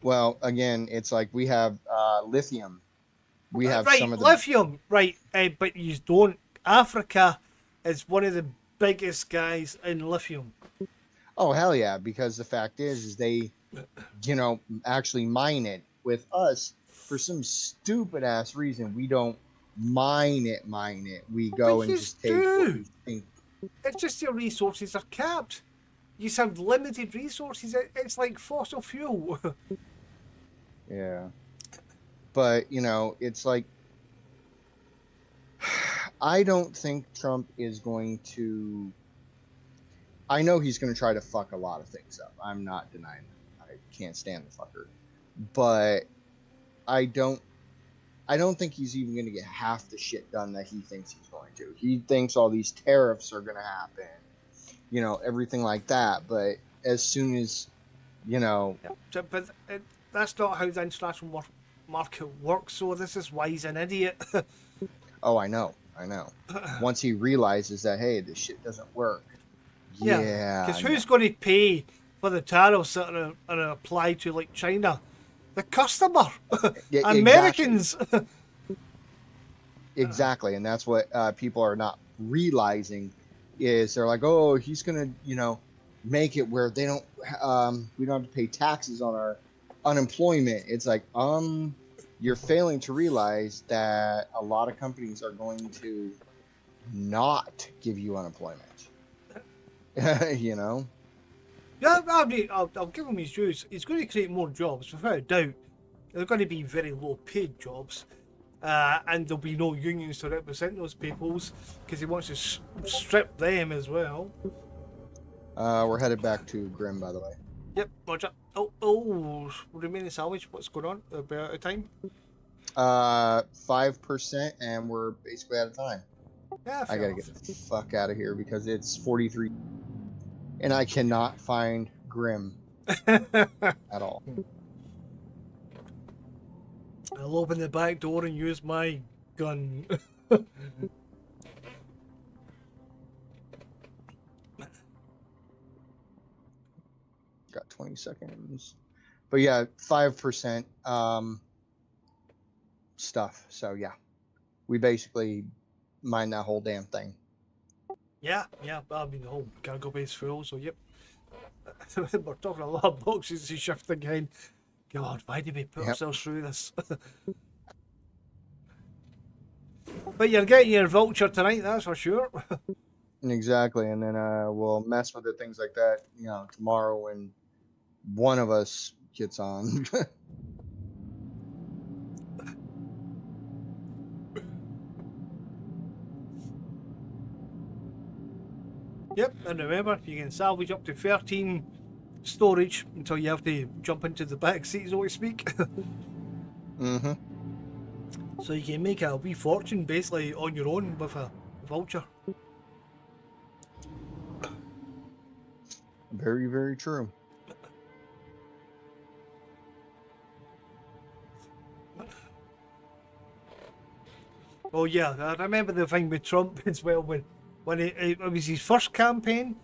Well, again, it's like we have lithium. We have right, some of the lithium. Right, but you don't. Africa is one of the biggest guys in lithium. Oh hell yeah! Because the fact is they, actually mine it. With us, for some stupid ass reason, we don't mine it. We go But and you just take what we think. It's just your resources are capped. You have limited resources. It's like fossil fuel. Yeah. But, it's like, I don't think Trump is going to. I know he's going to try to fuck a lot of things up. I'm not denying that. I can't stand the fucker. But I don't think he's even going to get half the shit done that he thinks he's going to. He thinks all these tariffs are going to happen, everything like that. But as soon as, But that's not how the international market works. So this is why he's an idiot. oh, I know. Once he realizes that, hey, this shit doesn't work. Yeah. Because who's going to pay for the tariffs that are applied to like China? The customer. Yeah, Americans. Exactly, and that's what people are not realizing is they're like, oh, he's gonna, make it where they don't, we don't have to pay taxes on our unemployment. It's like, you're failing to realize that a lot of companies are going to not give you unemployment. Yeah, I mean, I'll give him his dues. He's going to create more jobs, without a doubt. They're going to be very low-paid jobs. And there'll be no unions to represent those peoples because he wants to strip them as well. We're headed back to Grim, by the way. Yep, Roger. Oh, remaining salvage. What's going on? About out of time? 5%, and we're basically out of time. Yeah, I gotta get the fuck out of here because it's 43, and I cannot find Grim at all. I'll open the back door and use my gun. Got 20 seconds. But yeah, 5% stuff. So yeah, we basically mine that whole damn thing. Yeah, I mean, the whole cargo bay's full, so yep. We're talking a lot of boxes to shift again. God, why did we put ourselves through this? But you're getting your vulture tonight, that's for sure. Exactly, and then we'll mess with it, things like that, tomorrow when one of us gets on. Yep, and remember, you can salvage up to 13 storage until you have to jump into the back seat, so to speak. Mm-hmm. So you can make a wee fortune basically on your own with a vulture. Very, very true. Oh yeah, I remember the thing with Trump as well when it was his first campaign.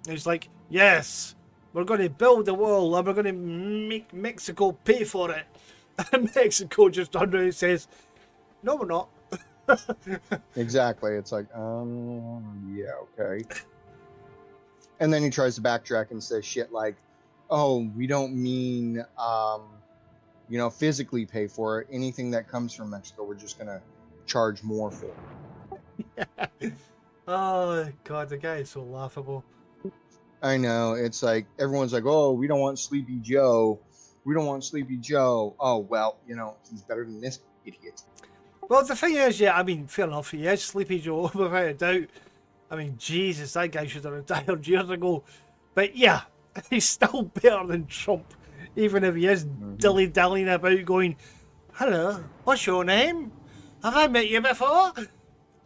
It was like, yes, we're going to build the wall and we're going to make Mexico pay for it. And Mexico just turned around and says, no, we're not. Exactly. It's like, yeah, okay. And then he tries to backtrack and says shit like, oh, we don't mean, physically pay for it. Anything that comes from Mexico, we're just going to charge more for. Oh, God, the guy is so laughable. I know. It's like, everyone's like, oh, we don't want Sleepy Joe. We don't want Sleepy Joe. Oh, well, he's better than this idiot. Well, the thing is, yeah, I mean, fair enough, he is Sleepy Joe, without a doubt. I mean, Jesus, that guy should have retired years ago. But yeah, he's still better than Trump, even if he is dilly-dallying about going, hello, what's your name? Have I met you before?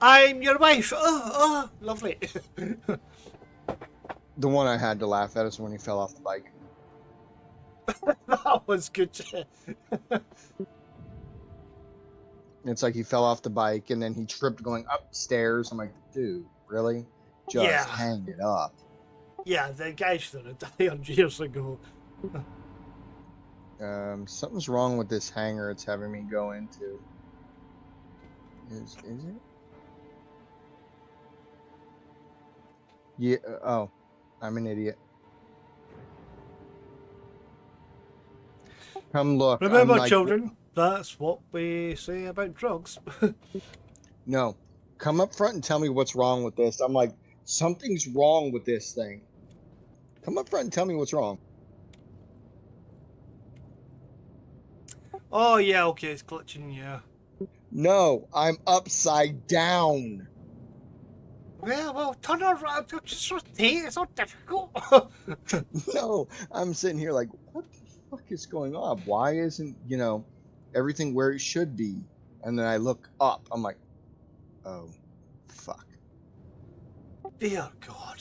I'm your wife. Oh, lovely. The one I had to laugh at is when he fell off the bike. That was good. It's like he fell off the bike and then he tripped going upstairs. I'm like, dude, really? Just Yeah. hang it up. Yeah, the guy should have retired years ago. Something's wrong with this hangar it's having me go into. Is it? Yeah, oh, I'm an idiot. Come look. Remember, I'm like, children, that's what we say about drugs. no, come up front and tell me what's wrong with this. I'm like, something's wrong with this thing. Come up front and tell me what's wrong. Oh, yeah, okay, it's glitching, yeah. No, I'm upside down. Well, turn around, just rotate, it's not difficult. No, I'm sitting here like, what the fuck is going on? Why isn't, everything where it should be? And then I look up. I'm like, oh, fuck. Dear God,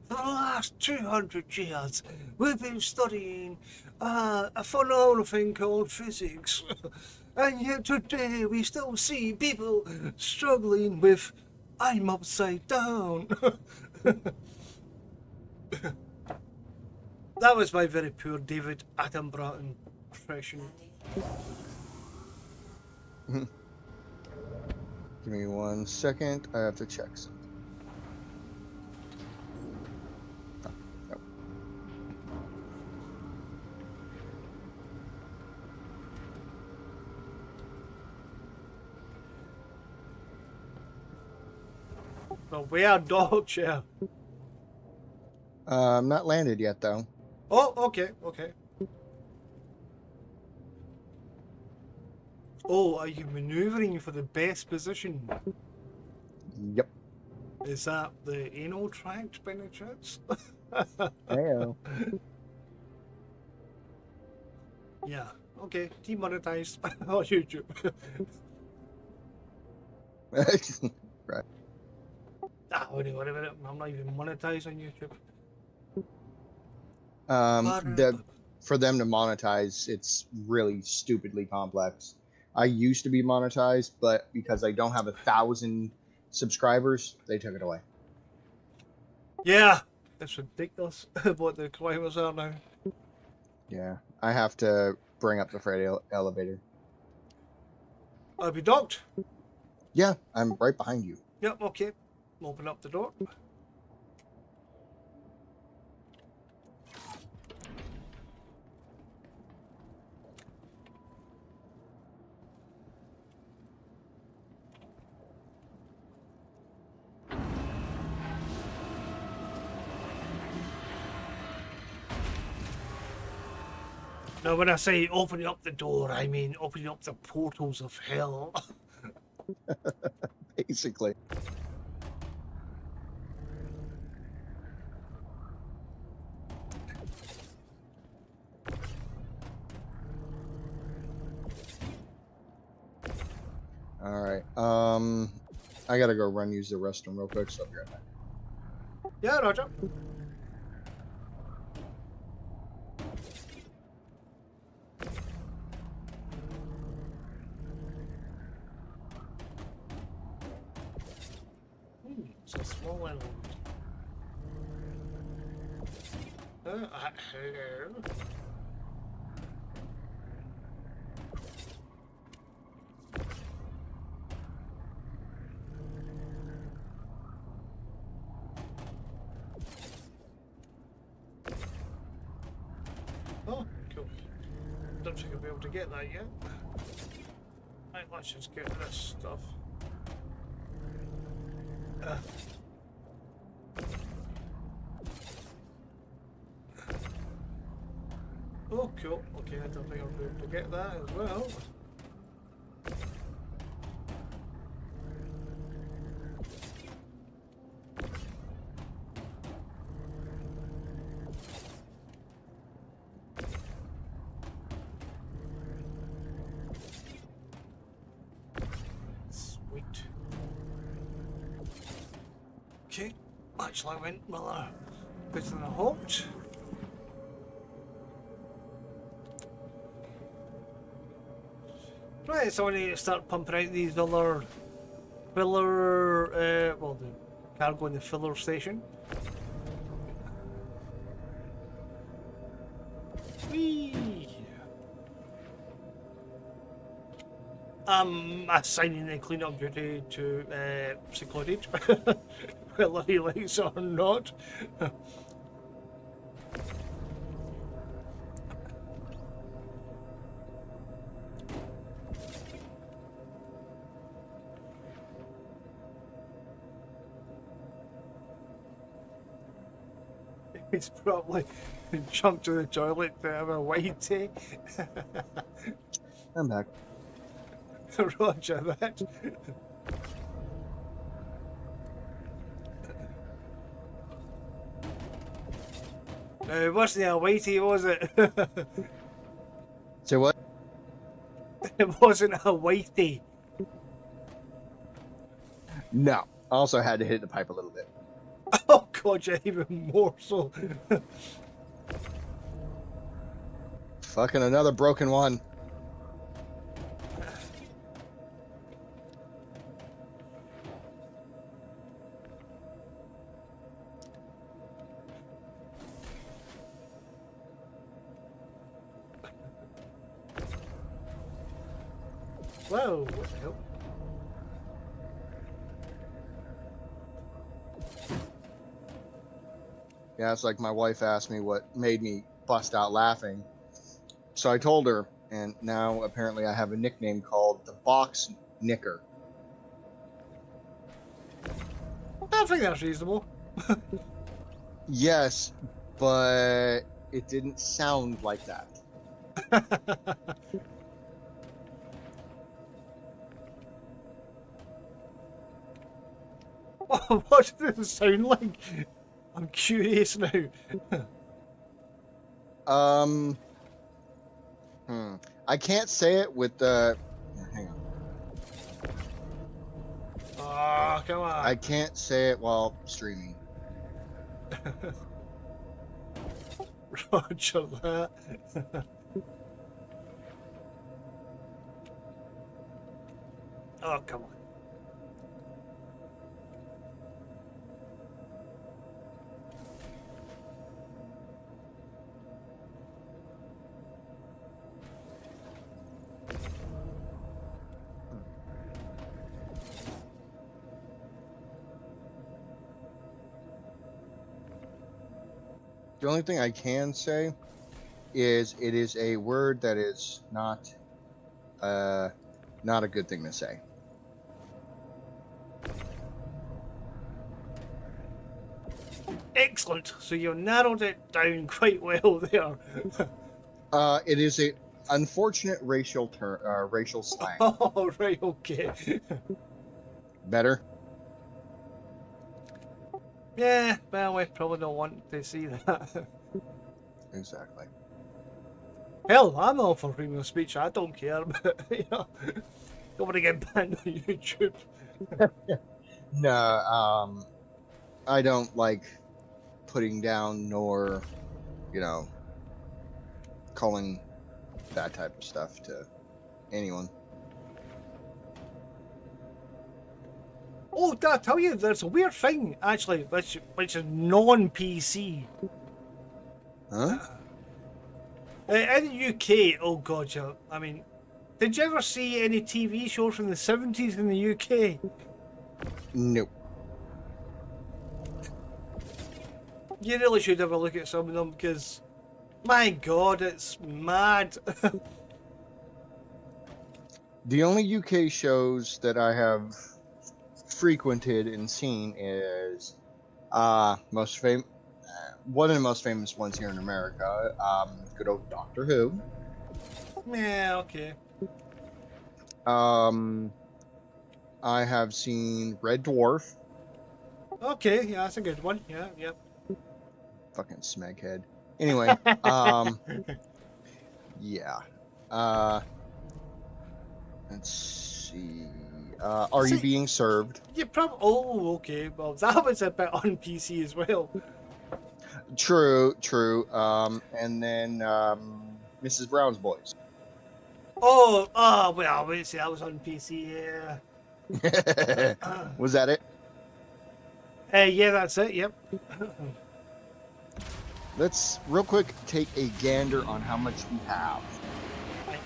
for the last 200 years, we've been studying a phenomenal thing called physics. And yet today we still see people struggling with I'm upside down. That was my very poor David Attenborough impression. Give me 1 second. I have to check something. Oh, no. Well, we are dog chair. I'm not landed yet, though. Oh, okay. Oh, are you maneuvering for the best position? Yep. Is that the anal tract by any chance? Heyo. Yeah, okay, demonetized on YouTube. Right. Wait a minute, I'm not even monetized on YouTube. For them to monetize, it's really stupidly complex. I used to be monetized, but because I don't have 1,000 subscribers, they took it away. Yeah, it's ridiculous what the climbers are now. Yeah, I have to bring up the freight elevator. I'll be docked. Yeah, I'm right behind you. Yep, okay. Open up the door. Now, when I say opening up the door, I mean opening up the portals of hell. Basically. All right. I gotta go use the restroom real quick, so I'll be right back. Yeah, Roger. It's a small island. Hello. Oh, cool. Don't think I'll be able to get that yet. Right, let's just get this stuff. Oh, cool. Okay, I don't think I'll be able to get that as well. Sweet. Okay, actually I went another bit in the halt. Right, so I need to start pumping out these other filler, well, the cargo in the filler station. Whee! I'm assigning the cleanup duty to Secluded, whether he likes it or not. He's probably jumped to the toilet to have a whitey. I'm back. Roger that. It wasn't a whitey, was it? Say what? It wasn't a whitey. No. I also had to hit the pipe a little bit. Oh god, yeah, even more so. Fucking another broken one. Whoa, what the hell? Yeah, it's like my wife asked me what made me bust out laughing. So I told her, and now apparently I have a nickname called the Box Knicker. I think that's reasonable. Yes, but it didn't sound like that. What does it sound like? I'm curious now. I can't say it with the. Hang on. Oh, come on. I can't say it while streaming. Roger that. Oh, come on. The only thing I can say is it is a word that is not a good thing to say. Excellent. So you narrowed it down quite well there. It is a unfortunate racial racial slang. Oh, right, okay. Better? Yeah, well, we probably don't want to see that. Exactly. Hell, I'm all for freedom of speech. I don't care, but you know, don't want to get banned on YouTube. No, I don't like putting down nor, calling that type of stuff to anyone. Oh, did I tell you there's a weird thing actually, which is non-PC. Huh? In the UK, oh god, yeah. I mean, did you ever see any TV shows from the 70s in the UK? Nope. You really should have a look at some of them because, my god, it's mad. The only UK shows that I have frequented and seen is one of the most famous ones here in America, good old Doctor Who. Yeah, okay. I have seen Red Dwarf. Okay, yeah, that's a good one. Yeah, yeah. Fucking smeghead. Anyway, yeah. Uh, let's see. Are You See, Being Served? you probably. Oh, okay. Well, that was a bit on PC as well. True, true. And then Mrs. Brown's Boys. Well, wait, see, that was on PC. Yeah. Was that it? Yeah, that's it. Yep. Let's real quick take a gander on how much we have.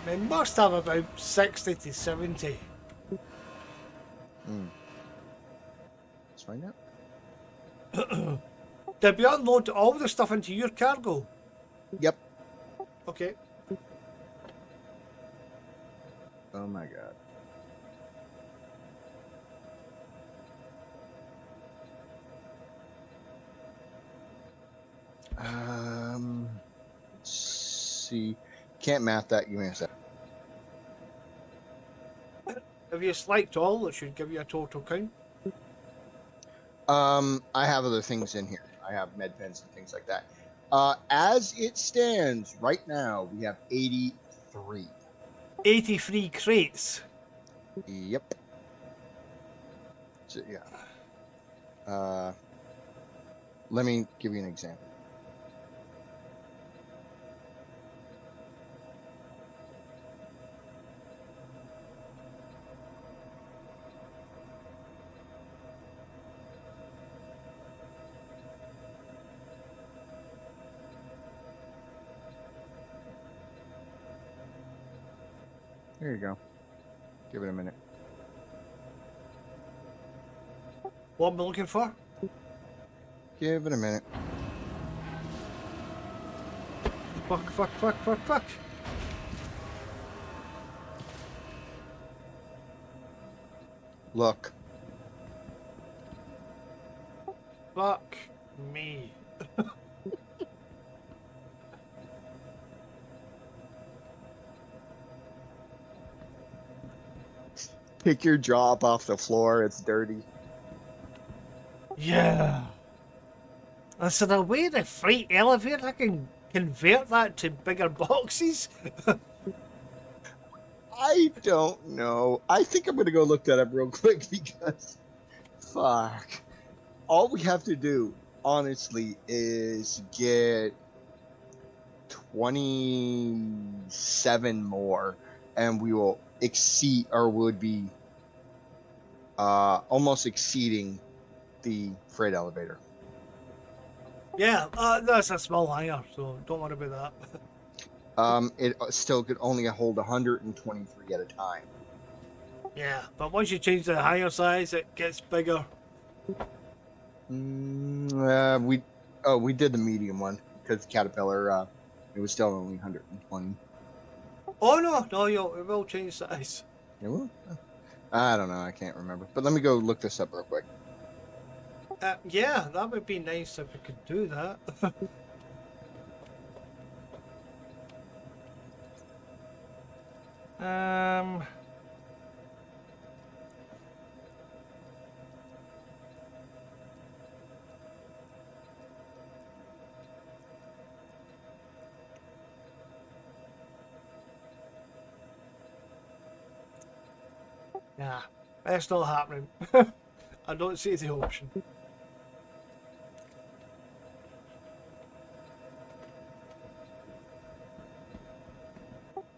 We must have about 60 to 70. Let's find out. Did we unload all the stuff into your cargo? Yep. Okay. Oh my god. Let's see. Can't math that. Give me a sec. If you select all, it should give you a total count. I have other things in here. I have med pens and things like that. As it stands right now, we have 83. 83 crates. Yep. So, yeah. Let me give you an example. There you go. Give it a minute. What am I looking for? Give it a minute. Fuck. Look. Fuck me. Pick your jaw up off the floor. It's dirty. Yeah. So the way the freight elevator, I can convert that to bigger boxes. I don't know. I think I'm gonna go look that up real quick because fuck. All we have to do, honestly, is get 27 more and we will exceed or would be almost exceeding the freight elevator. Yeah, that's a small hangar, so don't worry about that. It still could only hold 123 at a time. Yeah, but once you change the hangar size, it gets bigger. We did the medium one because Caterpillar it was still only 120. Oh no, it will change size. It will? I don't know. I can't remember. But let me go look this up real quick. Yeah, that would be nice if we could do that. Yeah, that's not happening. I don't see the option.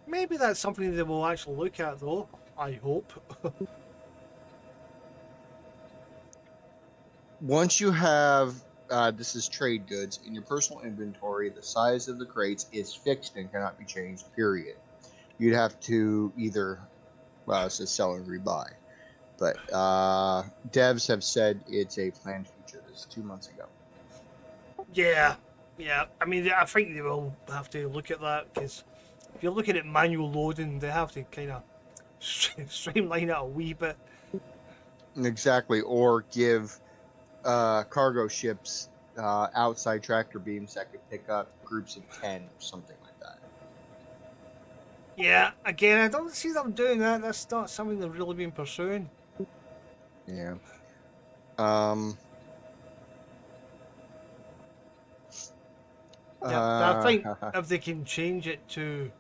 Maybe that's something they will actually look at, though. I hope. Once you have this is trade goods in your personal inventory. inventory. The size of the crates is fixed and cannot be changed, period. You'd have to either, well, it says sell and rebuy. But devs have said it's a planned feature. This is 2 months ago. Yeah, yeah. I mean, I think they will have to look at that because if you're looking at manual loading, they have to kind of streamline it a wee bit. Exactly, or give cargo ships outside tractor beams that could pick up groups of 10 or something like that. Yeah, again, I don't see them doing that. That's not something they've really been pursuing. Yeah. Yeah, I think if they can change it to,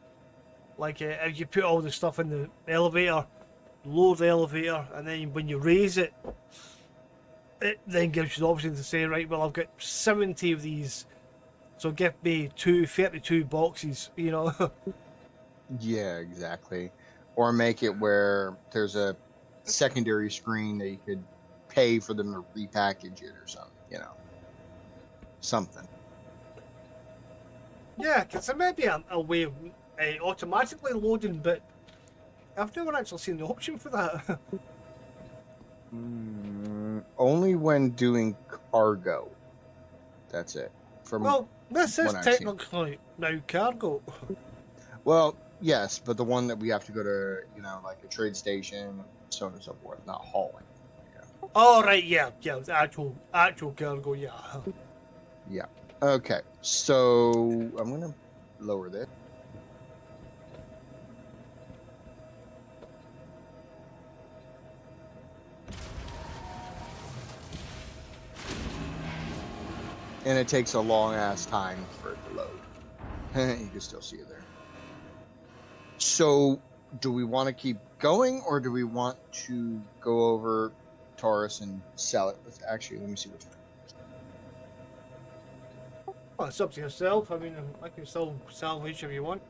like, if you put all the stuff in the elevator, lower the elevator, and then when you raise it, it then gives you the option to say, right, well, I've got 70 of these, so give me 32 boxes, you know. Yeah, exactly. Or make it where there's a secondary screen that you could pay for them to repackage it or something, something. Yeah, because there may be a way of automatically loading, but I've never actually seen the option for that. Only when doing cargo. That's it. Well, this is what I've seen. technically now cargo. Well, yes, but the one that we have to go to, like a trade station, so on and so forth, not hauling. Oh, right, yeah, the actual cargo, yeah. Yeah. Okay, so I'm going to lower this. And it takes a long ass time for it to load. You can still see it there. So, do we want to keep going, or do we want to go over Taurus and sell it? Actually, let me see what's. Well, it's up to yourself. I mean, I can still salvage if you want.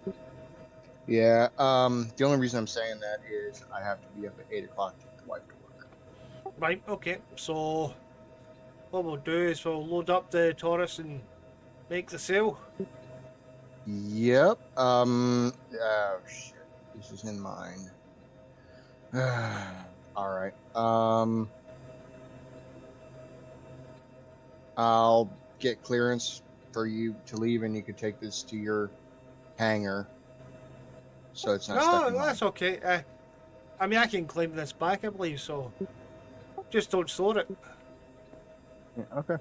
Yeah. The only reason I'm saying that is I have to be up at 8 o'clock to get the wife to work. Right, okay. So, what we'll do is we'll load up the Taurus and make the sale. Yep. Oh shit. This is in mine. All right. I'll get clearance for you to leave, and you can take this to your hangar, so it's not stuck No, in mine. that's okay. I mean, I can claim this back, I believe, so just don't store it. Yeah, okay.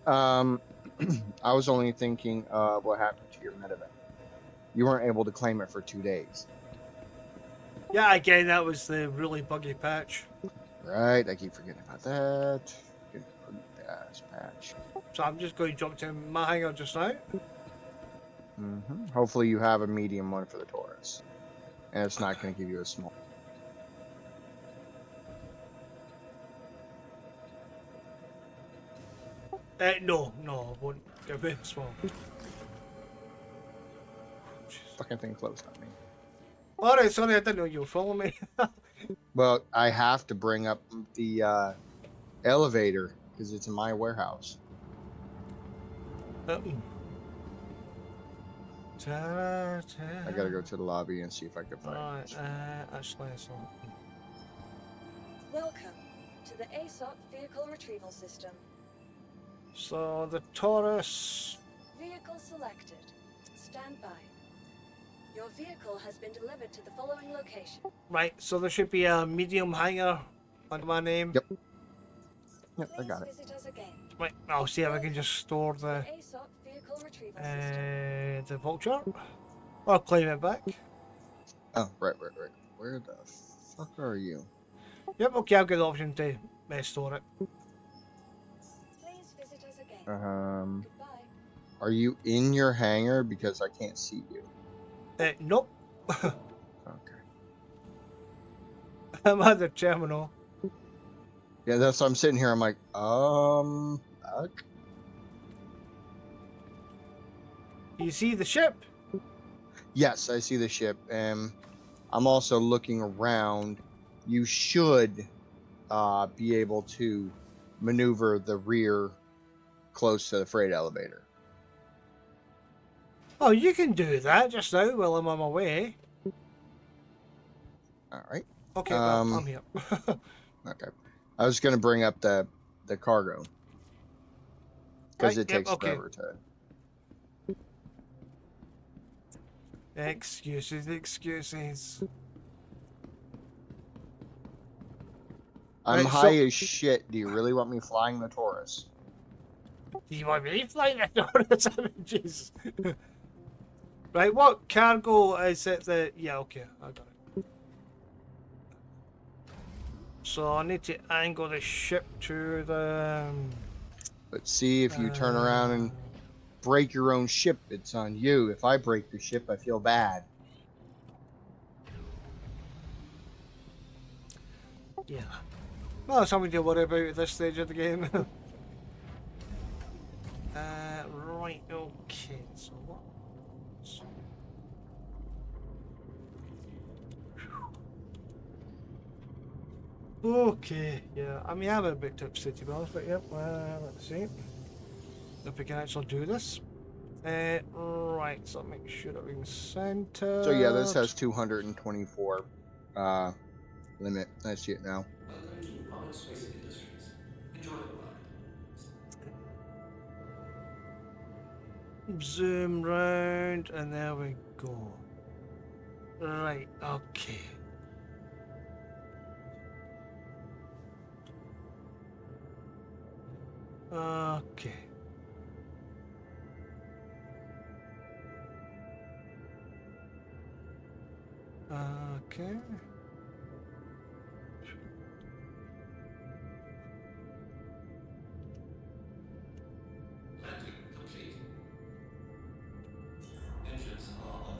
I was only thinking what happened to your medevac. You weren't able to claim it for 2 days. Yeah, again, that was the really buggy patch. Right, I keep forgetting about that. Good patch. So I'm just going to jump to my hangar just now. Hopefully you have a medium one for the Taurus. And it's not going to give you a small. No, I won't give it a small. Fucking thing closed on me. Alright, sorry, I didn't know you were following me. Well, I have to bring up the elevator because it's in my warehouse. I gotta go to the lobby and see if I can find it. Actually, it's not. Welcome to the ASOP Vehicle Retrieval System. So, the Taurus. Vehicle selected. Stand by. Your vehicle has been delivered to the following location. Right, so there should be a medium hangar under my name. Yep, I Please got it. visit us again. Right, I'll see if I can just store the ASOP Vehicle Retrieval System. the Vulture. I'll claim it back. Oh, right. Where the fuck are you? Yep, okay, I've got the option to store it. Please visit us again. Goodbye. Are you in your hangar? Because I can't see you. Nope. Okay. I'm at the terminal. Yeah, that's why I'm sitting here. I'm like, fuck. You see the ship? Yes, I see the ship. I'm also looking around. You should be able to maneuver the rear close to the freight elevator. Oh, you can do that just now while I'm on my way. All right. Okay, well, I'm here. Okay. I was going to bring up the cargo because Right, it yep, takes okay. forever to. Excuses, excuses. I'm Right, high so- as shit. Do you really want me flying the Taurus? Do you want me to fly the Taurus? Jesus. Right, what cargo is it that... Yeah, okay, I got it. So I need to angle the ship to the... But see, if you turn around and break your own ship, it's on you. If I break the ship, I feel bad. Yeah. Well, something to worry about at this stage of the game. Right, okay, so what? Okay, yeah, I mean, I'm a bit tipsy to be honest, but yep, let's see if we can actually do this. Right, so make sure that we can center. So yeah, this has 224 limit. I see it now. Welcome to Public Space Industries. Enjoy the ride. Zoom round, and there we go. Right, okay. Okay. Okay. Landing complete. Engines are off.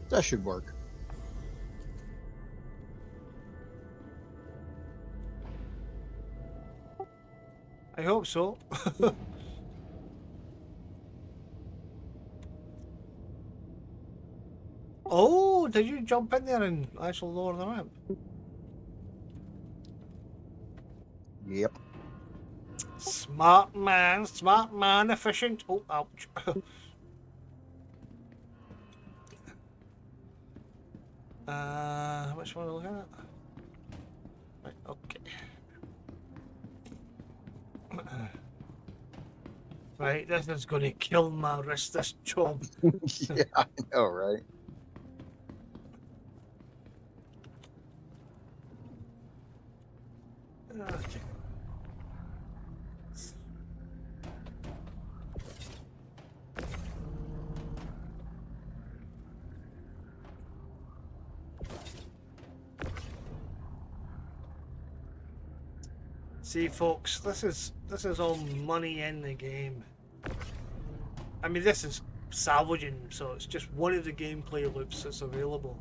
That should work. I hope so. Oh, did you jump in there and actually lower the ramp? Yep. Smart man, efficient. Oh, ouch. Which one are we looking at? Right, okay. Right, this is going to kill my wrist, this job. Yeah, I know, right? Okay. See, folks, this is all money in the game. I mean, this is salvaging, so it's just one of the gameplay loops that's available.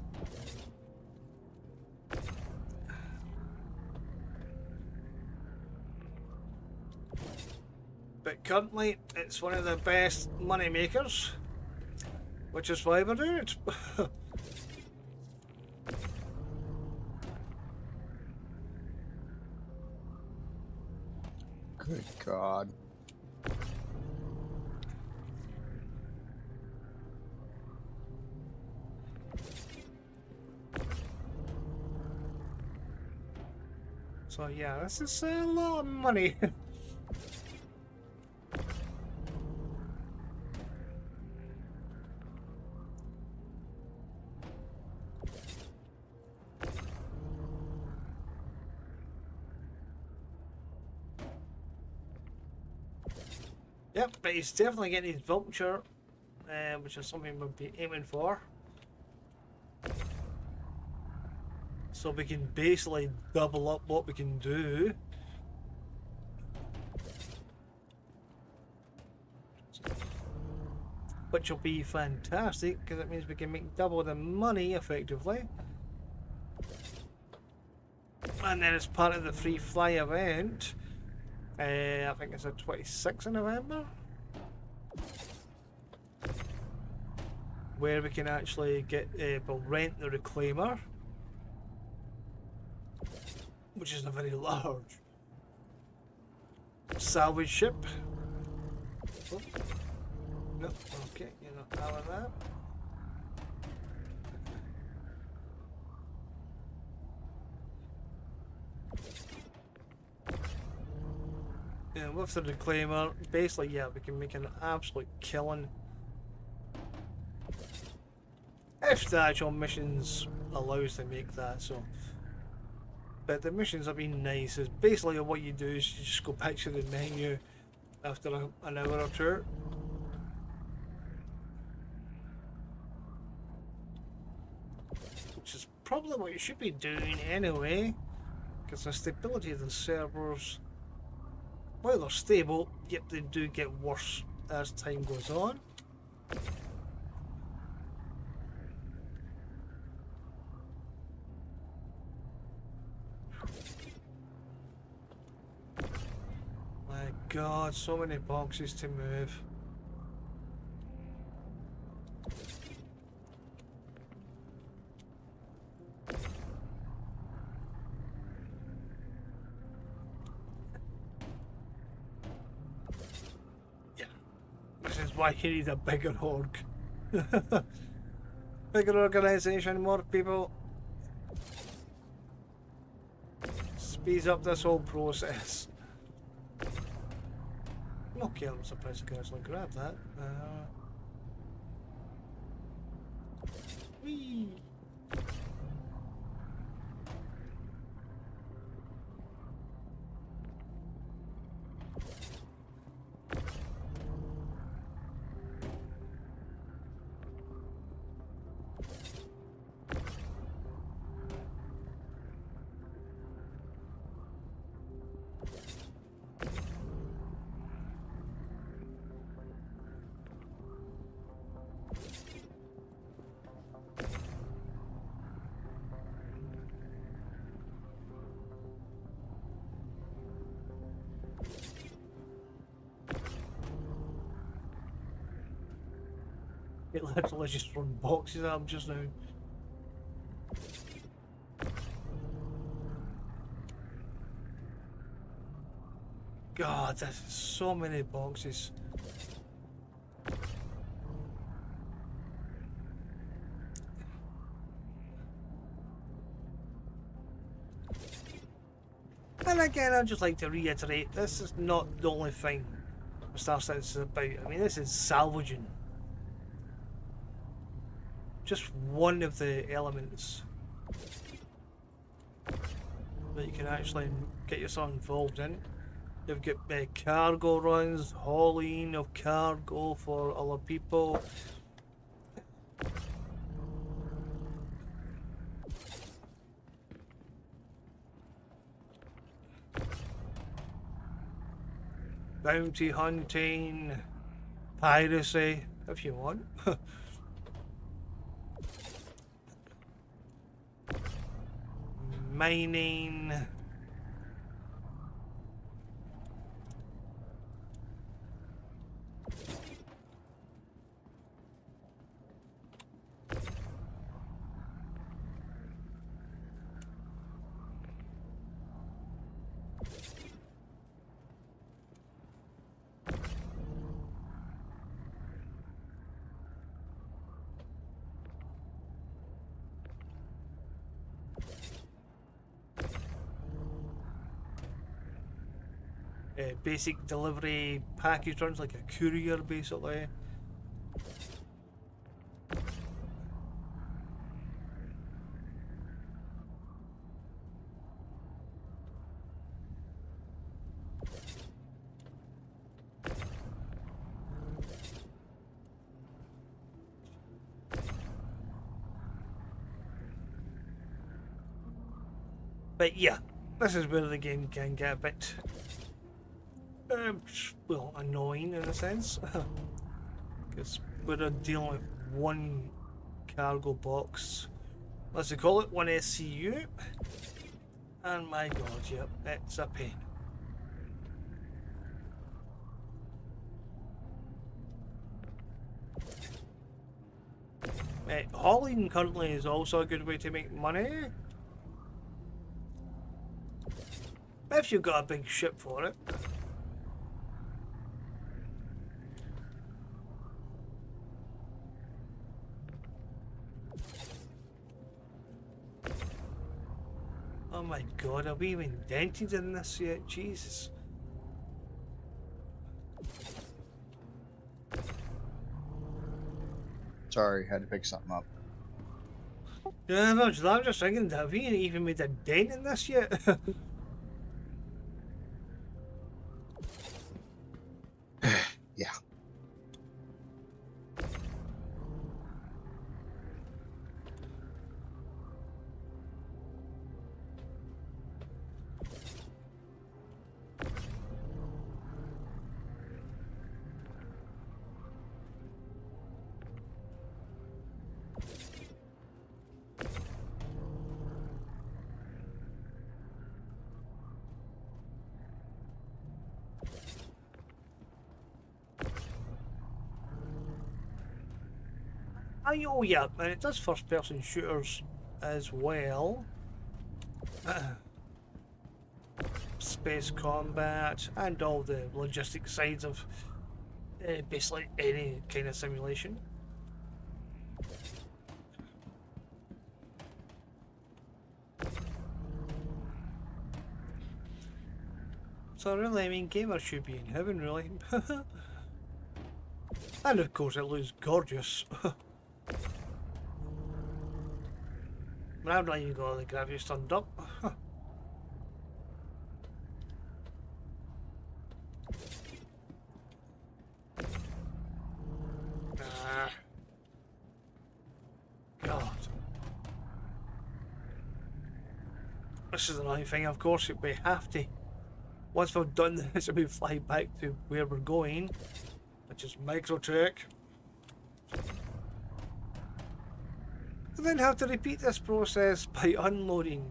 But currently, it's one of the best money makers, which is why we're doing it. Good God. So yeah, this is a lot of money. Yep, but he's definitely getting his Vulture, which is something we'll be aiming for. So we can basically double up what we can do. Which will be fantastic, because it means we can make double the money effectively. And then as part of the free fly event, I think it's the 26th of November, where we can actually get, we'll rent the reclaimer, which is a very large salvage ship. No, okay, you're not having that. Yeah, with the reclaimer, basically, yeah, we can make an absolute killing. If the actual missions allow us to make that, so. But the missions have been nice. It's basically what you do is you just go back to the menu after an hour or two. Which is probably what you should be doing anyway. Because the stability of the servers, while they're stable, yep, they do get worse as time goes on. My god, so many boxes to move. Yeah, this is why you need a bigger org. Bigger organization, more people. Speeds up this whole process. Okay, I'm surprised I can actually grab that. Whee! It literally just run boxes at him just now. God, there's so many boxes. And again, I'd just like to reiterate, this is not the only thing Star Citizen is about. I mean, this is salvaging. Just one of the elements that you can actually get yourself involved in. You've got cargo runs, hauling of cargo for other people. Bounty hunting, piracy, if you want. Mining. Basic delivery package runs like a courier basically. But yeah, this is where the game can get a bit well, annoying in a sense, because we're dealing with one cargo box, let's call it one SCU, and my god, yep, it's a pain. Hauling currently is also a good way to make money, if you've got a big ship for it. Oh my god, are we even dented in this yet? Jesus. Sorry, had to pick something up. Yeah, no, I'm just thinking, have we even made a dent in this yet? Yeah. Oh yeah, and it does first person shooters as well. Space combat and all the logistic sides of basically any kind of simulation. So really, I mean, gamers should be in heaven, really. And of course, it looks gorgeous. I've not even got the graphics turned up. Ah, God. This is another thing, of course, we have to. Once we've done this, we fly back to where we're going, which is Microtech. And then have to repeat this process by unloading.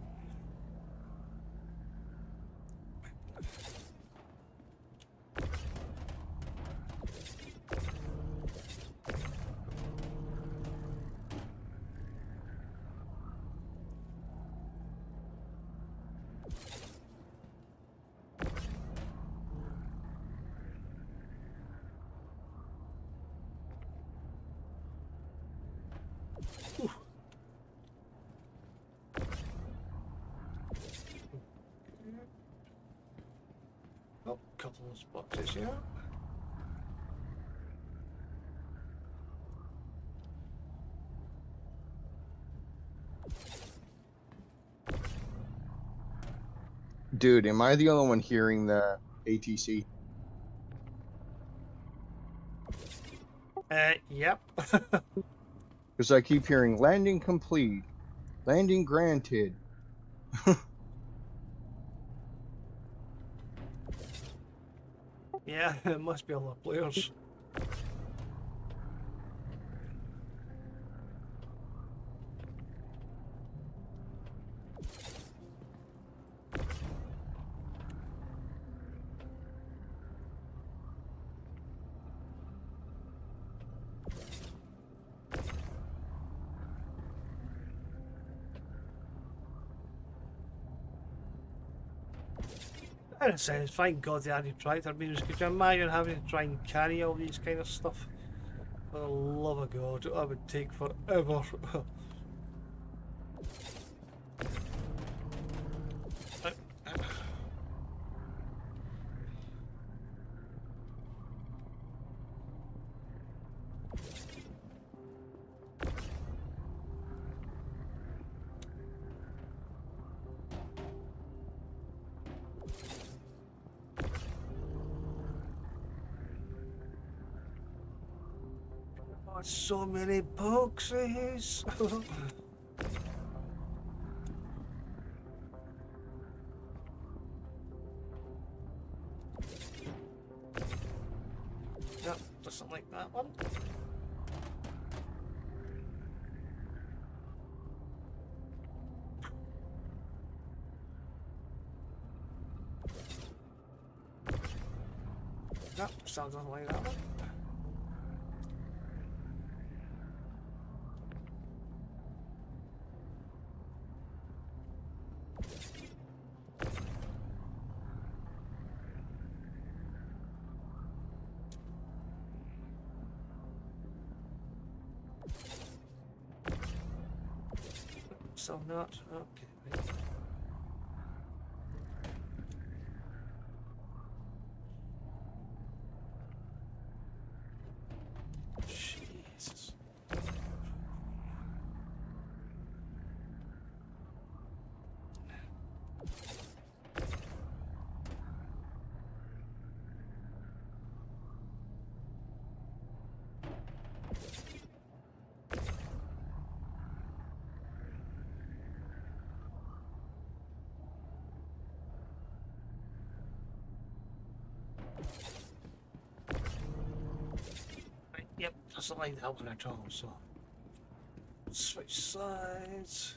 Oh, a couple of boxes here. Dude, am I the only one hearing the ATC? Yep. Because I keep hearing landing complete, landing granted. Yeah, it must be a lot of players. In a sense, thank God they added tractor beams. Could you imagine having to try and carry all these kind of stuff? For the love of God, that would take forever. Oh, so many boxes. No, doesn't like that one. No, still doesn't like that one. So not okay. Right. doesn't like helping at all, so switch sides.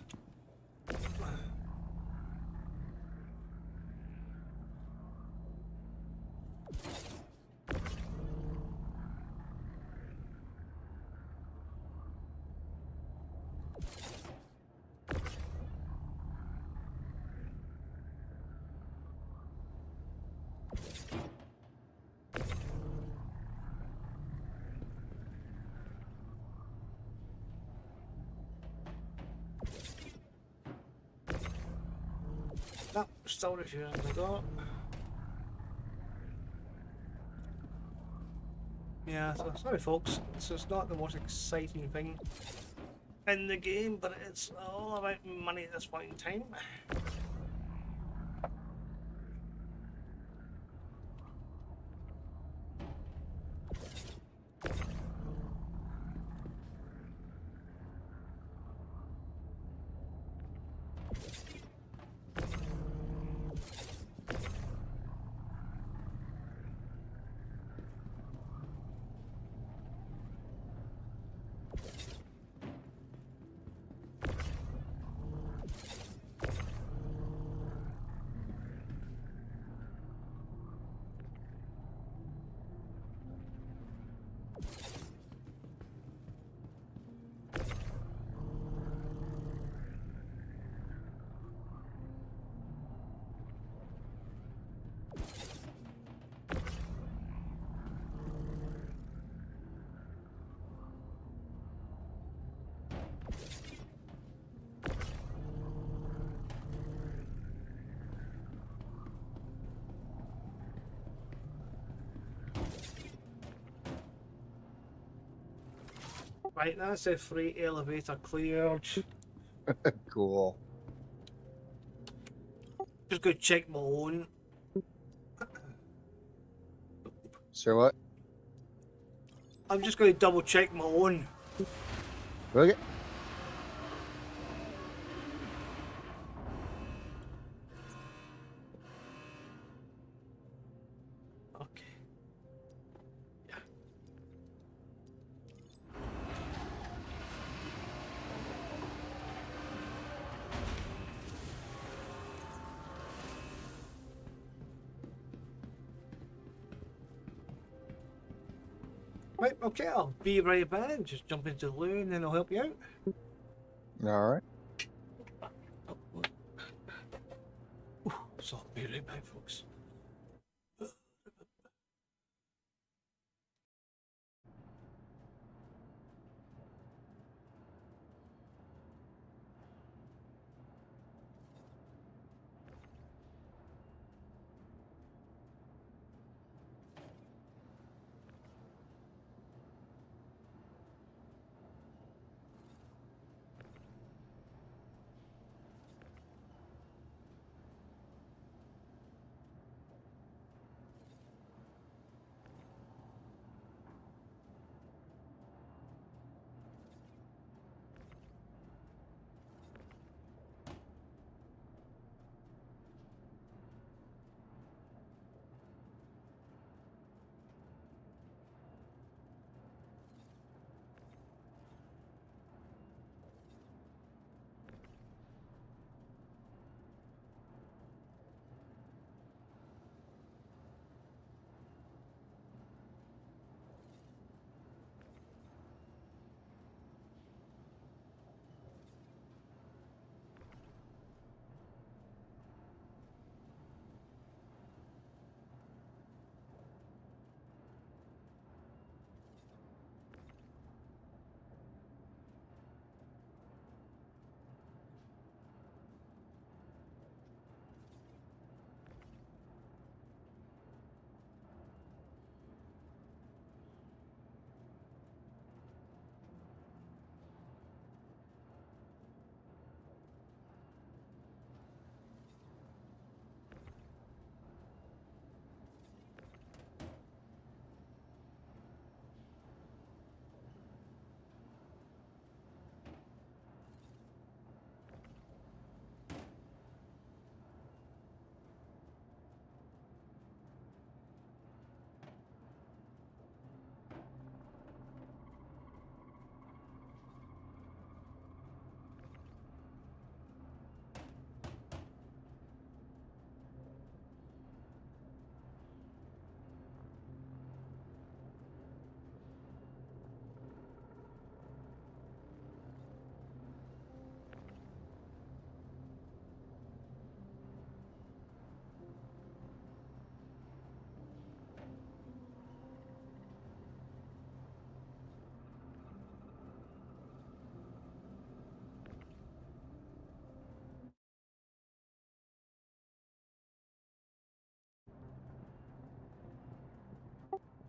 No, still refusing to go. Yeah, so sorry folks, so it's not the most exciting thing in the game, but it's all about money at this point in time. Right, that's a free elevator cleared. Cool. Just go check my own. So what? I'm just going to double check my own. Okay. Okay. Yeah. Right, okay, I'll be right back. Just jump into the loo and then I'll help you out. All right. So I'll be right back, folks.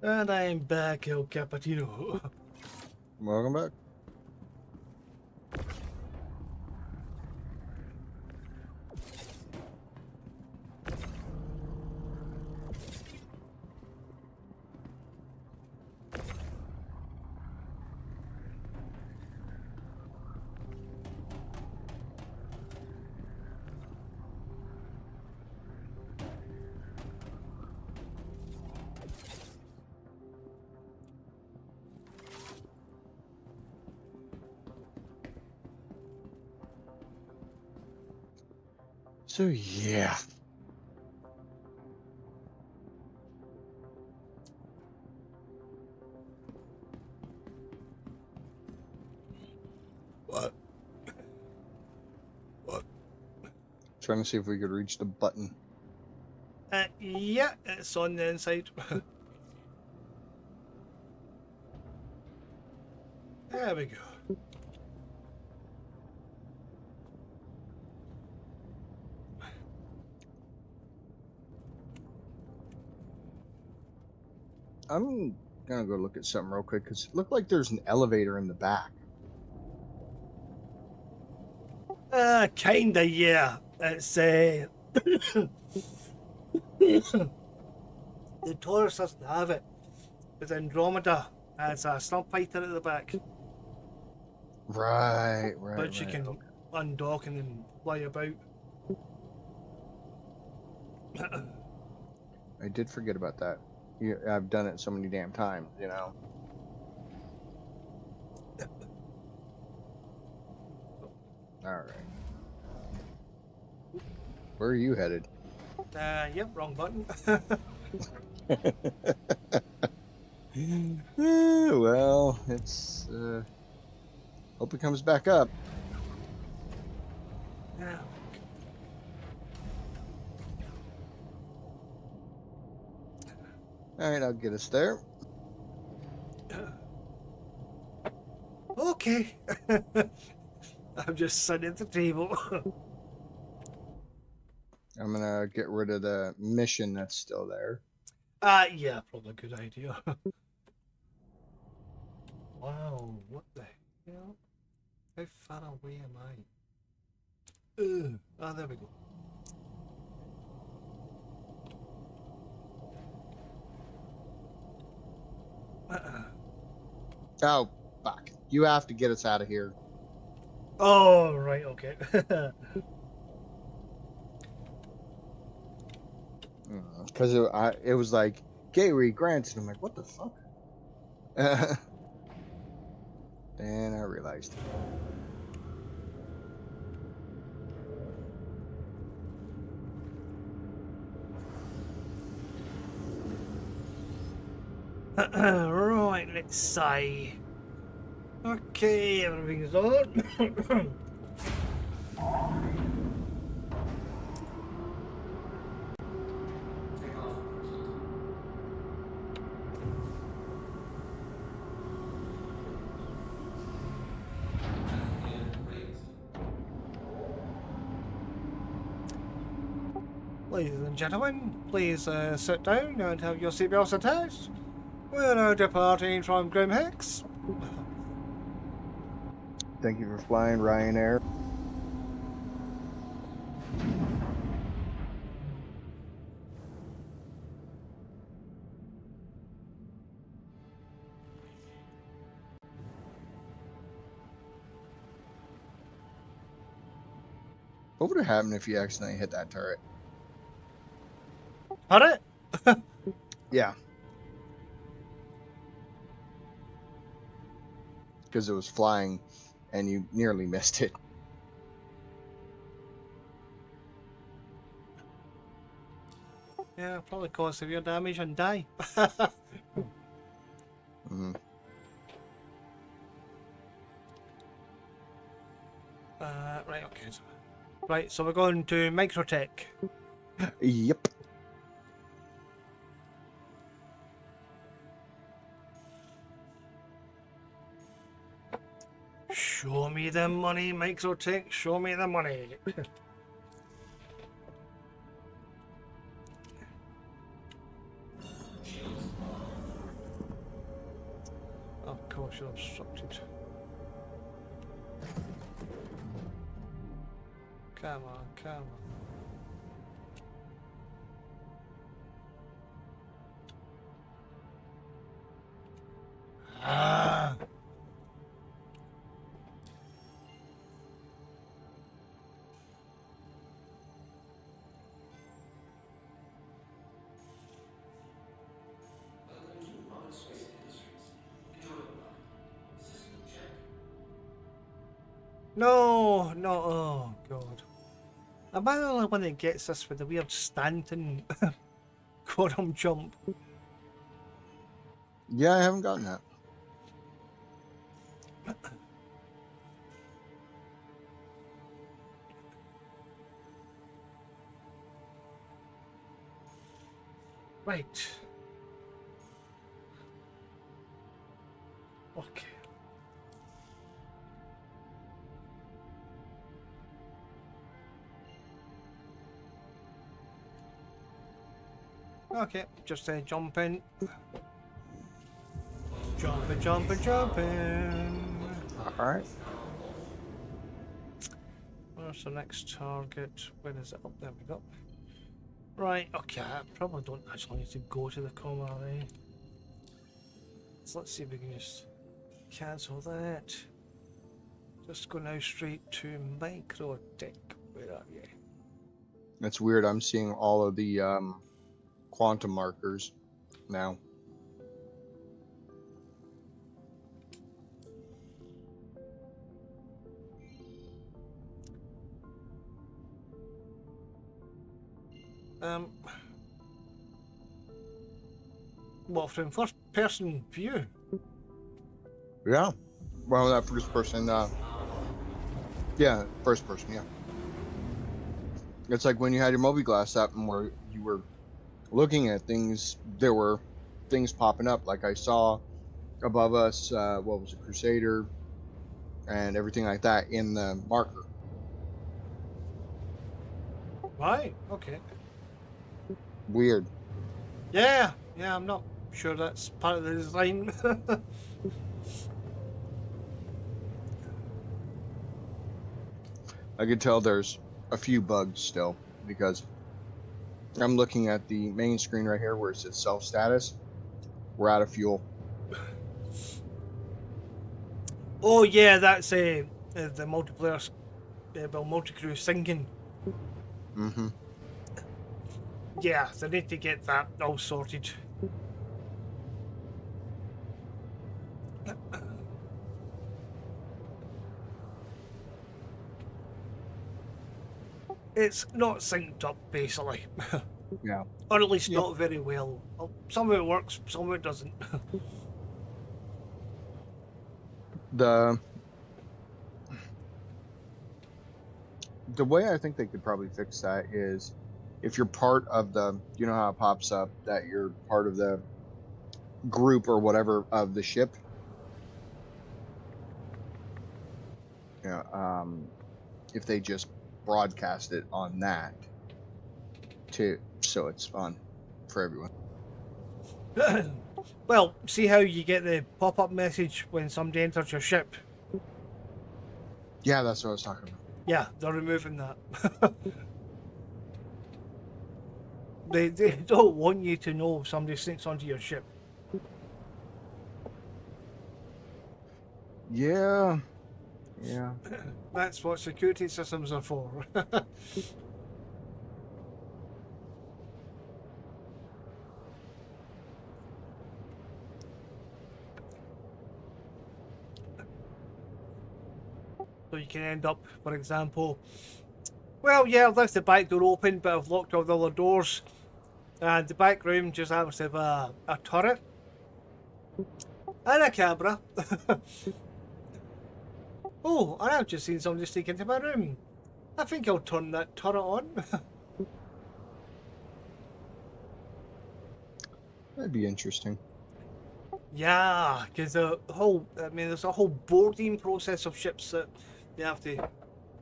And I'm back, El Cappuccino. Welcome back. So yeah. What? What? Trying to see if we could reach the button. Yeah, it's on the inside. There we go. I'm gonna go look at something real quick because it looked like there's an elevator in the back. Kinda, yeah. It's the Taurus doesn't have it. It's Andromeda has a snub fighter at the back, Right. but you can undock and then fly about. I did forget about that. I've done it so many damn times, you know. All right. Where are you headed? Yep, wrong button. Well, it's hope it comes back up. Yeah. All right, I'll get us there. Okay. I'm just sitting at the table. I'm gonna get rid of the mission that's still there. Yeah, probably a good idea. Wow, what the hell? How far away am I? There we go. Oh, fuck. You have to get us out of here. Oh, right, okay. Because it was like, Gateway grants, and I'm like, what the fuck? Then I realized. Right, let's say. Okay, everything's on. Take off complete. And raised. Ladies and gentlemen, please sit down and have your seatbelts attached. We're now departing from Grimhex. Thank you for flying Ryanair. What would have happened if you accidentally hit that turret? Had it? Yeah. Because it was flying and you nearly missed it. Yeah, probably cause severe damage and die. Mm-hmm. Right, okay. Right, so we're going to Microtech. Yep. Show me the money, Microtech. Show me the money. Shields. Structure obstructed. Come on, come on. Ah! Welcome to Robert's Spice Industries. Enjoy the ride. System check. No, no, oh god. Am I the only one that gets this with the weird Stanton quantum jump? Yeah, I haven't gotten that. Right. Okay. Okay, just jumping. Jumping, jumping, jumping. All right. Where's the next target? Where is it? Up there we go. Right, okay, I probably don't actually need to go to the coma array. So let's see if we can just cancel that. Just go now straight to micro tech. Where are you? That's weird. I'm seeing all of the quantum markers now. Well, from first person view. Yeah. Well, that first person. Yeah, first person. Yeah. It's like when you had your Moby Glass up and where you were looking at things. There were things popping up. Like I saw above us. What was it, Crusader, and everything like that in the marker. Right, okay. Weird. Yeah, I'm not sure that's part of the design. I could tell there's a few bugs still because I'm looking at the main screen right here where it says self status. We're out of fuel. Oh yeah, that's the multiplayer, multi-crew sinking. Mm-hmm. Yeah, they need to get that all sorted. It's not synced up, basically. Yeah. Or at least Yep. not very well. Some of it works, some of it doesn't. The way I think they could probably fix that is if you're part of the, you know how it pops up that you're part of the group or whatever of the ship. Yeah. If they just broadcast it on that too, so it's fun for everyone. Well, see how you get the pop-up message when somebody enters your ship? Yeah, that's what I was talking about. Yeah, they're removing that. They don't want you to know if somebody sneaks onto your ship. Yeah. Yeah. That's what security systems are for. So you can end up, for example, well, yeah, I've left the back door open, but I've locked all the other doors. And the back room just happens to have a turret and a camera. Oh, and I've just seen somebody sneak into my room. I think I'll turn that turret on. That'd be interesting. Yeah, because there's a whole boarding process of ships that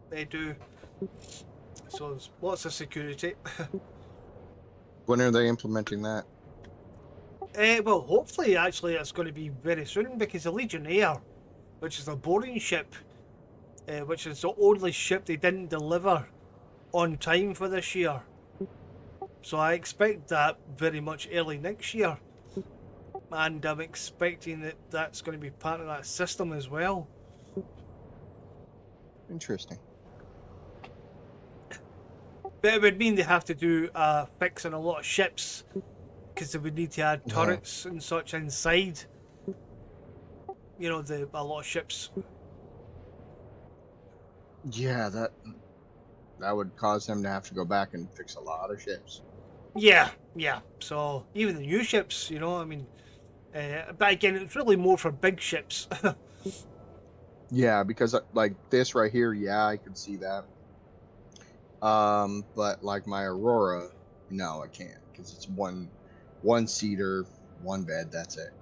they do. So there's lots of security. When are they implementing that? Well, hopefully, actually, it's going to be very soon because the Legionnaire, which is a boarding ship, which is the only ship they didn't deliver on time for this year. So I expect that very much early next year. And I'm expecting that that's going to be part of that system as well. Interesting. But it would mean they have to do fixing a lot of ships because they would need to add turrets and such inside. You know, a lot of ships. Yeah, that would cause them to have to go back and fix a lot of ships. Yeah. So even the new ships, you know, I mean, but again, it's really more for big ships. Yeah, because like this right here, yeah, I could see that. But like my Aurora, no, I can't because it's one seater, one bed. That's it.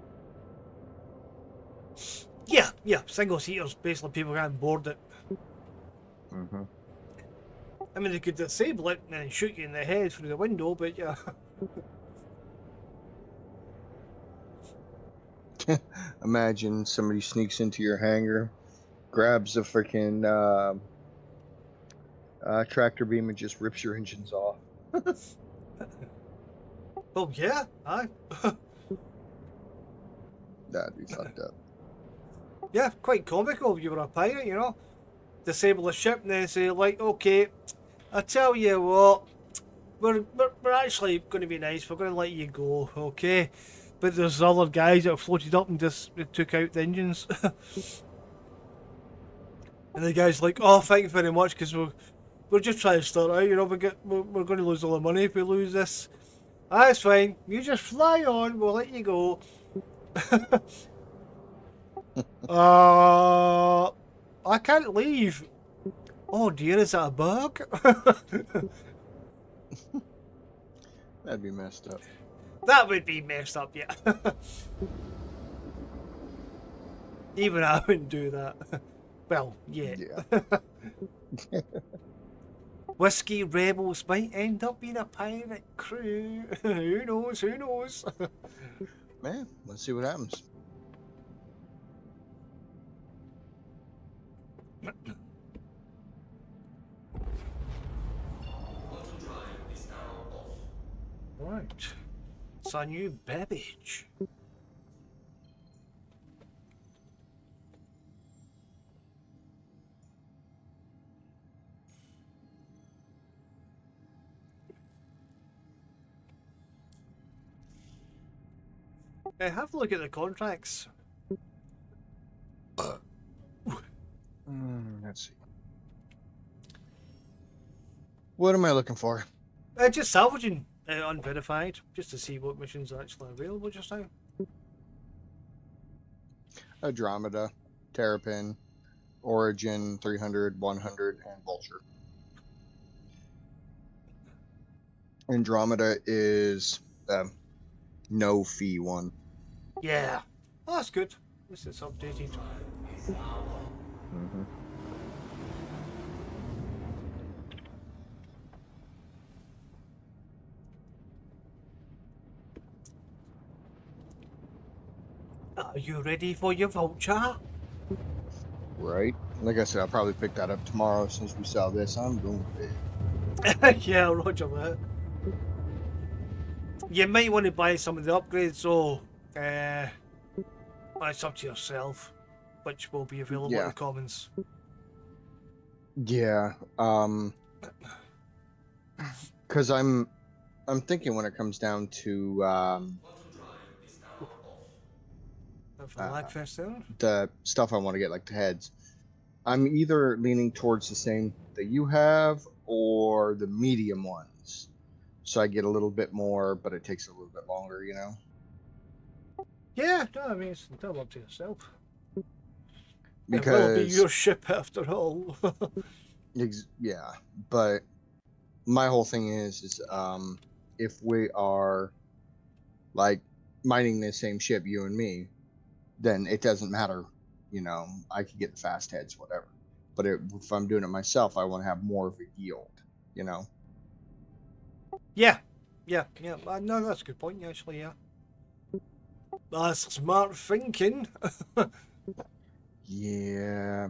Yeah, single seaters. Basically, people can't board it. Mm-hmm. I mean, they could disable it and then shoot you in the head through the window, but yeah. Imagine somebody sneaks into your hangar, grabs a freaking tractor beam, and just rips your engines off. Oh yeah, aye. That'd be fucked up. Yeah, quite comical if you were a pirate, you know. Disable a ship and then say, like, okay, I tell you what, we're actually going to be nice, we're going to let you go, okay? But there's other guys that have floated up and just took out the engines. And the guy's like, oh, thank you very much, because we're just trying to start out, you know, we're going to lose all the money if we lose this. That's fine, you just fly on, we'll let you go. I can't leave. Oh dear, is that a bug? That'd be messed up. That would be messed up, yeah. Even I wouldn't do that. Well, yeah. Whiskey rebels might end up being a pirate crew. Who knows? Who knows? Man, let's see what happens. Auto drive is now off. Right. It's a new beverage. Have a look at the contracts. Let's see. What am I looking for? Just salvaging, unverified, just to see what missions are actually available just now. Andromeda, Terrapin, Origin, 300, 100, and Vulture. Andromeda is no fee one. Yeah. Oh, that's good. This is updated. Mm-hmm. Are you ready for your vulture? Right. Like I said, I'll probably pick that up tomorrow since we sell this. I'm going to bed. Yeah, roger that. You might want to buy some of the upgrades, though. It's up to yourself, which will be available in the commons. Yeah. Because I'm thinking when it comes down to Auto drive is now off. For Lagfest there. the stuff I want to get, like the heads, I'm either leaning towards the same that you have or the medium ones. So I get a little bit more, but it takes a little bit longer, you know? Yeah, no, I mean, it's entirely up to yourself. Because It will be your ship after all. yeah, but my whole thing is if we are like mining the same ship, you and me, then it doesn't matter, you know. I could get the fast heads, whatever. But if I'm doing it myself, I want to have more of a yield, you know. Yeah. No, that's a good point, actually, yeah. That's smart thinking. Yeah.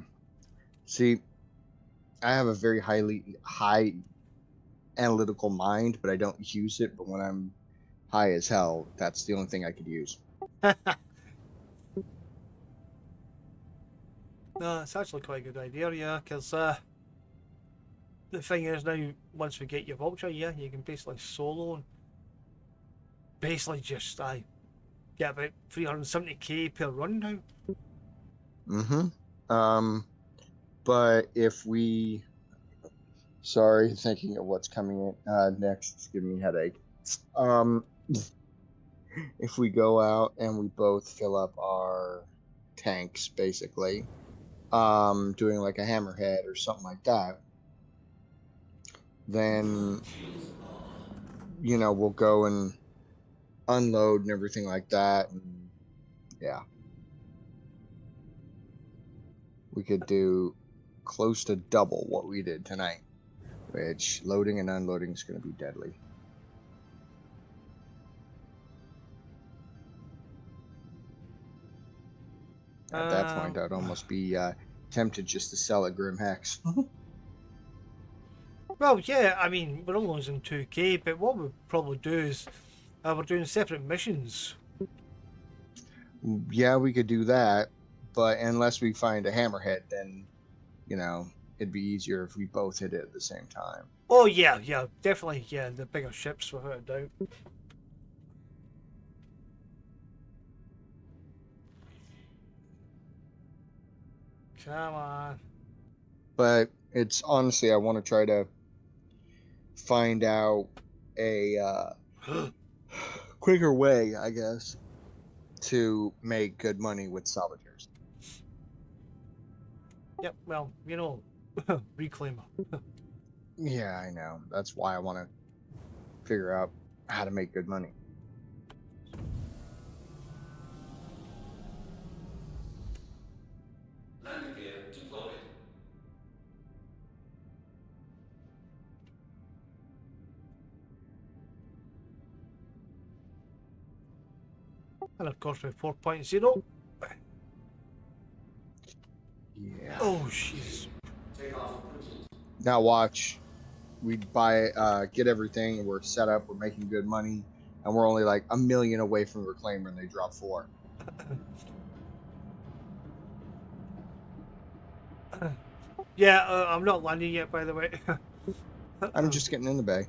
See, I have a very high analytical mind, but I don't use it. But when I'm high as hell, that's the only thing I could use. No, it's actually quite a good idea, yeah, because the thing is now, once we get your Vulture, yeah, you can basically solo and basically just get about 370k per run now. But if we, sorry, thinking of what's coming in next, it's giving me a headache. If we go out and we both fill up our tanks, basically, doing like a hammerhead or something like that, then we'll go and unload and everything like that, and yeah, we could do close to double what we did tonight, which loading and unloading is going to be deadly. At that point, I'd almost be tempted just to sell at Grim Hex. Well, yeah, I mean, we're only losing 2k, but what we'll probably do is we're doing separate missions. Yeah, we could do that, but unless we find a hammerhead, then it'd be easier if we both hit it at the same time. Oh, yeah, definitely, yeah, the bigger ships, without a doubt. Come on. But it's honestly, I want to try to find out a quicker way, I guess, to make good money with salvagers. Yep, well, reclaimer. Yeah, I know. That's why I want to figure out how to make good money. Landing gear deployed. And of course, with 4.0. Yeah. Oh, jeez. Take off complete. Now watch. We get everything, and we're set up, we're making good money, and we're only like 1 million away from reclaimer, and they drop 4. Yeah, I'm not landing yet, by the way. I'm just getting in the bay.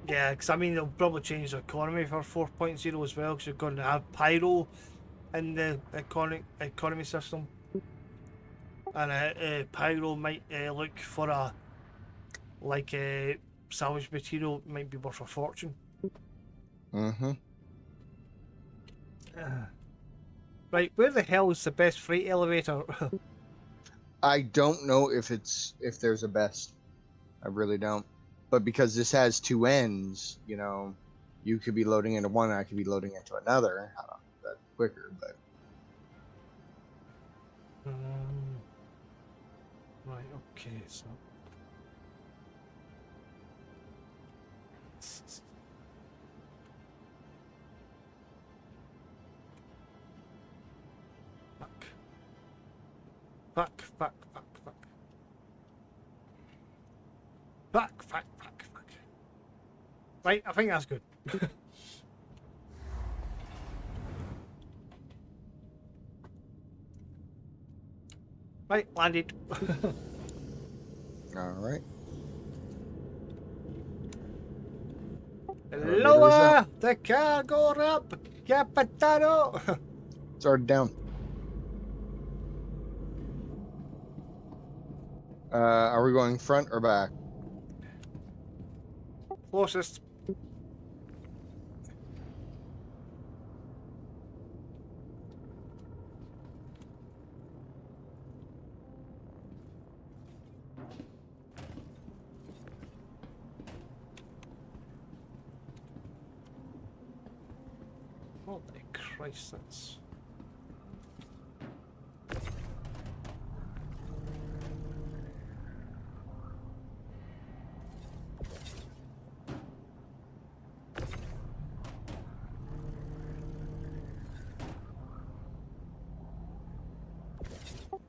Yeah, because I mean, they'll probably change the economy for 4.0 as well, because you're going to have pyro in the economy system. And pyro might look for a salvage material, might be worth a fortune. Right, where the hell is the best freight elevator? I don't know if there's a best. I really don't. But because this has 2 ends, you could be loading into one, and I could be loading into another. I don't know if that's quicker, but Right, okay, so. Fuck. Right, I think that's good. Right, landed. all right. Lower the cargo ramp, Capitano. It's already down. Are we going front or back? Closest. Holy Christ, that's...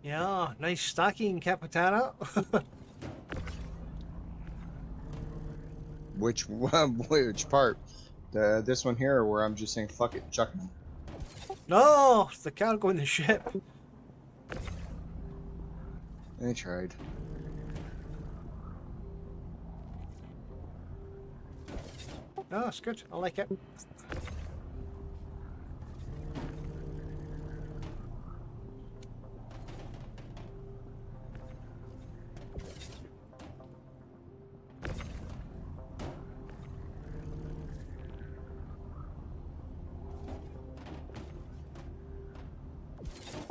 Yeah, nice stacking, Capitana. Which one? Which part? This one here, where I'm just saying fuck it, chuck them. No, the cargo in the ship. I tried. No, it's good. I like it.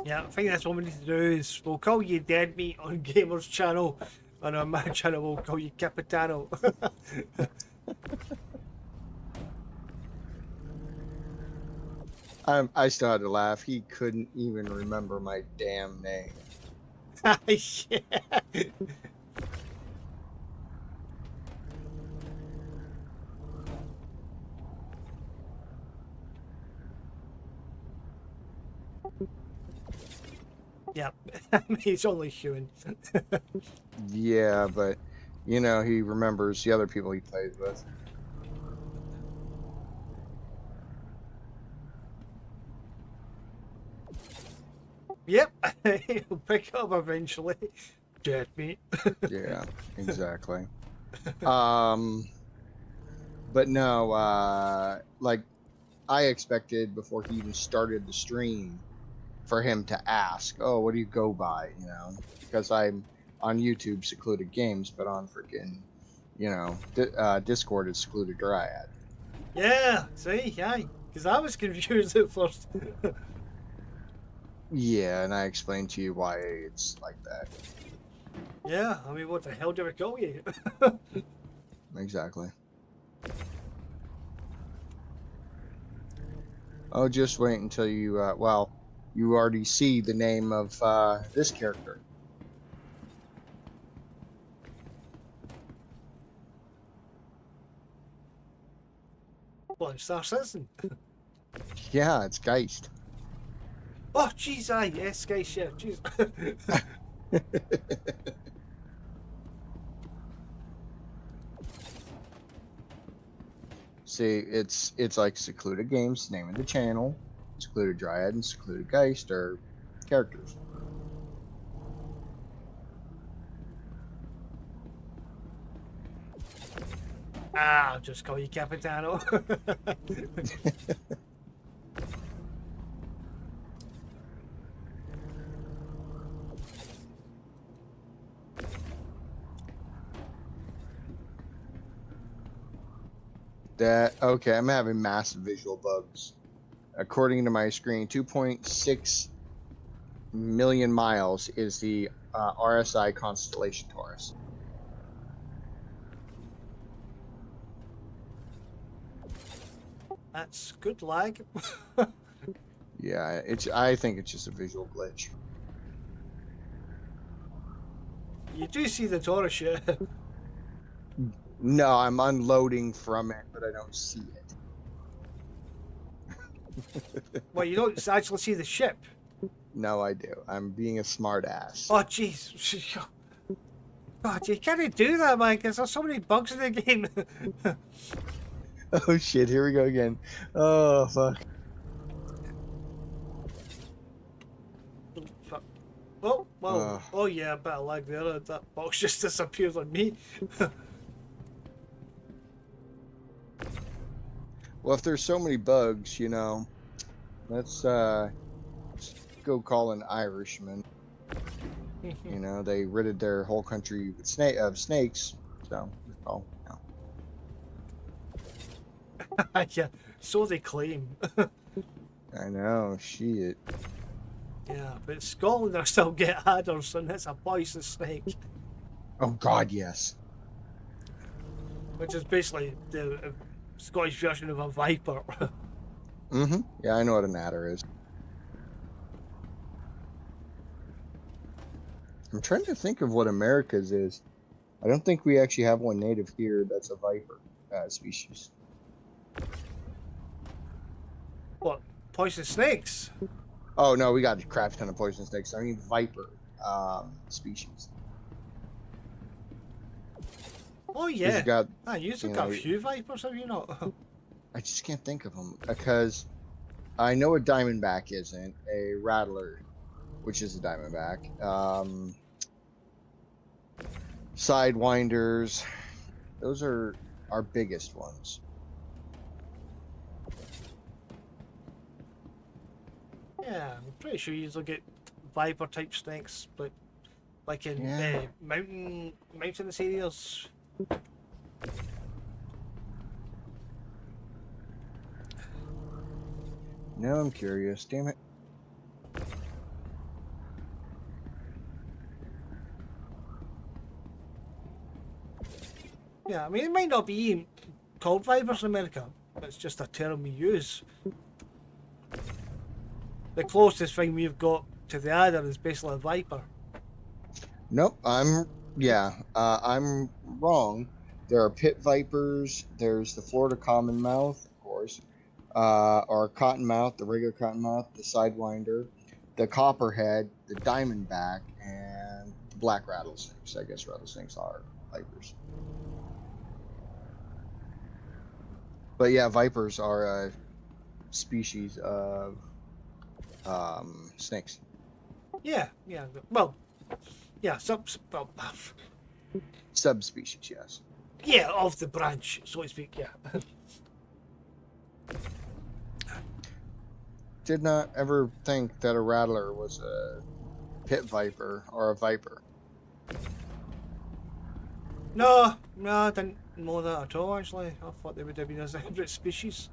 Yeah, I think that's what we need to do is we'll call you Dead Meat on Gamer's channel, and on my channel we'll call you Capitano. I still had to laugh. He couldn't even remember my damn name. Yeah. Yeah, he's only human. Yeah, but you know, he remembers the other people he plays with. Yep, he'll pick up eventually. Dead Meat. Yeah, exactly. Um, but no, like I expected before he even started the stream for him to ask, "Oh, what do you go by?" You know, because I'm on YouTube secluded games, but on freaking, you know, Discord is secluded Dryad. Yeah, see, yeah, because I was confused at first. Yeah, and I explained to you why it's like that. Yeah, I mean, what the hell do I call you? Exactly. Oh, just wait until you, well, you already see the name of this character. Well, Star Citizen. Yeah, it's Geist. Oh, jeez, aye, yes, guys, yeah, jeez. See, it's like secluded games, name of the channel, secluded Dryad and secluded Geist are characters. I'll just call you Capitano. That okay, I'm having massive visual bugs. According to my screen, 2.6 million miles is the RSI constellation Taurus. That's good lag. Yeah, I think it's just a visual glitch. You do see the Taurus, yeah. No, I'm unloading from it, but I don't see it. Well, you don't actually see the ship. No, I do. I'm being a smart ass. Oh, jeez. God, you can't do that, man, because there's so many bugs in the game. Oh shit, here we go again. Oh fuck. Fuck. Oh, well, oh yeah, a bit of lag there. That box just disappeared on me. Well, if there's so many bugs, you know, let's go call an Irishman. You know, they ridded their whole country with snakes, so oh, no. Yeah, so they claim. I know, shit. Yeah, but Scotland are still get adders, and it's a poisonous snake, Oh God, yes. which is basically the Scottish version of a viper. Mm-hmm. Yeah, I know what an adder is. I'm trying to think of what America's is. I don't think we actually have one native here that's a viper species. What? Poisonous snakes? Oh no, we got a crap ton of poison snakes. I mean viper. species. Oh 'Cause yeah. you got, You've you got know, a few vipers, have you not? I just can't think of them because I know a diamondback isn't a rattler, which is a diamondback. Sidewinders, those are our biggest ones. Yeah, I'm pretty sure you'll get viper type snakes, but like in Yeah. mountainous areas. Now I'm curious. Damn it. Yeah, I mean it might not be called vipers in America. It's just a term we use. The closest thing we've got to the adder is basically a viper. Nope. I'm wrong. There are pit vipers. There's the Florida cottonmouth, of course, or cottonmouth, the regular cottonmouth, the sidewinder, the copperhead, the diamondback, and the black rattlesnakes. I guess rattlesnakes are vipers. But yeah, vipers are a species of snakes. Yeah, yeah. Well, yeah, well, Subspecies, yes. yeah, of the branch, so to speak. Yeah. Did not ever think that a rattler was a pit viper or a viper. No, I didn't know that at all. Actually, I thought they would have been a separate species.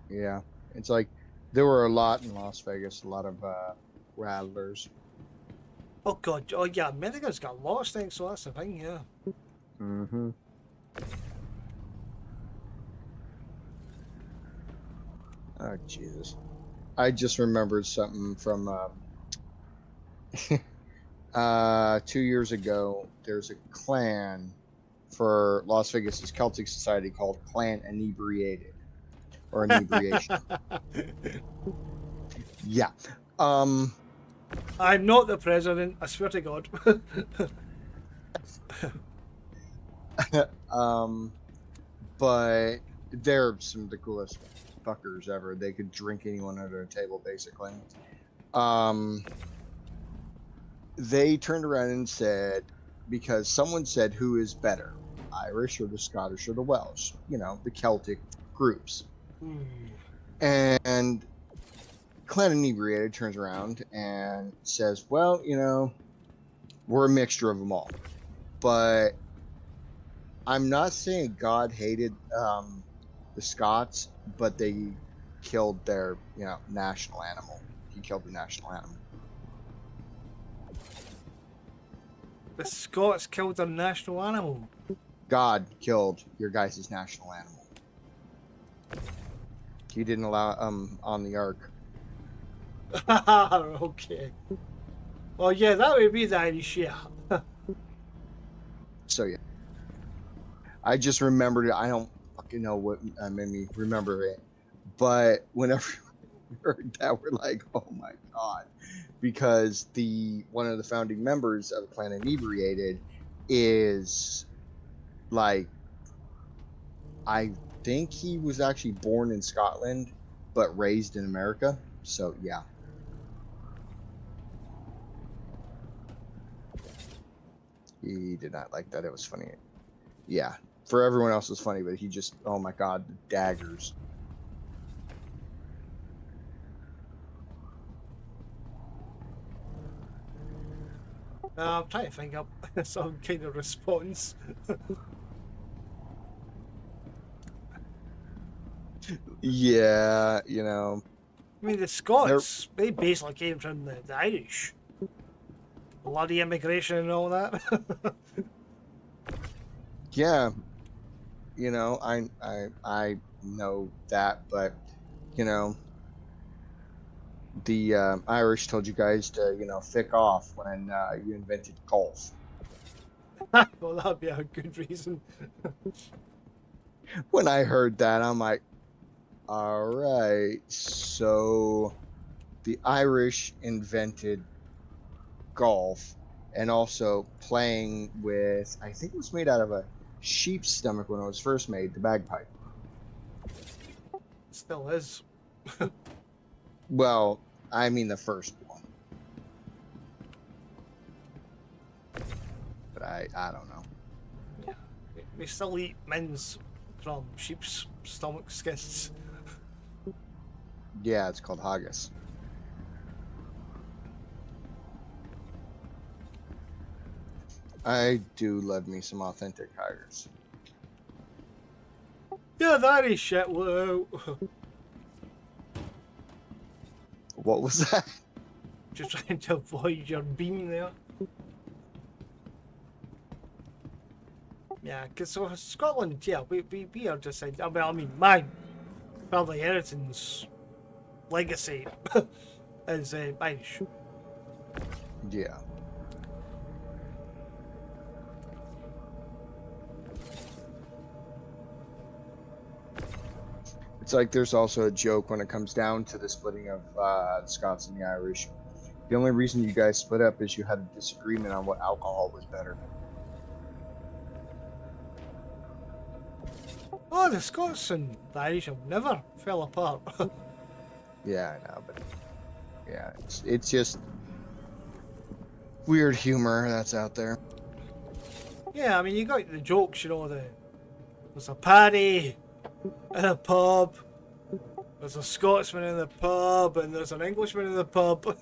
Yeah, it's like there were a lot in Las Vegas, a lot of rattlers. Oh god, oh yeah, America's got a lot of things, so that's the thing. Yeah. Mm-hmm. Oh Jesus! I just remembered something from 2 years ago. There's a clan for Las Vegas's Celtic society called Clan Inebriated or Inebriation. Yeah. Um. I'm not the president. I swear to God. But they're some of the coolest fuckers ever. They could drink anyone under a table, basically. Um, they turned around and said, because someone said, who is better, Irish or the Scottish or the Welsh? You know, the Celtic groups. And Clan Inebriated turns around and says, well, you know, we're a mixture of them all. But I'm not saying God hated the Scots, but they killed their, national animal. He killed the national animal. The Scots killed their national animal. God killed your guys' national animal. He didn't allow on the ark. Okay. Well, yeah, that would be the Irish, yeah. So yeah, I just remembered it. I don't fucking know what made me remember it, but whenever we heard that, we're like, oh my god, because one of the founding members of Clan Inebriated is like, I think he was actually born in Scotland but raised in America. So yeah. He did not like that. It was funny. Yeah. For everyone else it was funny, but he just, oh my god, the daggers. I'm trying to think up some kind of response. Yeah, I mean, the Scots, they basically came from the Irish. Bloody immigration and all that. yeah, I know that, but the Irish told you guys to fick off when you invented golf. Well, that'd be a good reason. When I heard that, I'm like, all right, so the Irish invented golf and also playing with, I think it was made out of a sheep's stomach when it was first made, the bagpipe. Still is. Well, I mean the first one. But I don't know. Yeah. We still eat mince from sheep's stomach skins. Yeah, it's called haggis. I do love me some authentic haggis. Yeah, that is shit. Whoa. What was that? Just trying to avoid your beam there. Yeah, because so Scotland, yeah, we are just like, I mean, my family inheritance legacy is Irish. Yeah. It's like there's also a joke when it comes down to the splitting of the Scots and the Irish. The only reason you guys split up is you had a disagreement on what alcohol was better. Oh, the Scots and the Irish have never fell apart. Yeah, I know, but yeah, it's just weird humor that's out there. Yeah, I mean, you got the jokes, you know, there's a paddy in a pub, there's a Scotsman in the pub, and there's an Englishman in the pub.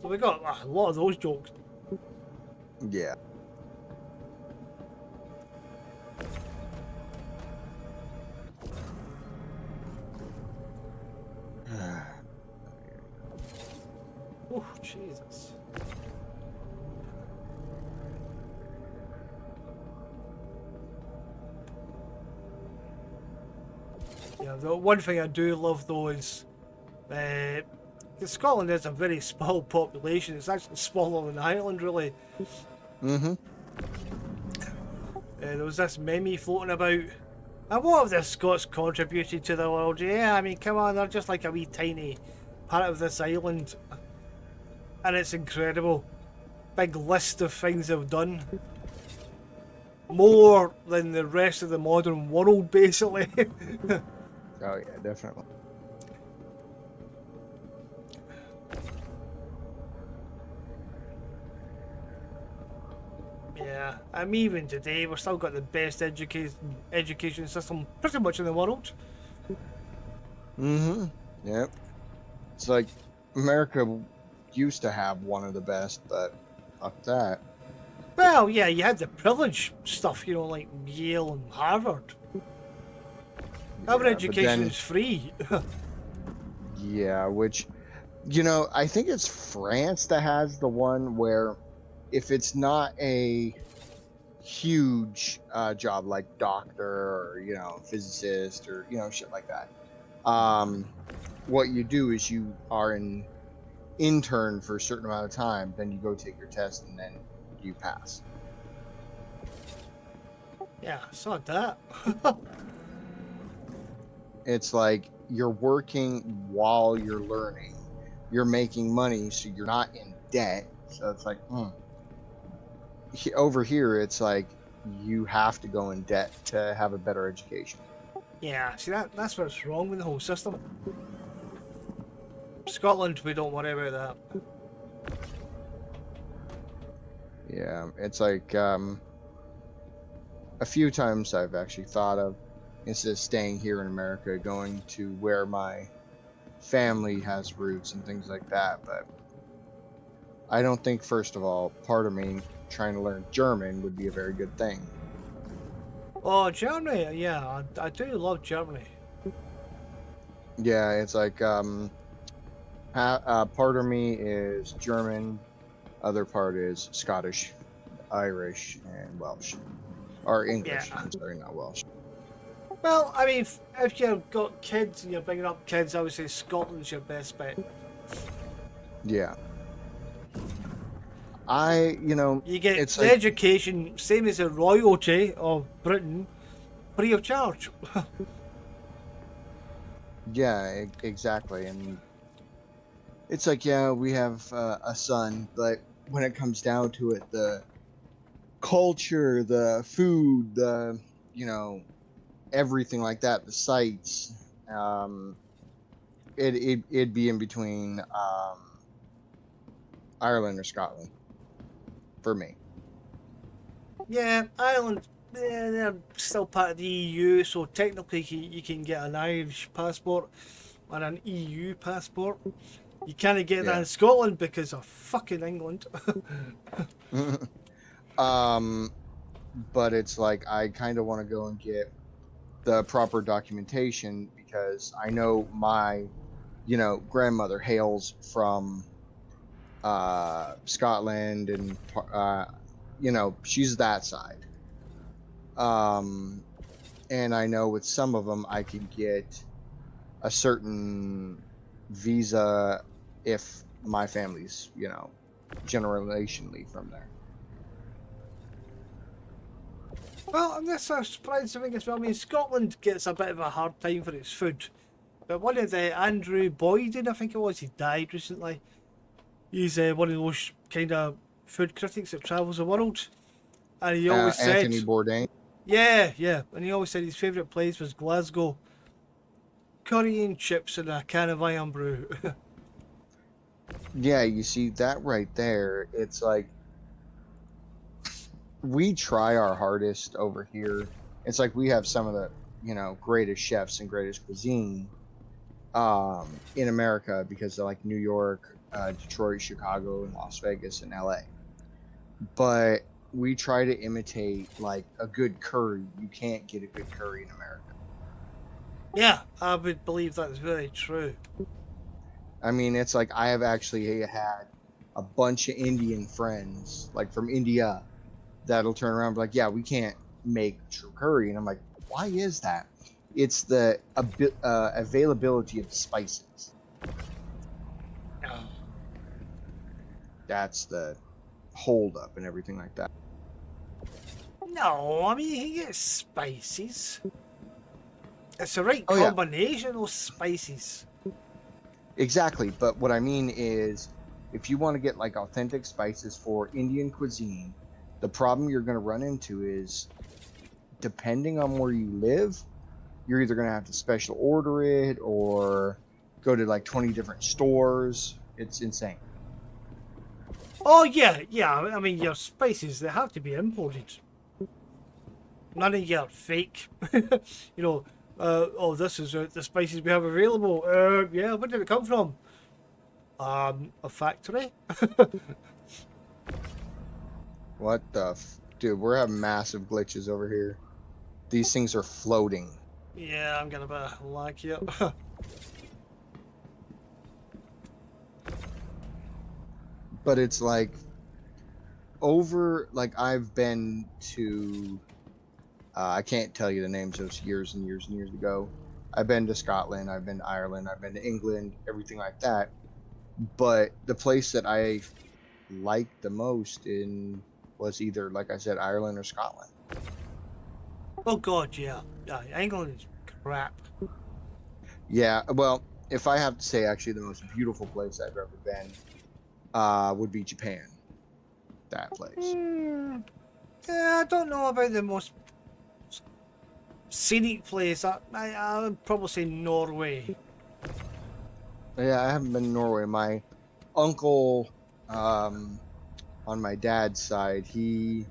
So we got a lot of those jokes. Yeah. Oh, Jesus. Yeah, the one thing I do love though is Scotland is a very small population. It's actually smaller than Ireland, really. Mm-hmm. There was this meme floating about. And what have the Scots contributed to the world? Yeah, I mean, come on, they're just like a wee tiny part of this island. And it's incredible. Big list of things they've done. More than the rest of the modern world, basically. Oh yeah, definitely. Yeah, I mean, even today, we've still got the best education system pretty much in the world. Mm-hmm. Yep. It's like America used to have one of the best, but fuck that. Well, yeah, you had the privilege stuff, you know, like Yale and Harvard. Our Yeah, but education then- is free. Yeah, which, you know, I think it's France that has the one where if it's not a huge job like doctor or, you know, physicist or, you know, shit like that, what you do is you are an intern for a certain amount of time, then you go take your test and then you pass. Yeah, it's not that. It's like you're working while you're learning, you're making money, so you're not in debt. So it's like, over here, it's like you have to go in debt to have a better education. Yeah, see, that's what's wrong with the whole system. Scotland, we don't worry about that. Yeah, it's like a few times I've actually thought of, instead of staying here in America, going to where my family has roots and things like that. But I don't think, first of all, part of me trying to learn German would be a very good thing. Oh, Germany, yeah, I do love Germany. Yeah, it's like part of me is German, other part is Scottish, Irish, and Welsh. Or English. Yeah. I'm sorry, not Welsh. Well, I mean, if you've got kids and you're bringing up kids, I would say Scotland's your best bet. Yeah. You get it's the like, education, same as the royalty of Britain, free of charge. yeah, exactly. And it's like, yeah, we have a son, but when it comes down to it, the culture, the food, the, you know, everything like that, the sights, um, it'd be in between Ireland or Scotland for me. Yeah, Ireland, they're still part of the EU, so technically you can get an Irish passport or an EU passport. You can't get that Yeah. in Scotland because of fucking England. um, but it's like I kind of want to go and get the proper documentation because I know my, grandmother hails from Scotland and she's that side. Um, and I know with some of them I can get a certain visa if my family's, generationally from there. Well, I'm just surprised to think as well. I mean, Scotland gets a bit of a hard time for its food. But one of the Andrew Boyden, I think it was, he died recently. He's one of those kind of food critics that travels the world. And he always said, Anthony Bourdain. yeah. And he always said his favourite place was Glasgow. Curry and chips and a can of iron brew. Yeah, you see that right there. It's like we try our hardest over here. It's like we have some of the, greatest chefs and greatest cuisine in America because of like New York, Detroit, Chicago, and Las Vegas and LA. But we try to imitate like a good curry. You can't get a good curry in America. Yeah, I would believe that's very true. I mean, it's like I have actually had a bunch of Indian friends, like from India, that'll turn around and be like, yeah, we can't make true curry. And I'm like, why is that? It's the availability of the spices. That's the holdup and everything like that. No, I mean, he gets spices. It's the right Oh, yeah, combination of spices. exactly. But what I mean is, if you want to get like authentic spices for Indian cuisine, the problem you're going to run into is depending on where you live, you're either going to have to special order it or go to like 20 different stores. It's insane. Oh, yeah. I mean, your spices, they have to be imported. None of your fake, you know, this is the spices we have available. Yeah, where did it come from? A factory? What the dude? We're having massive glitches over here. These things are floating. Yeah, I'm gonna be lag here. But it's like I've been to I can't tell you the names. It was years and years and years ago. I've been to Scotland, I've been to Ireland, I've been to England, everything like that. But the place that I liked the most in was either, like I said, Ireland or Scotland. Oh god, yeah. England is crap. Yeah, well, if I have to say, actually, the most beautiful place I've ever been would be Japan. That place. Yeah, I don't know about the most scenic place. I would probably say Norway. Yeah, I haven't been to Norway. My uncle, on my dad's side, he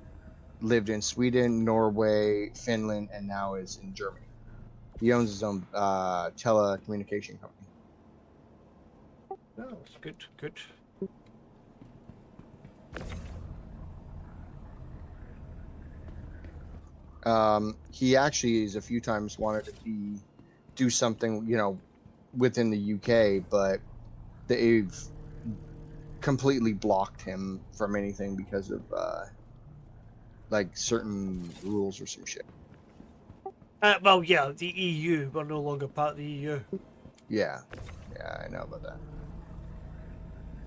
lived in Sweden, Norway, Finland, and now is in Germany. He owns his own telecommunication company. Oh, it's good, good. He actually has a few times wanted to do something, within the UK, but they've completely blocked him from anything because of like certain rules or some shit. Well, yeah, the EU. We're no longer part of the EU. Yeah, I know about that.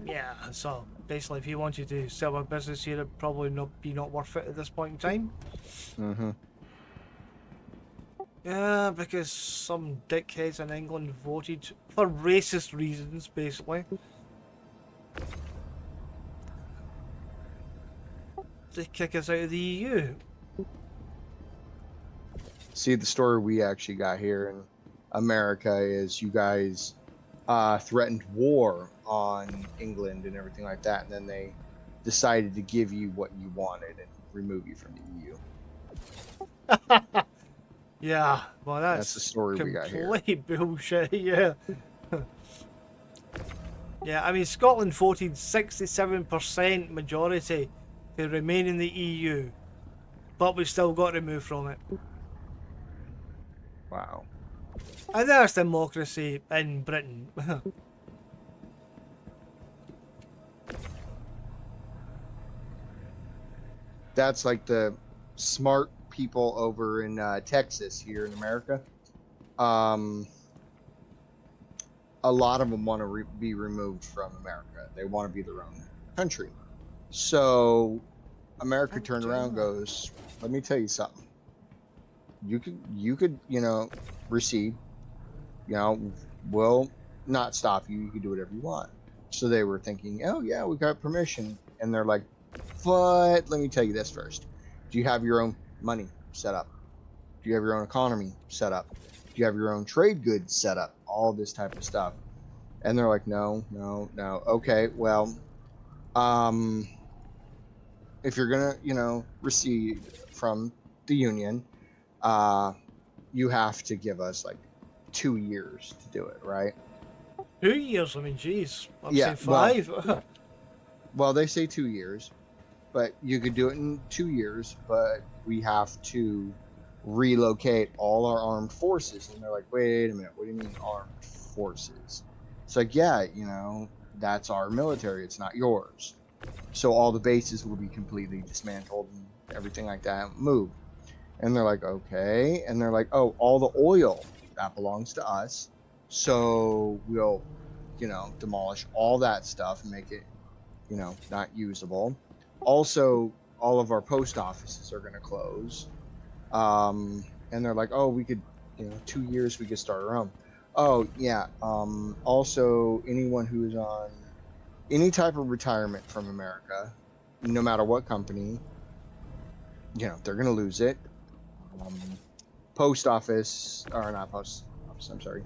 Yeah, so basically, if you wanted to sell a business here, it'd probably not worth it at this point in time. Mm-hmm. Yeah, because some dickheads in England voted for racist reasons, basically, to kick us out of the EU. See, the story we actually got here in America is you guys threatened war on England and everything like that, and then they decided to give you what you wanted and remove you from the EU. Yeah, well, That's the that's story we got here. complete bullshit. Yeah. Yeah, I mean, Scotland voted 67% majority to remain in the EU, but we still got removed from it. Wow. And there's democracy in Britain. That's like the smart people over in Texas here in America. Um, a lot of them want to be removed from America. They want to be their own country. So America turned around and goes, let me tell you something. You could, recede, we'll not stop you. You can do whatever you want. So they were thinking, oh yeah, we got permission. And they're like, but let me tell you this first. Do you have your own money set up? Do you have your own economy set up? Do you have your own trade goods set up? All this type of stuff. And they're like, no, no, no. Okay, well, um, if you're gonna, recede from the union, uh, you have to give us like 2 years to do it, right? 2 years? I mean, jeez. I'm Yeah, saying 5. Well, they say 2 years, but you could do it in 2 years, but we have to relocate all our armed forces. And they're like, wait a minute, what do you mean armed forces? It's like, yeah, that's our military, it's not yours. So all the bases will be completely dismantled and everything like that moved. And they're like, okay. And they're like, oh, all the oil that belongs to us. So we'll, demolish all that stuff and make it, not usable. Also, all of our post offices are going to close. And they're like, oh, we could, 2 years, we could start our own. Oh, yeah. Also, anyone who is on any type of retirement from America, no matter what company, they're going to lose it. Post office, or not post office, I'm sorry,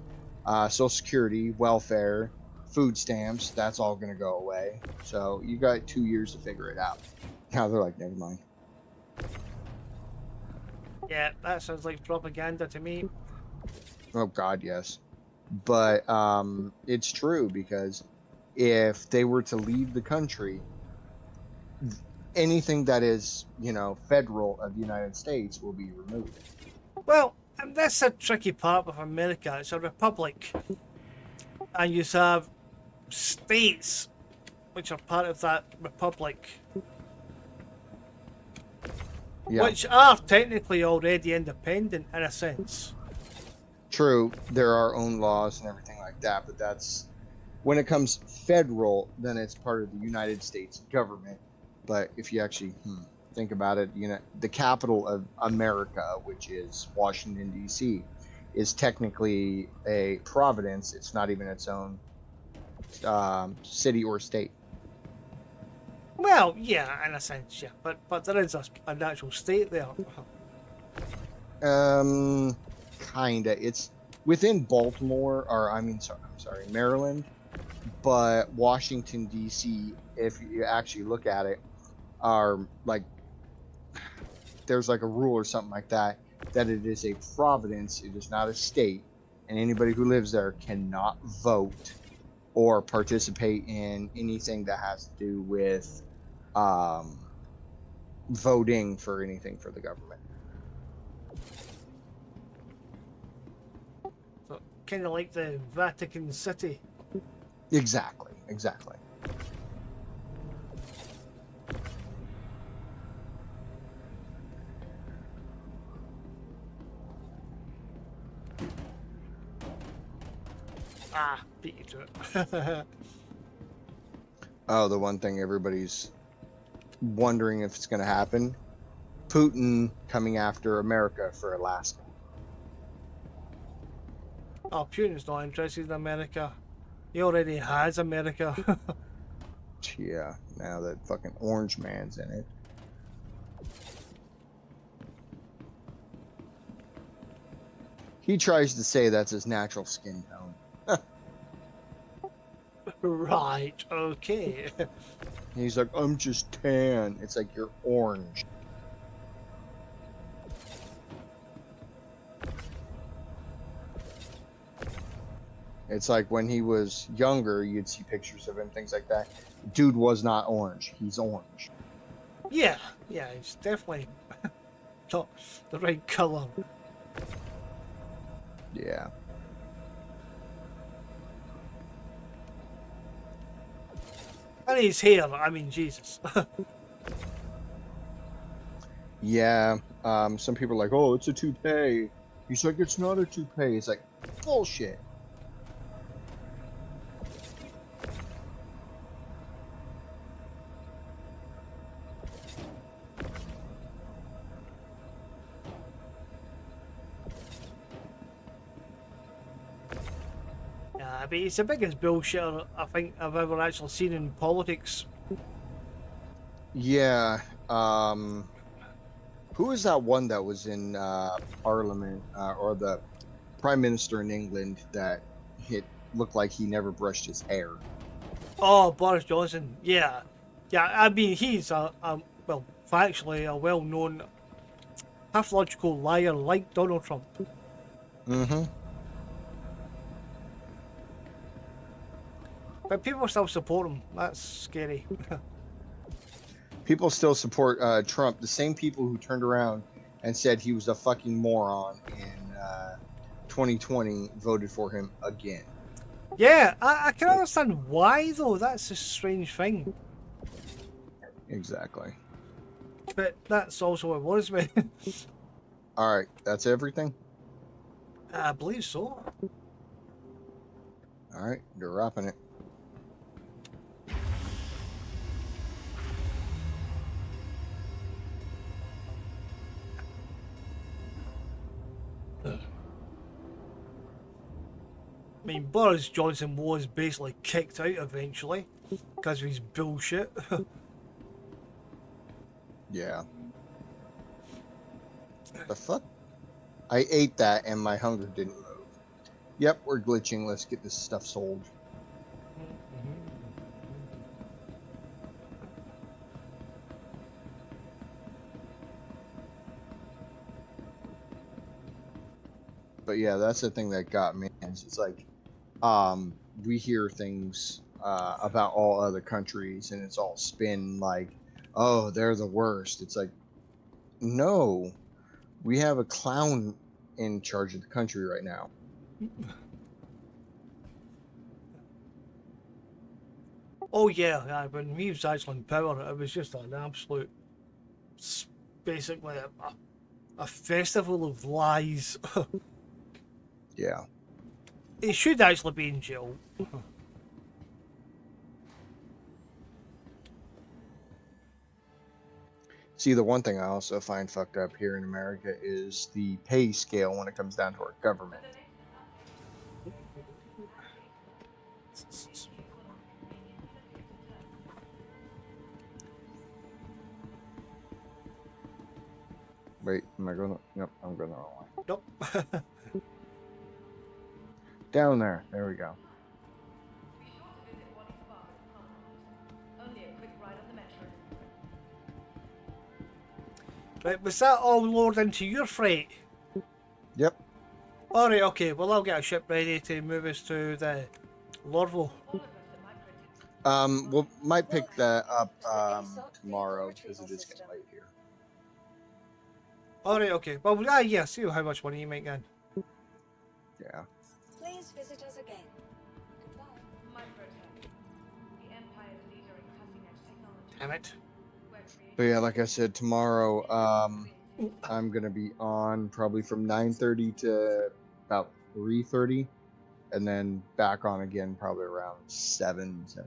Social Security, welfare, food stamps, that's all going to go away. So you got 2 years to figure it out. Now they're like, never mind. Yeah, that sounds like propaganda to me. Oh, God, yes. But it's true, because if they were to leave the country, anything that is, federal of the United States will be removed. Well, that's a tricky part of America. It's a republic. And you have states which are part of that republic, Yeah. which are technically already independent in a sense. True, there are own laws and everything like that, but that's when it comes federal, then it's part of the United States government. But if you actually think about it, the capital of America, which is Washington, D.C., is technically a province. It's not even its own city or state. Well, yeah, in a sense, yeah, but there is an actual state there. Kinda. It's within Baltimore, or I'm sorry, Maryland. But Washington, D.C., if you actually look at it, are like, there's like a rule or something like that it is a province, it is not a state, and anybody who lives there cannot vote or participate in anything that has to do with voting for anything for the government. So, kind of like the Vatican City. Exactly. Beat you to it. Oh, the one thing everybody's wondering if it's going to happen. Putin coming after America for Alaska. Oh, Putin's not interested in America. He already has America. Yeah, now that fucking orange man's in it. He tries to say that's his natural skin tone. Right, okay. He's like, I'm just tan. It's like you're orange. It's like when he was younger, you'd see pictures of him, things like that. Dude was not orange. He's orange. Yeah, it's definitely not the right colour. Yeah. And his hair, I mean, Jesus. Yeah. Some people are like, oh, it's a toupee. He's like, it's not a toupee. It's like, bullshit. Yeah, but he's the biggest bullshitter I think I've ever actually seen in politics. Yeah. Who is that one that was in Parliament or the Prime Minister in England that looked like he never brushed his hair? Oh, Boris Johnson, yeah. Yeah, I mean, he's well, factually a well-known pathological liar like Donald Trump. Mm-hmm. But people still support him. That's scary. People still support Trump. The same people who turned around and said he was a fucking moron in 2020 voted for him again. Yeah, I can understand why, though. That's a strange thing. Exactly. But that's also what worries me. All right, that's everything. I believe so. All right, you're wrapping it. I mean, Boris Johnson was basically kicked out eventually because of his bullshit. Yeah. The fuck? I ate that and my hunger didn't move. Yep, we're glitching. Let's get this stuff sold. But yeah, that's the thing that got me. It's like, we hear things about all other countries, and it's all spin like, oh, they're the worst. It's like, no, we have a clown in charge of the country right now. Oh yeah, when he was actually in power, it was just an absolute, basically a festival of lies. Yeah. He should actually be in jail. See, the one thing I also find fucked up here in America is the pay scale when it comes down to our government. Wait, am I going? Yep, I'm going the wrong way. Nope. Down there. There we go. Be sure to visit Waddy's Farm in Parliament. Only a quick ride on the metro. Right, was that all lowered into your freight? Yep. Alright, okay, well I'll get a ship ready to move us to the Lorville. All of us at my printing. We'll might pick that up ASOC tomorrow vehicle because it retrieval is getting system. late here. Alright, okay. Well, yeah, see how much money you make then. Yeah. Please visit us again. Goodbye. Microtech. The Empire's leader in cutting-edge technology. Damn it. Where creation But yeah, like I said, tomorrow I'm gonna be on probably from 9:30 to about 3:30, and then back on again probably around 7:30.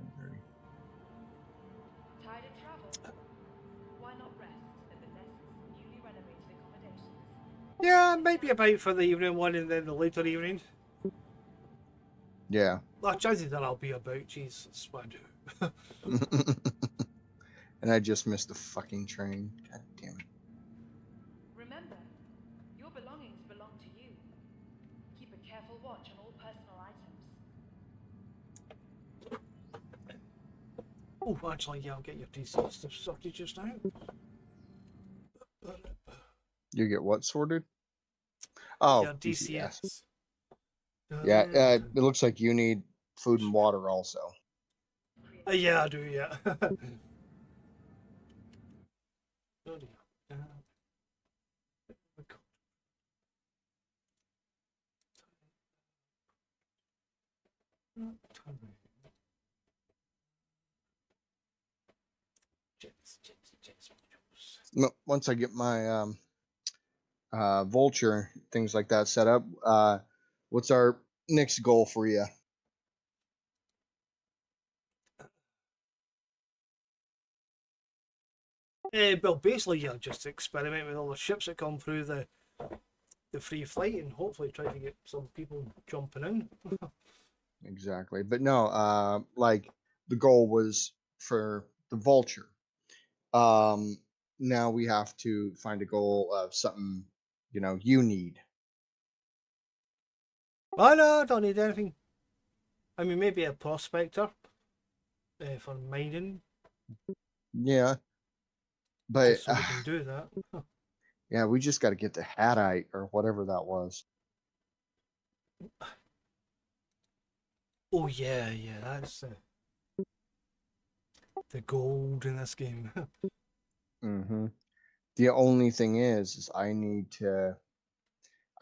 Yeah, maybe about for the evening one and then the later evening. Yeah. Well, chances are I'll be about. Jeez, that's what I do. And I just missed the fucking train. God damn it. Remember, your belongings belong to you. Keep a careful watch on all personal items. Oh, actually, yeah, I'll get your DC stuff sorted just now. You get what sorted? Oh, Your DCS. DCS. Yeah, it looks like you need food and water also. Yeah, I do, yeah. Oh dear. Once I get my Vulture, things like that set up, what's our next goal for you? Well, basically, yeah, just experiment with all the ships that come through the free flight and hopefully try to get some people jumping in. Exactly. But no, like the goal was for the Vulture. Um, now we have to find a goal of something, you need. Oh no, I don't need anything. I mean, maybe a prospector for mining, Yeah. But just so we can do that. yeah, we just got to get the Hattite or whatever that was. Oh yeah, yeah, that's the gold in this game. Mm-hmm. The only thing is I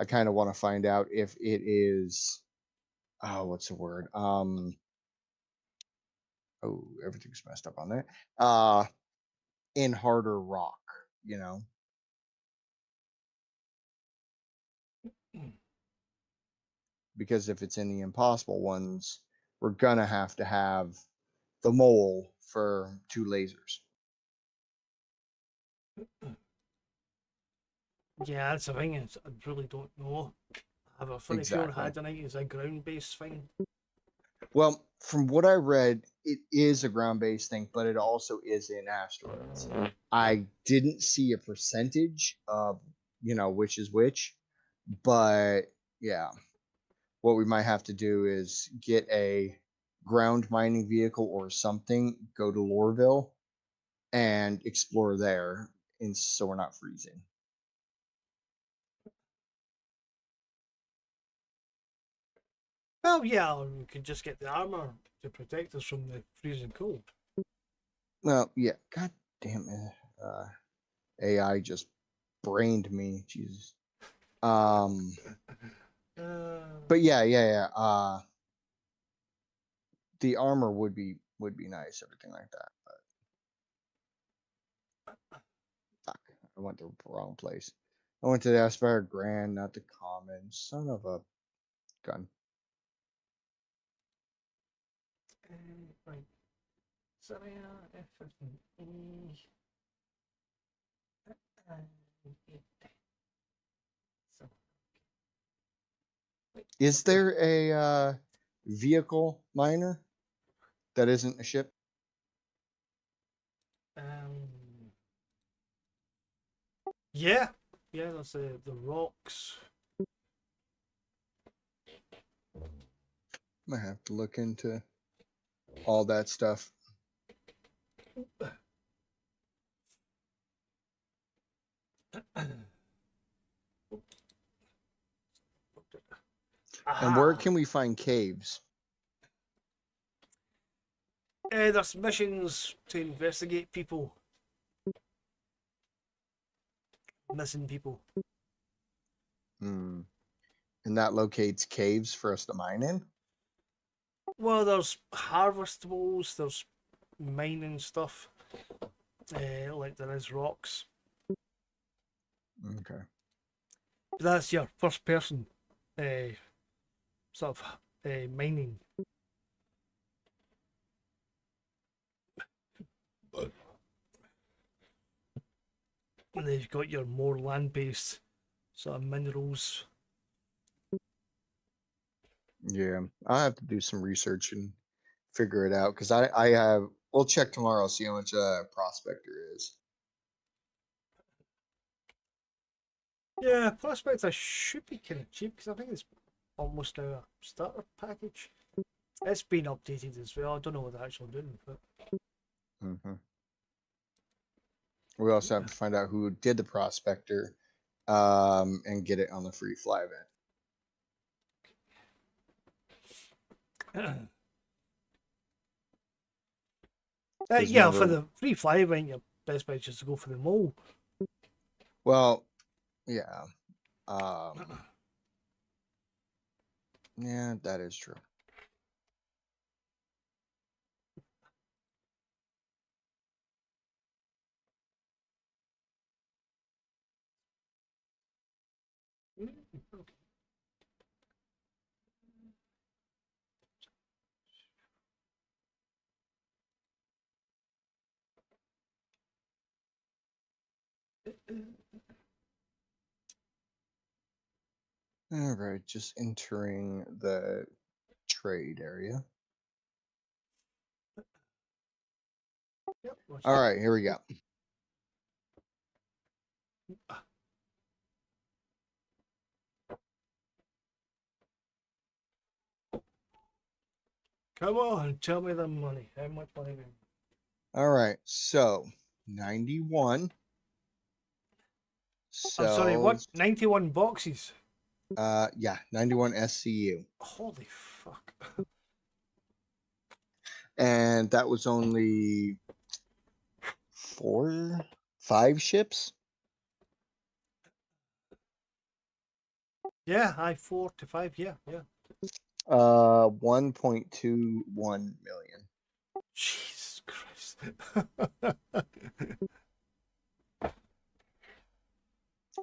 kind of want to find out if it is, oh, what's the word? Oh, everything's messed up on that. In harder rock, you know, because if it's in the impossible ones, we're gonna have to have the mole for 2 lasers. Yeah, that's the thing. Is I really don't know. I have a funny feeling Exactly. Hadanite is a ground-based thing. Well, from what I read, it is a ground-based thing, but it also is in asteroids. I didn't see a percentage of, which is which, but yeah, what we might have to do is get a ground mining vehicle or something, go to Lorville and explore there, and so we're not freezing. Well, yeah, we could just get the armor to protect us from the freezing cold. Well, yeah, god damn it. AI just brained me. Jesus. Um but yeah. The armor would be nice, everything like that. But fuck, I went to the wrong place. I went to the Aspire Grand, not the Common. Son of a gun. Right. Syria, F15E. So, Is there a vehicle miner that isn't a ship? yeah, yeah, that's the rocks. I have to look into all that stuff. And where Aha! can we find caves? There's missions to investigate people, missing people. Hmm. And that locates caves for us to mine in? Well, there's harvestables, there's mining stuff, like there is rocks. Okay. That's your first person sort of mining. And then you've got your more land based sort of minerals. Yeah, I'll have to do some research and figure it out because I have. We'll check tomorrow, see how much prospector is. Yeah, Prospector should be kind of cheap because I think it's almost now a starter package. It's been updated as well. I don't know what they're actually doing, but Hmm. We also have to find out who did the prospector, and get it on the free fly event. Because yeah, for remember, the free fly event, your best bet is just to go for the mole. well, yeah, yeah, that is true. All right, just entering the trade area. Yep, watch All that. right, here we go. Come on, tell me the money. How much money? All right, so 91 I'm sorry, what? sells. 91 boxes. Yeah, 91 SCU, Holy fuck. and that was only 5 ships. Yeah, I 4 to 5. Yeah, yeah. 1.21 million. Jesus Christ.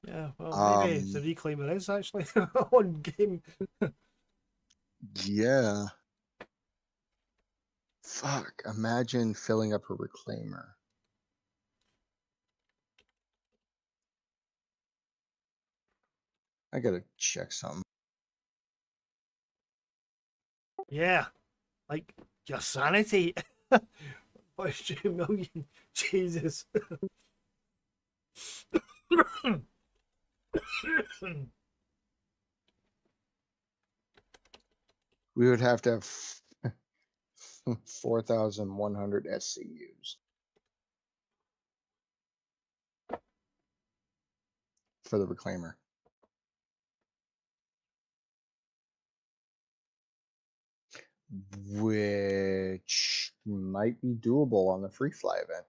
Yeah, well, maybe the Reclaimer is actually on game. Yeah. Fuck, imagine filling up a reclaimer. I gotta check something. Yeah, like your sanity. 2 million. Jesus. We would have to have 4,100 SCUs for the reclaimer. Which might be doable on the free fly event.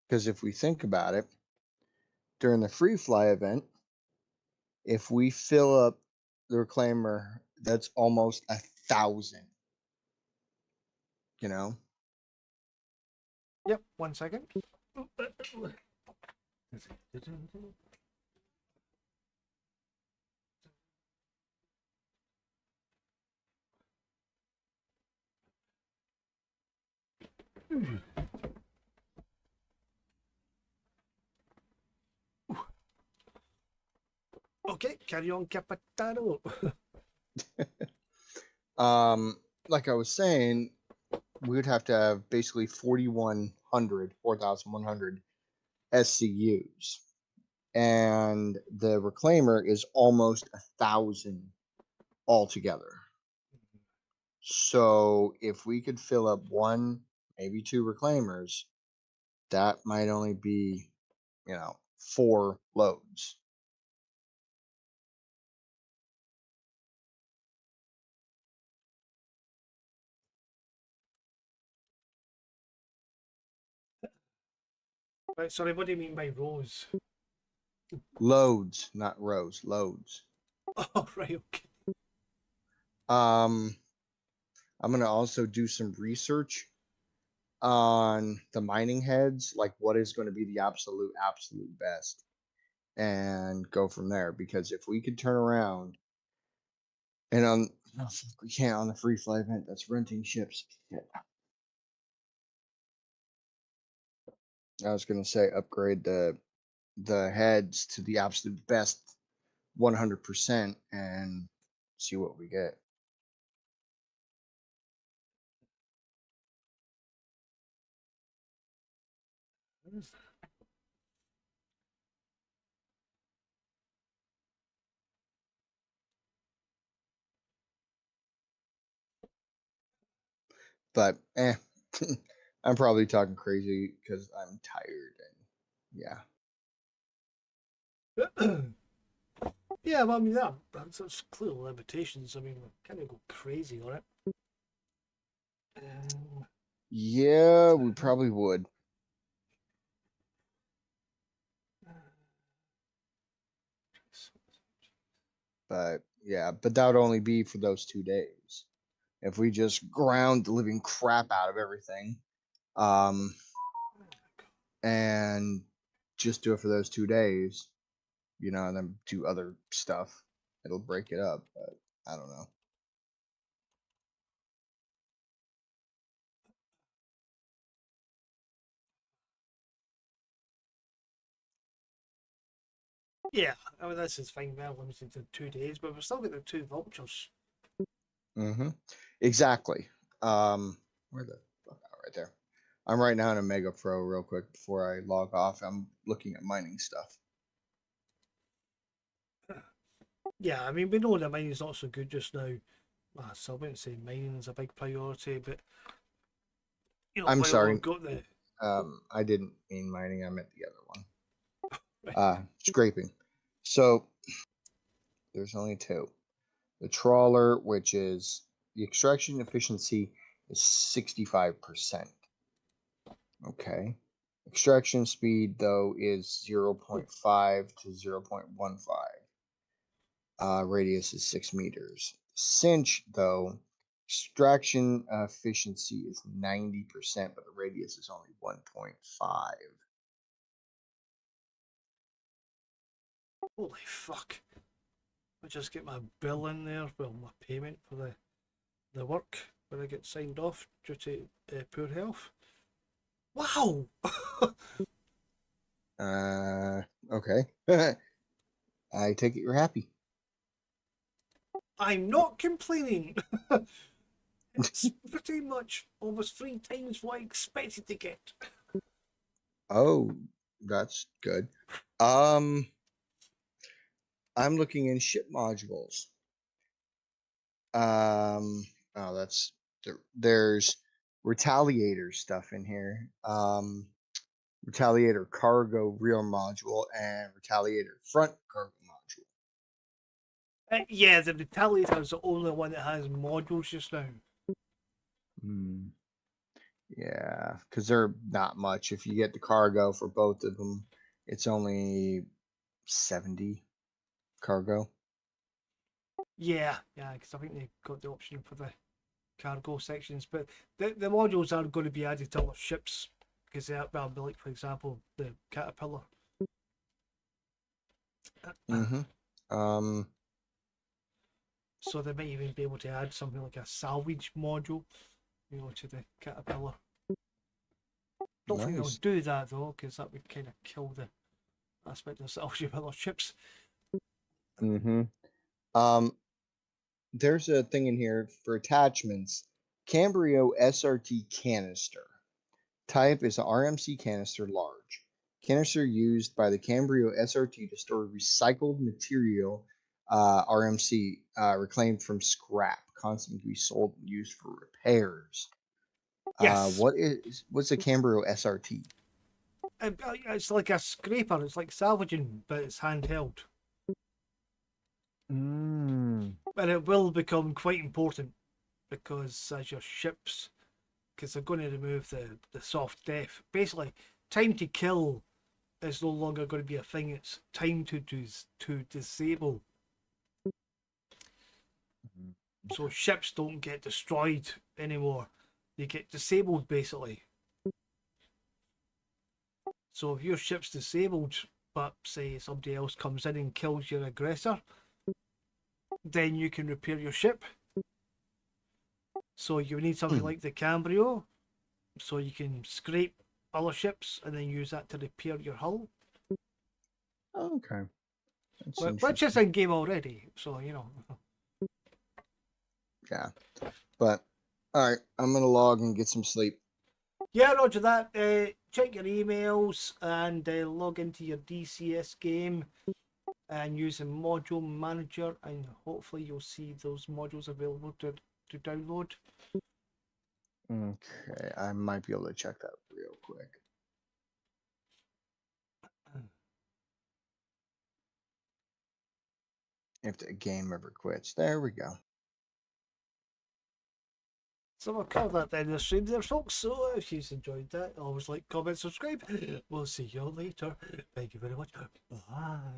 Because if we think about it, during the free fly event, if we fill up the reclaimer, that's almost 1,000. You know? Yep, 1 second. Okay, carry on, Capitano. Like I was saying, we would have to have basically 4,100 SCUs. And the reclaimer is almost 1,000 altogether. So if we could fill up 1, maybe 2 reclaimers, that might only be, 4 loads. Right, sorry, what do you mean by rows? Loads, not rows, loads. Oh, right, okay. I'm going to also do some research on the mining heads, like what is going to be the absolute best, and go from there. Because if we could turn around and Oh, fuck, we can't on the free fly event. That's renting ships. Shit. I was gonna say upgrade the heads to the absolute best 100% and see what we get. But I'm probably talking crazy because I'm tired and yeah. Yeah, but I mean that's clear limitations. I mean, we kind of go crazy on it. Yeah, we probably would. But yeah, but that would only be for those 2 days. If we just ground the living crap out of everything, um, and just do it for those 2 days, and then do other stuff, it'll break it up. But I don't know. Yeah, I mean this is fine. We're limited to 2 days, but we've still got the 2 vultures. Mm-hmm. Exactly. Where the fuck out right there? I'm right now in a Mega Pro real quick before I log off. I'm looking at mining stuff. Yeah, I mean we know that mining's not so good just now. So I wouldn't say mining is a big priority, but I'm while sorry. we've got the I didn't mean mining. I meant the other one. right. Scraping. So there's only two. The trawler, which is the extraction efficiency is 65%. Okay. Extraction speed though is 0.5 to 0.15. Radius is 6 meters. Cinch though, extraction efficiency is 90%, but the radius is only 1.5. Holy fuck! I just get my bill in there. Well, my payment for the work when I get signed off due to poor health. Wow! Okay. I take it you're happy. I'm not complaining. It's pretty much almost 3 times what I expected to get. Oh, that's good. I'm looking in ship modules. Oh, there's retaliator stuff in here. Retaliator cargo rear module and retaliator front cargo module. Yeah, the Retaliator is the only one that has modules just now. Yeah, because they're not much. If you get the cargo for both of them, it's only 70 cargo. Yeah, because I think they got the option for the cargo sections, but the modules are going to be added to other ships because they are, well, like for example, the Caterpillar. Mm-hmm. So they might even be able to add something like a salvage module, to the Caterpillar. Don't think they'll Nice. do that though, because that would kind of kill the aspect of salvaging other ships. Mm-hmm. There's a thing in here for attachments. Cambrio SRT canister. Type is an RMC canister large. Canister used by the Cambrio SRT to store recycled material, RMC, reclaimed from scrap, constantly to be sold and used for repairs. Yes, What's a Cambrio SRT? it's like a scraper. It's like salvaging, but it's handheld. And it will become quite important because as your ships, because they're going to remove the soft death. Basically, time to kill is no longer going to be a thing. It's time to disable. So ships don't get destroyed anymore. They get disabled basically. So if your ship's disabled, but say somebody else comes in and kills your aggressor, then you can repair your ship So you need something like the Cambrio, so you can scrape other ships and then use that to repair your hull. Okay. That's Which is interesting. in game already, so you know. Yeah. But all right, I'm gonna log and get some sleep. Yeah, roger that. Check your emails and log into your DCS game and use the module manager, and hopefully you'll see those modules available to download. Okay, I might be able to check that real quick. If the game ever quits. There we go. So we'll cover that at the end of the stream there, folks. So if you've enjoyed that, always like, comment, subscribe. We'll see you all later. Thank you very much. Bye.